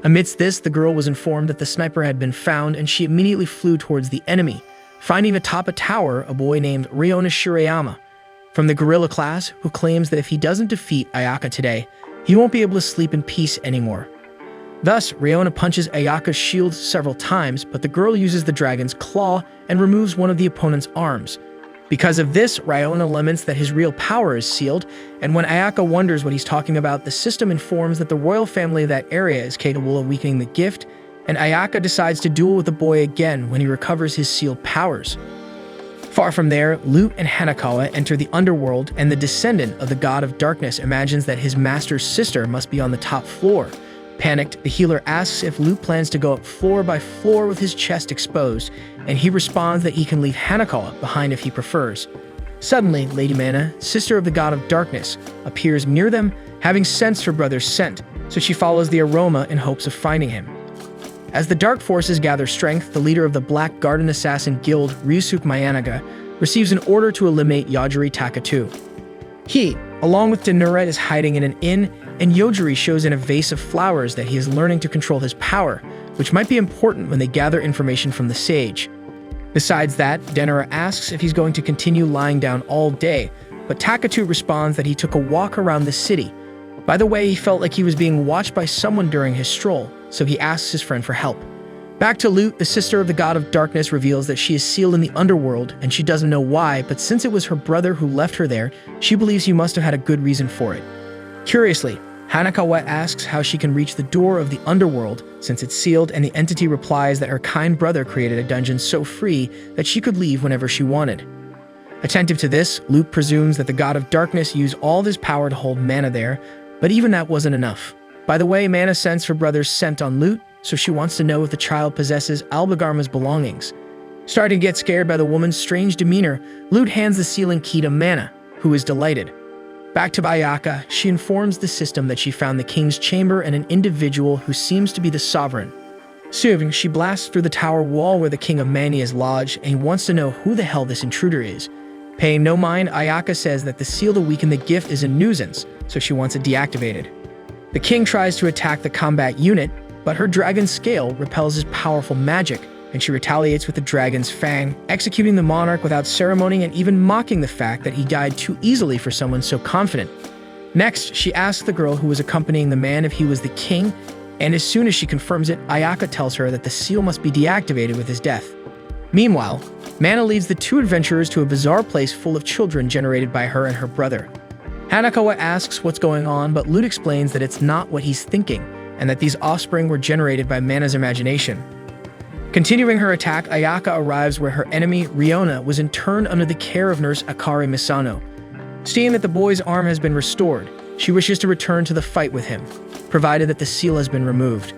Amidst this, the girl was informed that the sniper had been found, and she immediately flew towards the enemy, finding atop a tower a boy named Ryona Shirayama, from the gorilla class, who claims that if he doesn't defeat Ayaka today, he won't be able to sleep in peace anymore. Thus, Ryona punches Ayaka's shield several times, but the girl uses the dragon's claw and removes one of the opponent's arms. Because of this, Ryona laments that his real power is sealed, and when Ayaka wonders what he's talking about, the system informs that the royal family of that area is capable of weakening the gift, and Ayaka decides to duel with the boy again when he recovers his sealed powers. Far from there, Lute and Hanakawa enter the underworld, and the descendant of the god of darkness imagines that his master's sister must be on the top floor. Panicked, the healer asks if Lute plans to go up floor by floor with his chest exposed, and he responds that he can leave Hanakawa behind if he prefers. Suddenly, Lady Mana, sister of the god of darkness, appears near them, having sensed her brother's scent, so she follows the aroma in hopes of finding him. As the dark forces gather strength, the leader of the Black Garden Assassin Guild, Ryusuke Mayanaga, receives an order to eliminate Yogiri Takatu. He, along with Danura, is hiding in an inn, and Yogiri shows in a vase of flowers that he is learning to control his power, which might be important when they gather information from the sage. Besides that, Danura asks if he's going to continue lying down all day, but Takatu responds that he took a walk around the city. By the way, he felt like he was being watched by someone during his stroll, so he asks his friend for help. Back to Lute, the sister of the god of darkness reveals that she is sealed in the underworld, and she doesn't know why, but since it was her brother who left her there, she believes he must have had a good reason for it. Curiously, Hanakawa asks how she can reach the door of the underworld since it's sealed, and the entity replies that her kind brother created a dungeon so free that she could leave whenever she wanted. Attentive to this, Lute presumes that the god of darkness used all of his power to hold mana there, but even that wasn't enough. By the way, Mana sensed her brother's scent on Lute, so she wants to know if the child possesses Albagarma's belongings. Starting to get scared by the woman's strange demeanor, Lute hands the sealing key to Mana, who is delighted. Back to Ayaka, she informs the system that she found the king's chamber and an individual who seems to be the sovereign. Soon, she blasts through the tower wall where the king of Mani is lodged, and he wants to know who the hell this intruder is. Paying no mind, Ayaka says that the seal to weaken the gift is a nuisance, so she wants it deactivated. The king tries to attack the combat unit, but her dragon scale repels his powerful magic, and she retaliates with the dragon's fang, executing the monarch without ceremony and even mocking the fact that he died too easily for someone so confident. Next, she asks the girl who was accompanying the man if he was the king, and as soon as she confirms it, Asaka tells her that the seal must be deactivated with his death. Meanwhile, Mana leads the two adventurers to a bizarre place full of children generated by her and her brother. Hanakawa asks what's going on, but Lute explains that it's not what he's thinking, and that these offspring were generated by Mana's imagination. Continuing her attack, Ayaka arrives where her enemy, Riona, was interned under the care of nurse Akari Misano. Seeing that the boy's arm has been restored, she wishes to return to the fight with him, provided that the seal has been removed.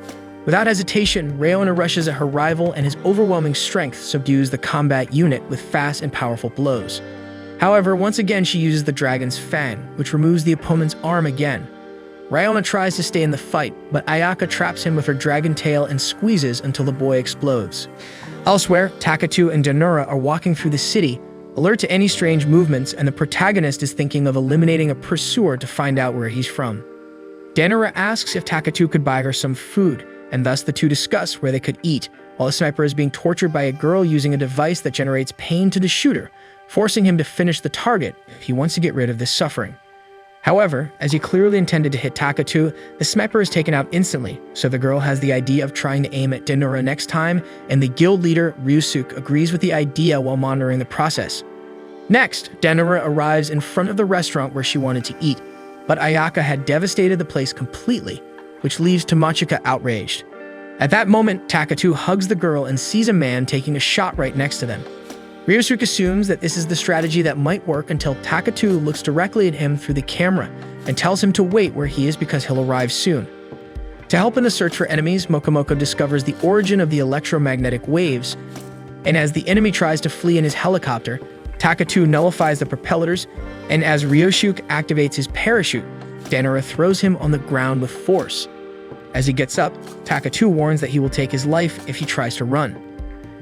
Without hesitation, Riona rushes at her rival, and his overwhelming strength subdues the combat unit with fast and powerful blows. However, once again she uses the dragon's fang, which removes the opponent's arm again. Riona tries to stay in the fight, but Ayaka traps him with her dragon tail and squeezes until the boy explodes. Elsewhere, Takatu and Danura are walking through the city, alert to any strange movements, and the protagonist is thinking of eliminating a pursuer to find out where he's from. Danura asks if Takatu could buy her some food, and thus the two discuss where they could eat, while the sniper is being tortured by a girl using a device that generates pain to the shooter, forcing him to finish the target if he wants to get rid of this suffering. However, as he clearly intended to hit Takatu, the sniper is taken out instantly, so the girl has the idea of trying to aim at Danura next time, and the guild leader, Ryusuke, agrees with the idea while monitoring the process. Next, Danura arrives in front of the restaurant where she wanted to eat, but Ayaka had devastated the place completely, which leaves Tomochika outraged. At that moment, Takatu hugs the girl and sees a man taking a shot right next to them. Ryusuke assumes that this is the strategy that might work until Takatu looks directly at him through the camera and tells him to wait where he is because he'll arrive soon. To help in the search for enemies, Mokomoko discovers the origin of the electromagnetic waves, and as the enemy tries to flee in his helicopter, Takatu nullifies the propellers, and as Ryusuke activates his parachute, Danura throws him on the ground with force. As he gets up, Takatu warns that he will take his life if he tries to run.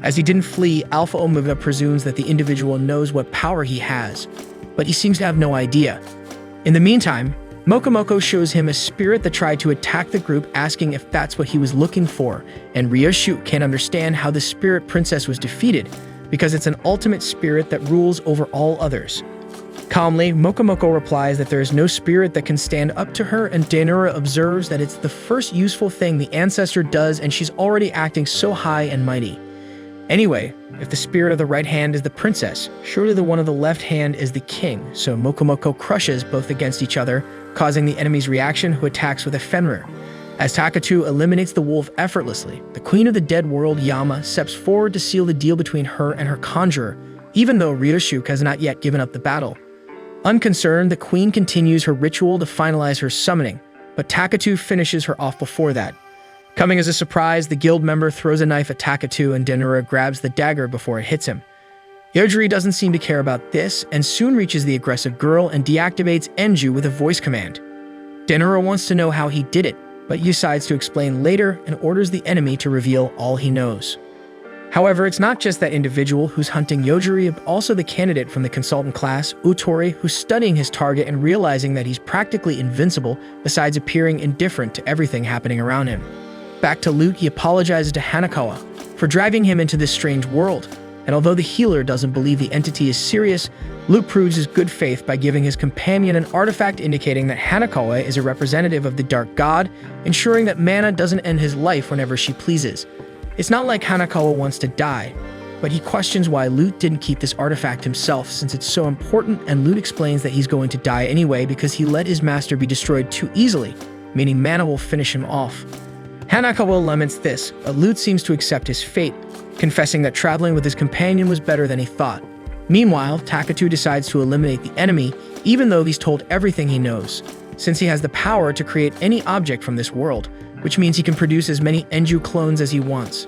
As he didn't flee, Alpha Omega presumes that the individual knows what power he has, but he seems to have no idea. In the meantime, Mokomoko shows him a spirit that tried to attack the group, asking if that's what he was looking for, and Ryoshu can't understand how the spirit princess was defeated, because it's an ultimate spirit that rules over all others. Calmly, Mokomoko replies that there is no spirit that can stand up to her, and Danura observes that it's the first useful thing the ancestor does, and she's already acting so high and mighty. Anyway, if the spirit of the right hand is the princess, surely the one of the left hand is the king, so Mokomoko crushes both against each other, causing the enemy's reaction, who attacks with a Fenrir. As Takatu eliminates the wolf effortlessly, the queen of the dead world, Yama, steps forward to seal the deal between her and her conjurer, even though Ryoshu has not yet given up the battle. Unconcerned, the queen continues her ritual to finalize her summoning, but Takatu finishes her off before that. Coming as a surprise, the guild member throws a knife at Takatu, and Danura grabs the dagger before it hits him. Yogiri doesn't seem to care about this, and soon reaches the aggressive girl and deactivates Enju with a voice command. Danura wants to know how he did it, but he decides to explain later and orders the enemy to reveal all he knows. However, it's not just that individual who's hunting Yogiri, but also the candidate from the consultant class, Utori, who's studying his target and realizing that he's practically invincible, besides appearing indifferent to everything happening around him. Back to Lute, he apologizes to Hanakawa for driving him into this strange world, and although the healer doesn't believe the entity is serious, Lute proves his good faith by giving his companion an artifact indicating that Hanakawa is a representative of the Dark God, ensuring that Mana doesn't end his life whenever she pleases. It's not like Hanakawa wants to die, but he questions why Lute didn't keep this artifact himself since it's so important, and Lute explains that he's going to die anyway because he let his master be destroyed too easily, meaning Mana will finish him off. Hanakawa laments this, but Lute seems to accept his fate, confessing that traveling with his companion was better than he thought. Meanwhile, Takatu decides to eliminate the enemy, even though he's told everything he knows, since he has the power to create any object from this world, which means he can produce as many Enju clones as he wants.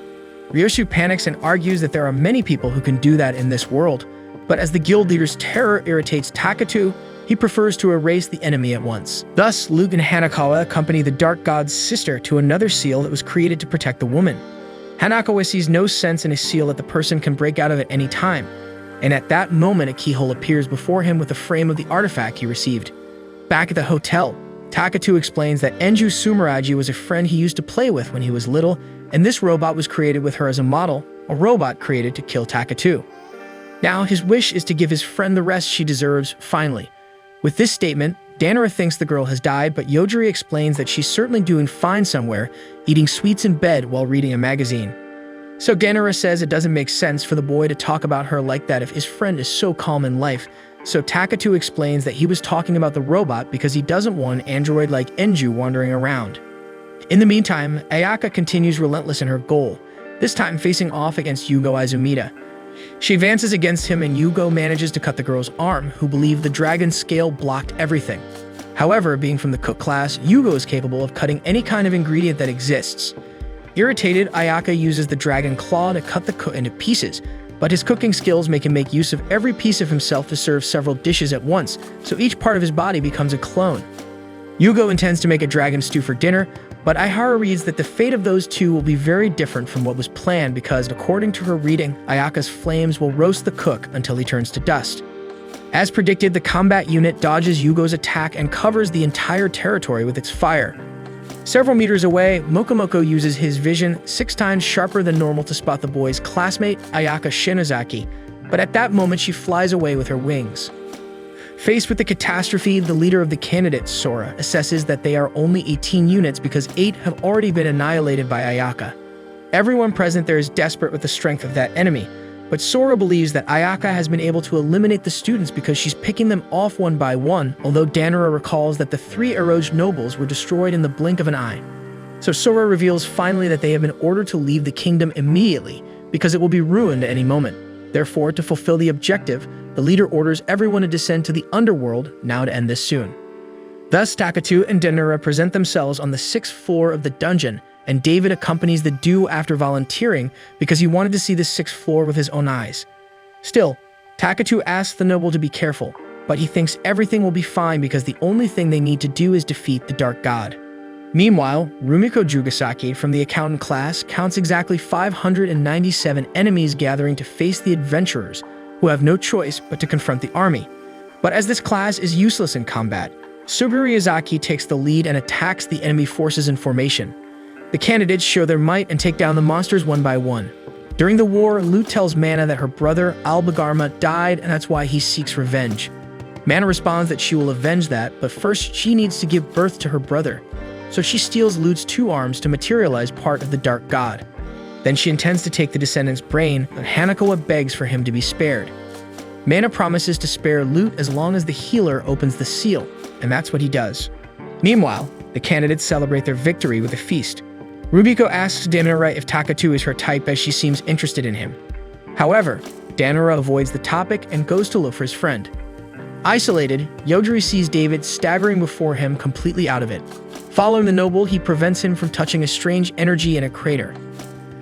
Ryoshu panics and argues that there are many people who can do that in this world, but as the guild leader's terror irritates Takatu, he prefers to erase the enemy at once. Thus, Lute and Hanakawa accompany the Dark God's sister to another seal that was created to protect the woman. Hanakawa sees no sense in a seal that the person can break out of at any time, and at that moment a keyhole appears before him with the frame of the artifact he received. Back at the hotel, Takatu explains that Enju Sumeraji was a friend he used to play with when he was little, and this robot was created with her as a model, a robot created to kill Takatu. Now, his wish is to give his friend the rest she deserves, finally. With this statement, Danara thinks the girl has died, but Yogiri explains that she's certainly doing fine somewhere, eating sweets in bed while reading a magazine. So Danara says it doesn't make sense for the boy to talk about her like that if his friend is so calm in life, so Takatu explains that he was talking about the robot because he doesn't want an android like Enju wandering around. In the meantime, Ayaka continues relentless in her goal, this time facing off against Yugo Izumida. She advances against him and Yugo manages to cut the girl's arm, who believed the dragon's scale blocked everything. However, being from the cook class, Yugo is capable of cutting any kind of ingredient that exists. Irritated, Ayaka uses the dragon claw to cut the cook into pieces, but his cooking skills make him make use of every piece of himself to serve several dishes at once, so each part of his body becomes a clone. Yugo intends to make a dragon stew for dinner, but Aihara reads that the fate of those two will be very different from what was planned because, according to her reading, Ayaka's flames will roast the cook until he turns to dust. As predicted, the combat unit dodges Yugo's attack and covers the entire territory with its fire. Several meters away, Mokomoko uses his vision 6 times sharper than normal to spot the boy's classmate, Ayaka Shinozaki, but at that moment she flies away with her wings. Faced with the catastrophe, the leader of the candidates, Sora, assesses that they are only 18 units because 8 have already been annihilated by Ayaka. Everyone present there is desperate with the strength of that enemy, but Sora believes that Ayaka has been able to eliminate the students because she's picking them off one by one, although Danara recalls that the 3 Eroge nobles were destroyed in the blink of an eye. So Sora reveals finally that they have been ordered to leave the kingdom immediately because it will be ruined at any moment. Therefore, to fulfill the objective, the leader orders everyone to descend to the underworld now to end this soon. Thus, Takatu and Danara present themselves on the 6th floor of the dungeon, and David accompanies the duo after volunteering because he wanted to see the 6th floor with his own eyes. Still, Takatu asks the noble to be careful, but he thinks everything will be fine because the only thing they need to do is defeat the Dark God. Meanwhile, Rumiko Jugasaki from the accountant class counts exactly 597 enemies gathering to face the adventurers, who have no choice but to confront the army. But as this class is useless in combat, Suguru Yazaki takes the lead and attacks the enemy forces in formation. The candidates show their might and take down the monsters one by one. During the war, Lute tells Mana that her brother, Albagarma, died and that's why he seeks revenge. Mana responds that she will avenge that, but first she needs to give birth to her brother. So she steals Lute's 2 arms to materialize part of the Dark God. Then she intends to take the descendant's brain, but Hanakawa begs for him to be spared. Mana promises to spare Lute as long as the healer opens the seal, and that's what he does. Meanwhile, the candidates celebrate their victory with a feast. Rumiko asks Danara if Takatu is her type as she seems interested in him. However, Danara avoids the topic and goes to look for his friend. Isolated, Yogiri sees David staggering before him, completely out of it. Following the noble, he prevents him from touching a strange energy in a crater.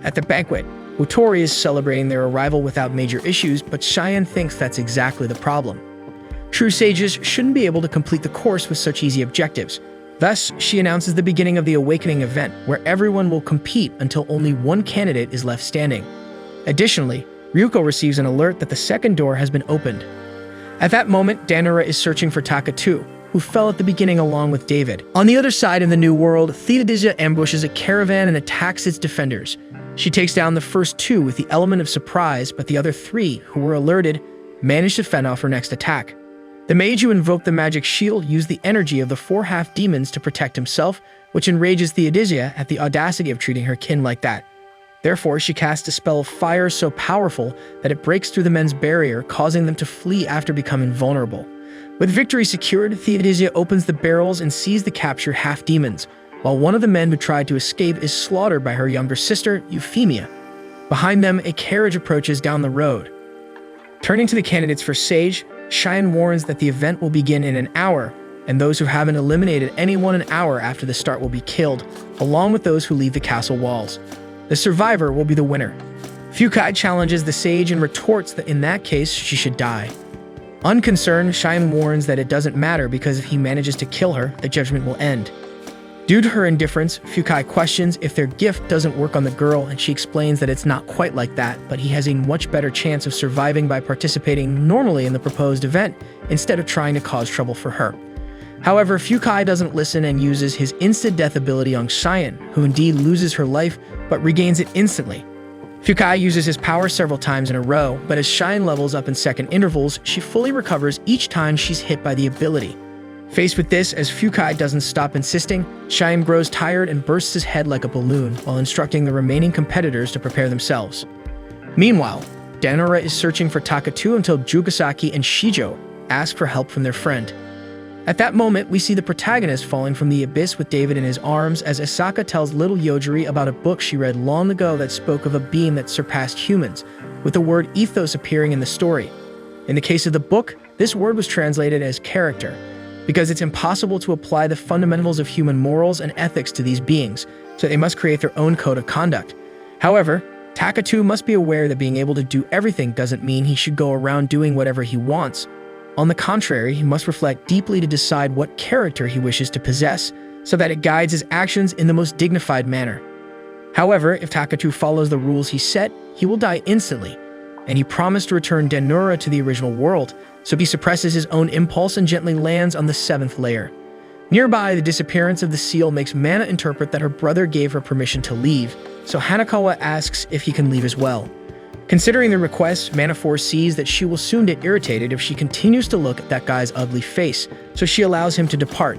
At the banquet, Utori is celebrating their arrival without major issues, but Cheyenne thinks that's exactly the problem. True sages shouldn't be able to complete the course with such easy objectives. Thus, she announces the beginning of the Awakening event, where everyone will compete until only one candidate is left standing. Additionally, Ryuko receives an alert that the second door has been opened. At that moment, Danara is searching for Takatu, who fell at the beginning along with David. On the other side in the New World, Theodisia ambushes a caravan and attacks its defenders. She takes down the first 2 with the element of surprise, but the other 3, who were alerted, manage to fend off her next attack. The mage who invoked the magic shield used the energy of the 4 half-demons to protect himself, which enrages Theodisia at the audacity of treating her kin like that. Therefore, she casts a spell of fire so powerful that it breaks through the men's barrier, causing them to flee after becoming vulnerable. With victory secured, Theodisia opens the barrels and sees the captured half-demons, while one of the men who tried to escape is slaughtered by her younger sister, Euphemia. Behind them, a carriage approaches down the road. Turning to the candidates for Sage, Cheyenne warns that the event will begin in an hour, and those who haven't eliminated anyone an hour after the start will be killed, along with those who leave the castle walls. The survivor will be the winner. Fukai challenges the sage and retorts that in that case, she should die. Unconcerned, Cheyenne warns that it doesn't matter because if he manages to kill her, the judgment will end. Due to her indifference, Fukai questions if their gift doesn't work on the girl, and she explains that it's not quite like that, but he has a much better chance of surviving by participating normally in the proposed event instead of trying to cause trouble for her. However, Fukai doesn't listen and uses his instant-death ability on Cheyenne, who indeed loses her life but regains it instantly. Fukai uses his power several times in a row, but as Cheyenne levels up in second intervals, she fully recovers each time she's hit by the ability. Faced with this, as Fukai doesn't stop insisting, Cheyenne grows tired and bursts his head like a balloon while instructing the remaining competitors to prepare themselves. Meanwhile, Danora is searching for Takatu until Jugasaki and Shijo ask for help from their friend. At that moment, we see the protagonist falling from the abyss with David in his arms as Asaka tells little Yogiri about a book she read long ago that spoke of a being that surpassed humans, with the word ethos appearing in the story. In the case of the book, this word was translated as character, because it's impossible to apply the fundamentals of human morals and ethics to these beings, so they must create their own code of conduct. However, Takatu must be aware that being able to do everything doesn't mean he should go around doing whatever he wants. On the contrary, he must reflect deeply to decide what character he wishes to possess, so that it guides his actions in the most dignified manner. However, if Takatu follows the rules he set, he will die instantly, and he promised to return Danora to the original world, so he suppresses his own impulse and gently lands on the 7th layer. Nearby, the disappearance of the seal makes Mana interpret that her brother gave her permission to leave, so Hanakawa asks if he can leave as well. Considering the request, Mana foresees that she will soon get irritated if she continues to look at that guy's ugly face, so she allows him to depart.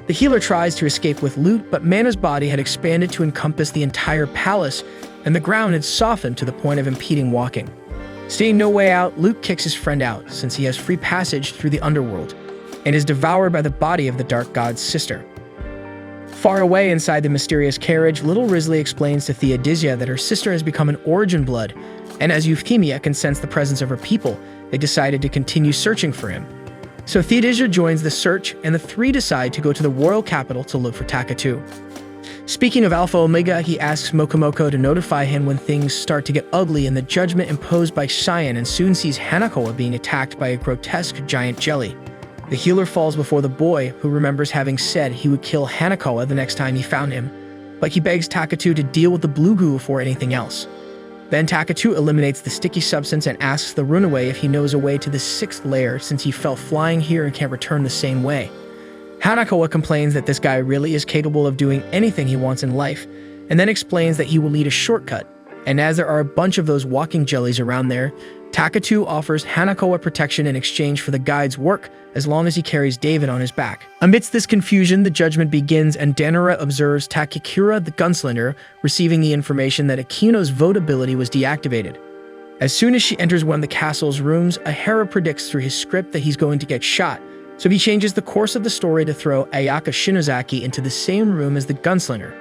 The healer tries to escape with loot, but Mana's body had expanded to encompass the entire palace, and the ground had softened to the point of impeding walking. Seeing no way out, Luke kicks his friend out, since he has free passage through the underworld, and is devoured by the body of the Dark God's sister. Far away inside the mysterious carriage, little Risley explains to Theodisia that her sister has become an origin blood, and as Euphemia can sense the presence of her people, they decided to continue searching for him. So Theodisia joins the search, and the three decide to go to the royal capital to look for Takatu. Speaking of Alpha Omega, he asks Mokomoko to notify him when things start to get ugly in the judgment imposed by Cheyenne, and soon sees Hanakawa being attacked by a grotesque giant jelly. The healer falls before the boy, who remembers having said he would kill Hanakawa the next time he found him, but he begs Takatu to deal with the blue goo before anything else. Then Takatu eliminates the sticky substance and asks the runaway if he knows a way to the 6th layer, since he fell flying here and can't return the same way. Hanakawa complains that this guy really is capable of doing anything he wants in life, and then explains that he will need a shortcut, and as there are a bunch of those walking jellies around there, Takatu offers Hanakawa protection in exchange for the guide's work, as long as he carries David on his back. Amidst this confusion, the judgment begins, and Danora observes Takakura the gunslinger receiving the information that Akino's vote ability was deactivated. As soon as she enters one of the castle's rooms, Ahara predicts through his script that he's going to get shot, so he changes the course of the story to throw Ayaka Shinozaki into the same room as the gunslinger.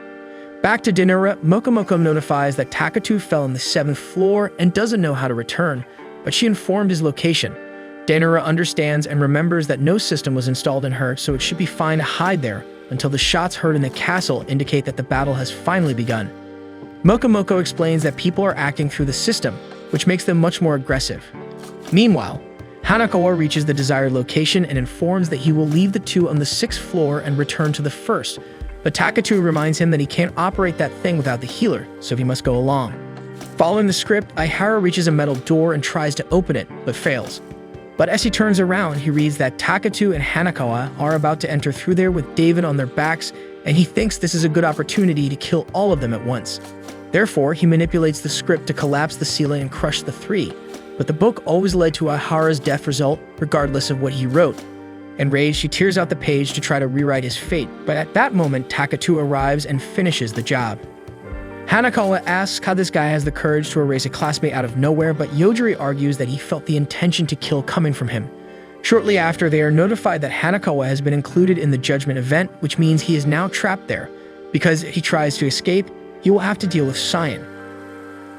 Back to Danora, Mokomoko notifies that Takatu fell on the 7th floor and doesn't know how to return, but she informed his location. Danora understands and remembers that no system was installed in her, so it should be fine to hide there until the shots heard in the castle indicate that the battle has finally begun. Mokomoko explains that people are acting through the system, which makes them much more aggressive. Meanwhile, Hanakawa reaches the desired location and informs that he will leave the 2 on the 6th floor and return to the 1st, but Takatu reminds him that he can't operate that thing without the healer, so he must go along. Following the script, Ihara reaches a metal door and tries to open it, but fails. But as he turns around, he reads that Takatu and Hanakawa are about to enter through there with David on their backs, and he thinks this is a good opportunity to kill all of them at once. Therefore, he manipulates the script to collapse the ceiling and crush the 3, but the book always led to Ihara's death result, regardless of what he wrote. Enraged, she tears out the page to try to rewrite his fate, but at that moment, Takatu arrives and finishes the job. Hanakawa asks how this guy has the courage to erase a classmate out of nowhere, but Yogiri argues that he felt the intention to kill coming from him. Shortly after, they are notified that Hanakawa has been included in the judgment event, which means he is now trapped there. Because if he tries to escape, he will have to deal with Cheyenne.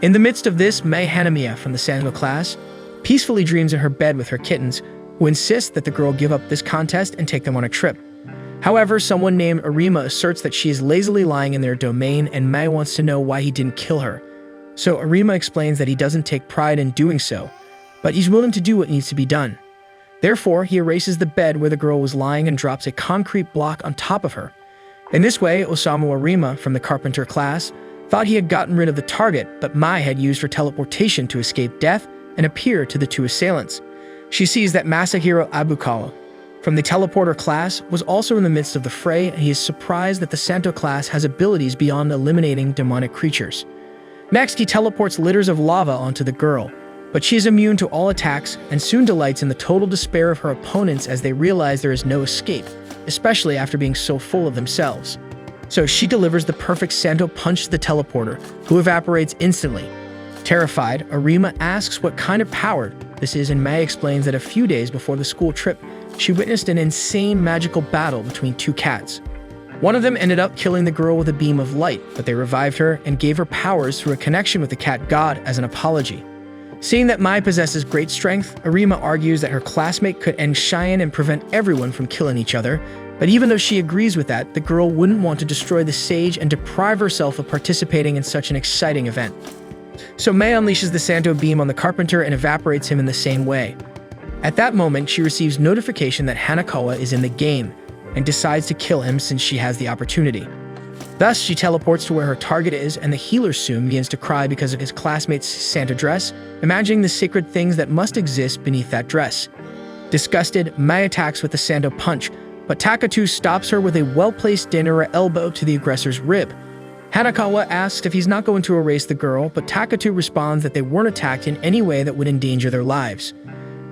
In the midst of this, Mei Hanamiya from the Sango class peacefully dreams in her bed with her kittens, who insist that the girl give up this contest and take them on a trip. However, someone named Arima asserts that she is lazily lying in their domain, and Mei wants to know why he didn't kill her. So Arima explains that he doesn't take pride in doing so, but he's willing to do what needs to be done. Therefore, he erases the bed where the girl was lying and drops a concrete block on top of her. In this way, Osamu Arima from the carpenter class thought he had gotten rid of the target, but Mai had used her teleportation to escape death and appear to the 2 assailants. She sees that Masahiro Abukawa from the teleporter class, was also in the midst of the fray, and he is surprised that the Santo class has abilities beyond eliminating demonic creatures. Next, he teleports litters of lava onto the girl, but she is immune to all attacks and soon delights in the total despair of her opponents as they realize there is no escape, especially after being so full of themselves. So she delivers the perfect Santo punch to the teleporter, who evaporates instantly. Terrified, Arima asks what kind of power this is, and May explains that a few days before the school trip, she witnessed an insane magical battle between two cats. One of them ended up killing the girl with a beam of light, but they revived her and gave her powers through a connection with the cat god as an apology. Seeing that Mai possesses great strength, Arima argues that her classmate could end Cheyenne and prevent everyone from killing each other, but even though she agrees with that, the girl wouldn't want to destroy the sage and deprive herself of participating in such an exciting event. So May unleashes the Santo beam on the carpenter and evaporates him in the same way. At that moment, she receives notification that Hanakawa is in the game, and decides to kill him since she has the opportunity. Thus, she teleports to where her target is, and the healer soon begins to cry because of his classmate's Santa dress, imagining the sacred things that must exist beneath that dress. Disgusted, Mai attacks with the Santo punch, but Takatu stops her with a well-placed Denura elbow to the aggressor's rib. Hanakawa asks if he's not going to erase the girl, but Takatu responds that they weren't attacked in any way that would endanger their lives.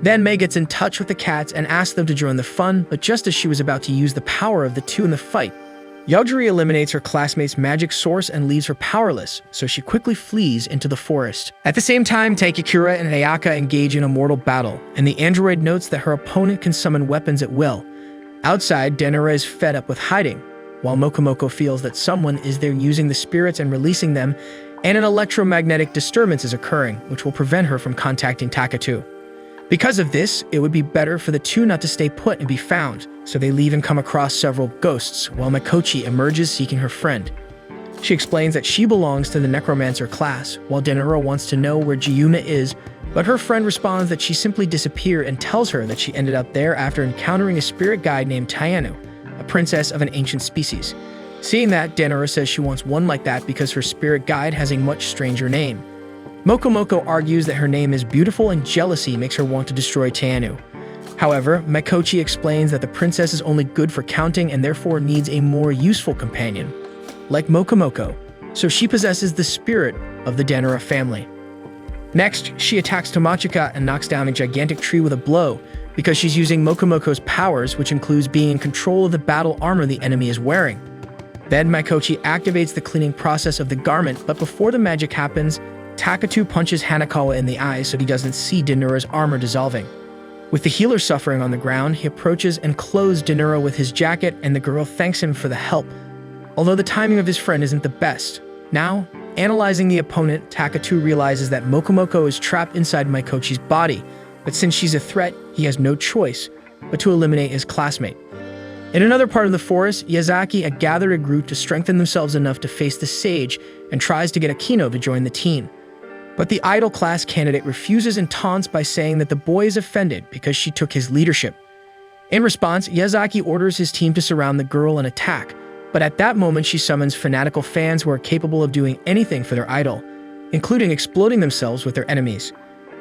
Then May gets in touch with the cats and asks them to join the fun, but just as she was about to use the power of the two in the fight, Yogiri eliminates her classmate's magic source and leaves her powerless, so she quickly flees into the forest. At the same time, Taikakura and Ayaka engage in a mortal battle, and the android notes that her opponent can summon weapons at will. Outside, Denura is fed up with hiding, while Mokomoko feels that someone is there using the spirits and releasing them, and an electromagnetic disturbance is occurring, which will prevent her from contacting Takatu. Because of this, it would be better for the two not to stay put and be found, so they leave and come across several ghosts, while Mikochi emerges seeking her friend. She explains that she belongs to the necromancer class, while Denura wants to know where Jiyuna is, but her friend responds that she simply disappeared and tells her that she ended up there after encountering a spirit guide named Tayanu, a princess of an ancient species. Seeing that, Denura says she wants one like that because her spirit guide has a much stranger name. Mokomoko argues that her name is beautiful and jealousy makes her want to destroy Tayanu. However, Mikochi explains that the princess is only good for counting and therefore needs a more useful companion, like Mokomoko, so she possesses the spirit of the Denura family. Next, she attacks Tomachika and knocks down a gigantic tree with a blow because she's using Mokomoko's powers, which includes being in control of the battle armor the enemy is wearing. Then Mikochi activates the cleaning process of the garment, but before the magic happens, Takatu punches Hanakawa in the eye so he doesn't see Denura's armor dissolving. With the healer suffering on the ground, he approaches and clothes Denura with his jacket, and the girl thanks him for the help, although the timing of his friend isn't the best. Now, analyzing the opponent, Takatu realizes that Mokomoko is trapped inside Mikochi's body, but since she's a threat, he has no choice but to eliminate his classmate. In another part of the forest, Yazaki gathered a group to strengthen themselves enough to face the sage and tries to get Akino to join the team. But the idol class candidate refuses and taunts by saying that the boy is offended because she took his leadership. In response, Yazaki orders his team to surround the girl and attack, but at that moment she summons fanatical fans who are capable of doing anything for their idol, including exploding themselves with their enemies.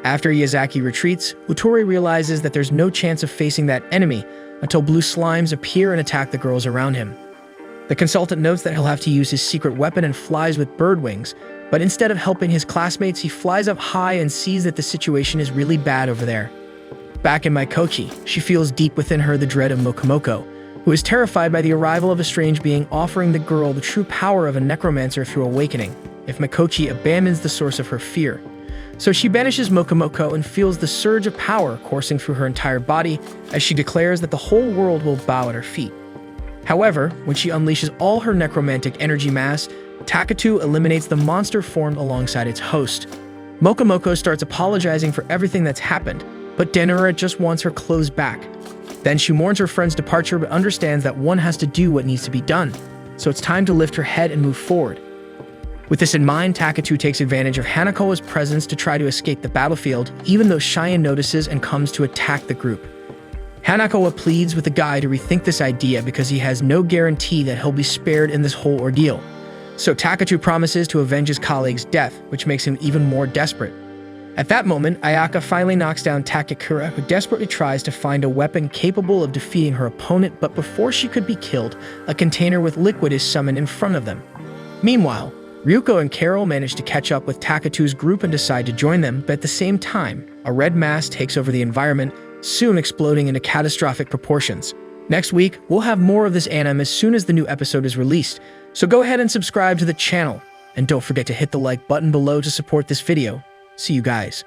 After Yazaki retreats, Utori realizes that there's no chance of facing that enemy until blue slimes appear and attack the girls around him. The consultant notes that he'll have to use his secret weapon and flies with bird wings, but instead of helping his classmates, he flies up high and sees that the situation is really bad over there. Back in Mikochi, she feels deep within her the dread of Mokomoko, who is terrified by the arrival of a strange being offering the girl the true power of a necromancer through awakening, if Mikochi abandons the source of her fear. So she banishes Mokomoko and feels the surge of power coursing through her entire body as she declares that the whole world will bow at her feet. However, when she unleashes all her necromantic energy mass, Takatu eliminates the monster formed alongside its host. Mokomoko starts apologizing for everything that's happened, but Denura just wants her clothes back. Then she mourns her friend's departure but understands that one has to do what needs to be done, so it's time to lift her head and move forward. With this in mind, Takatu takes advantage of Hanakawa's presence to try to escape the battlefield, even though Cheyenne notices and comes to attack the group. Hanakawa pleads with the guy to rethink this idea because he has no guarantee that he'll be spared in this whole ordeal. So Takatu promises to avenge his colleague's death, which makes him even more desperate. At that moment, Ayaka finally knocks down Takakura, who desperately tries to find a weapon capable of defeating her opponent, but before she could be killed, a container with liquid is summoned in front of them. Meanwhile, Ryuko and Carol manage to catch up with Takatu's group and decide to join them, but at the same time, a red mass takes over the environment, soon exploding into catastrophic proportions. Next week, we'll have more of this anime as soon as the new episode is released, so go ahead and subscribe to the channel, and don't forget to hit the like button below to support this video. See you guys.